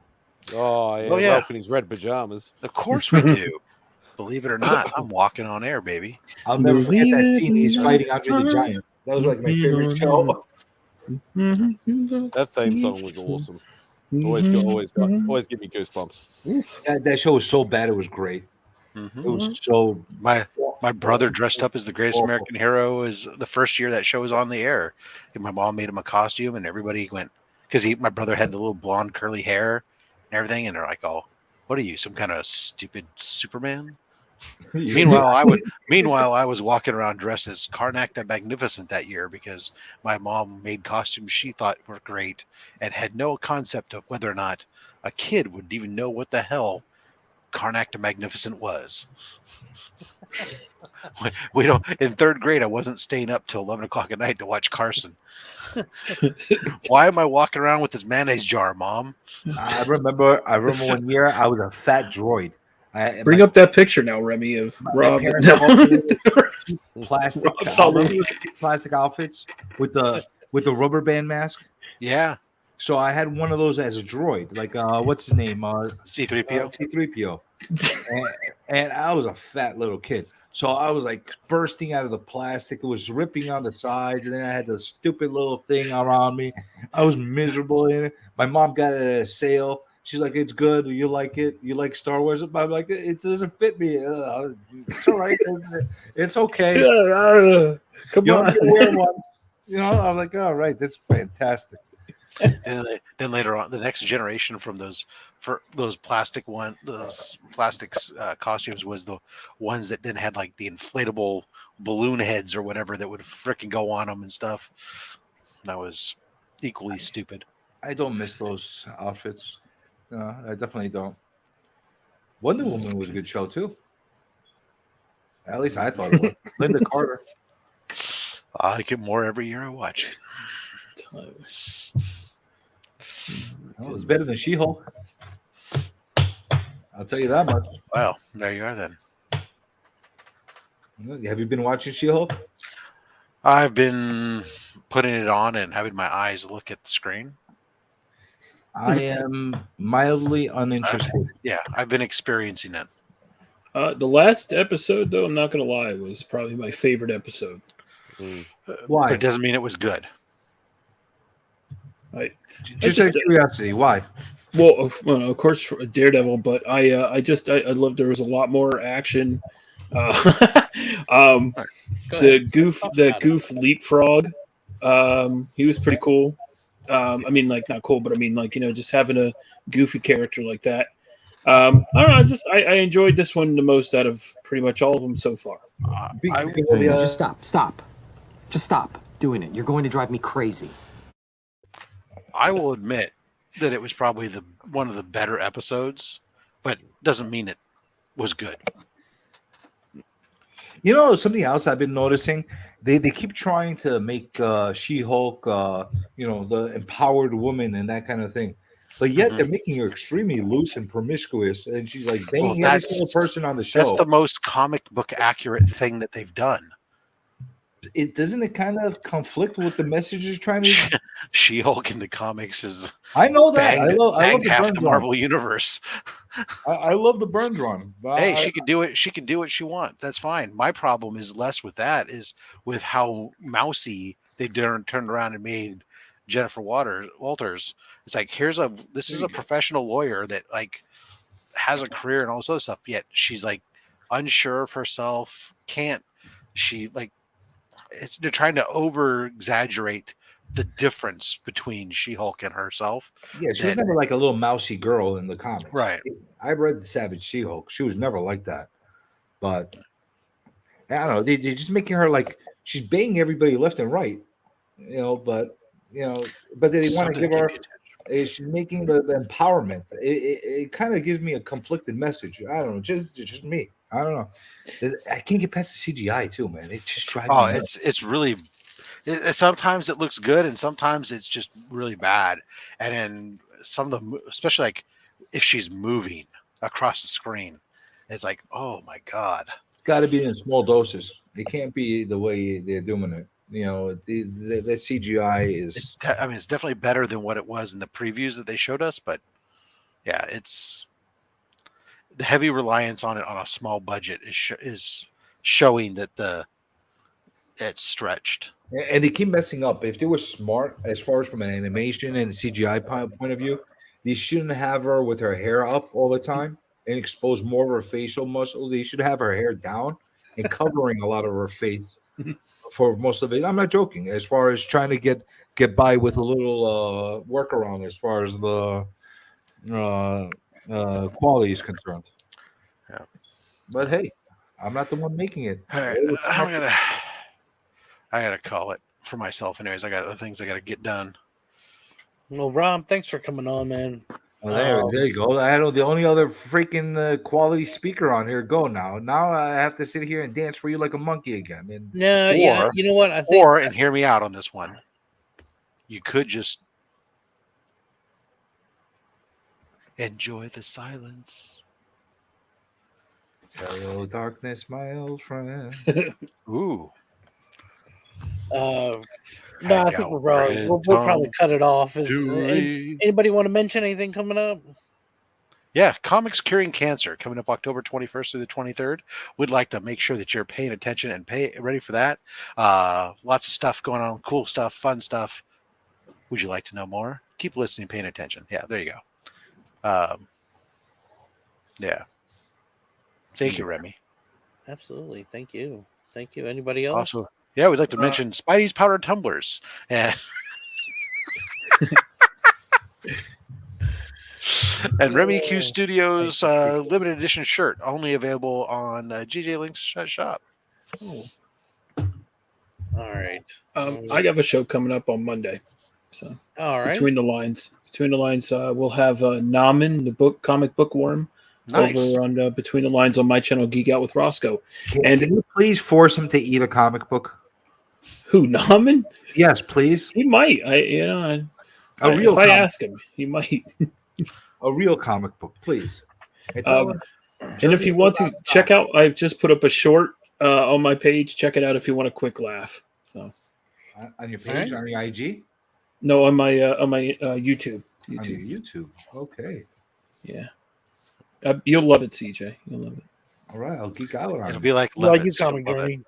Oh yeah, Oh, yeah. Ralph in his red pajamas. Of course we do. Believe it or not, I'm walking on air, baby. I'll never forget that scene. He's fighting Andre the Giant. That was like my favorite show. That theme song was awesome. Always give me goosebumps. That show was so bad it was great. It was so. My brother dressed up as the Greatest American Hero is the first year that show was on the air. And my mom made him a costume, and everybody went, because my brother had the little blonde curly hair and everything, and they're like, "Oh, what are you, some kind of stupid Superman?" Meanwhile, I was walking around dressed as Karnak the Magnificent that year because my mom made costumes she thought were great and had no concept of whether or not a kid would even know what the hell Karnak the Magnificent was. We don't. In 3rd grade, I wasn't staying up till 11 o'clock at night to watch Carson. Why am I walking around with this mayonnaise jar, Mom? I remember one year I was a fat droid. Bring up that picture now, Remy, of Rob. Plastic Rob's all over. plastic outfits with the rubber band mask. Yeah. So I had one of those as a droid, like what's his name? C-3PO. C-3PO. And I was a fat little kid. So I was like bursting out of the plastic. It was ripping on the sides, and then I had the stupid little thing around me. I was miserable in it. My mom got it at a sale. She's like, "It's good. You like it? You like Star Wars?" I'm like, "It doesn't fit me. It's all right. It's okay. Come you on." want me to wear one?" You know, I'm like, "All right, that's fantastic." Then later on, the next generation from those plastic costumes was the ones that then had like the inflatable balloon heads or whatever that would freaking go on them and stuff. That was equally stupid. I don't miss those outfits. No, I definitely don't. Wonder Woman was a good show too. At least I thought it was. Linda Carter. I like it more every year I watch it. Oh, it's better than She-Hulk. I'll tell you that much. Well, there you are then. Have you been watching She-Hulk? I've been putting it on and having my eyes look at the screen. I am mildly uninterested. Yeah, I've been experiencing it. The last episode, though, I'm not going to lie, was probably my favorite episode. Why? But it doesn't mean it was good. Just out of curiosity, why? Well, of course, for Daredevil, but I loved there was a lot more action. The goof leapfrog, he was pretty cool. I mean, like not cool, but I mean, like just having a goofy character like that. I don't know. I enjoyed this one the most out of pretty much all of them so far. Just stop doing it. You're going to drive me crazy. I will admit that it was probably one of the better episodes, but doesn't mean it was good. You know, something else I've been noticing, they keep trying to make She-Hulk, the empowered woman and that kind of thing. But yet they're making her extremely loose and promiscuous, and she's like banging every single person on the show. That's the most comic book accurate thing that they've done. Doesn't it kind of conflict with the message it's trying to? She-Hulk in the comics is. I know that. I love half Burns the Marvel universe. I love the Burns run. Hey, she can do it. She can do what she wants. That's fine. My problem is less with that. Is with how mousy they turned around and made Jennifer Walters. It's like this is a professional lawyer that like has a career and all this other stuff. Yet she's like unsure of herself. They're trying to over exaggerate the difference between She-Hulk and herself. Yeah, she was never like a little mousy girl in the comics. Right. I read the Savage She-Hulk. She was never like that. But I don't know. They're just making her like she's banging everybody left and right. But they want to give her. She's making the empowerment. It kind of gives me a conflicted message. I don't know. Just me. I don't know. I can't get past the CGI too, man. It just drives me nuts. It's really. Sometimes it looks good, and sometimes it's just really bad. And then some of them, especially like if she's moving across the screen, it's like, oh my god! It's got to be in small doses. It can't be the way they're doing it. The CGI is. It's definitely better than what it was in the previews that they showed us, but yeah, it's the heavy reliance on it on a small budget is showing that it's stretched. And they keep messing up. If they were smart, as far as from an animation and CGI point of view, they shouldn't have her with her hair up all the time and expose more of her facial muscle. They should have her hair down and covering a lot of her face for most of it. I'm not joking. As far as trying to get by with a little workaround, as far as the quality is concerned. Yeah. But hey, I'm not the one making it. All right, I gotta call it for myself. Anyways, I got other things I gotta get done. Well, Rob, thanks for coming on, man. Well, there you go. I had the only other freaking quality speaker on here. Go now. Now I have to sit here and dance for you like a monkey again. And you know what? I think. And hear me out on this one. You could just enjoy the silence. Hello, darkness, my old friend. Ooh. No, I think we'll probably cut it off. Anybody want to mention anything coming up? Yeah, Comics Curing Cancer coming up October 21st through the 23rd. We'd like to make sure that you're paying attention and ready for that. Lots of stuff going on, cool stuff, fun stuff. Would you like to know more? Keep listening, paying attention. Yeah, there you go. Yeah. Thank you, Remy. Absolutely. Thank you. Thank you. Anybody else? Also, yeah, we'd like to mention Spidey's Powder Tumblers. And and Remy Q Studios limited edition shirt, only available on GJ Link's shop. Oh. All right. I have a show coming up on Monday. So all right. Between the lines, we'll have Naaman, the comic bookworm, over on Between the Lines on my channel, Geek Out with Roscoe. Can you please force him to eat a comic book? Who, Naaman? Yes, please. He might. If I ask him, he might. A real comic book, please. And if you want to check out, I've just put up a short on my page. Check it out if you want a quick laugh. So on your page, on your IG? No, on my YouTube. On your YouTube. Okay. Yeah. You'll love it, CJ. You'll love it. All right, I'll geek out on it. It'll be like you comic journey.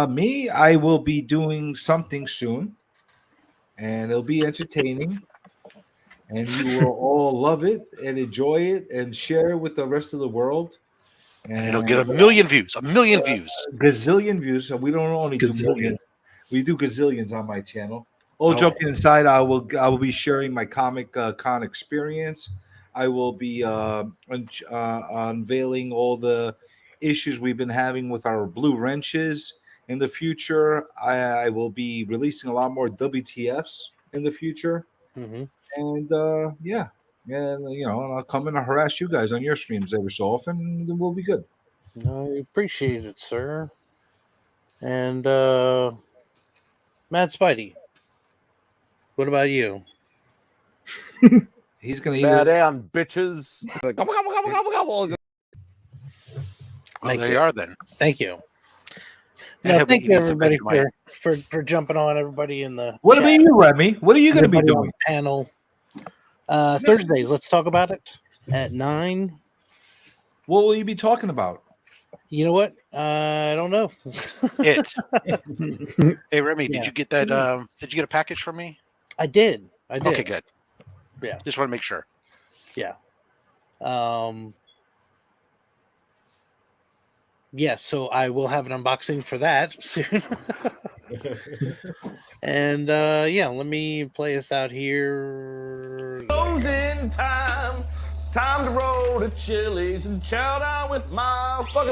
Me, I will be doing something soon, and it'll be entertaining, and you will all love it and enjoy it and share it with the rest of the world. And it'll get 1 million views. 1 million views. Gazillion views. So we don't only do millions. We do gazillions on my channel. All joking aside, I will be sharing my Comic Con experience. I will be unveiling all the issues we've been having with our blue wrenches. In the future, I will be releasing a lot more WTFs in the future. Mm-hmm. And and I'll come in and harass you guys on your streams every so often, and then we'll be good. No, I appreciate it, sir. And Mad Spidey, what about you? He's gonna bow down, bitches. Gobble, gobble, gobble, gobble, gobble. Well, there you are then. Thank you. No, thank you everybody for jumping on. Everybody in the What about you, Remy? What are you going to be doing? Panel Thursdays. Let's talk about it at 9. What will you be talking about? You know what? I don't know. Hey, Remy, did you get that? Did you get a package from me? I did. Okay, good. Yeah. Just want to make sure. Yeah. Yeah, so I will have an unboxing for that soon. And let me play us out here. Closing time. Time to roll to Chili's and chow down with my fucking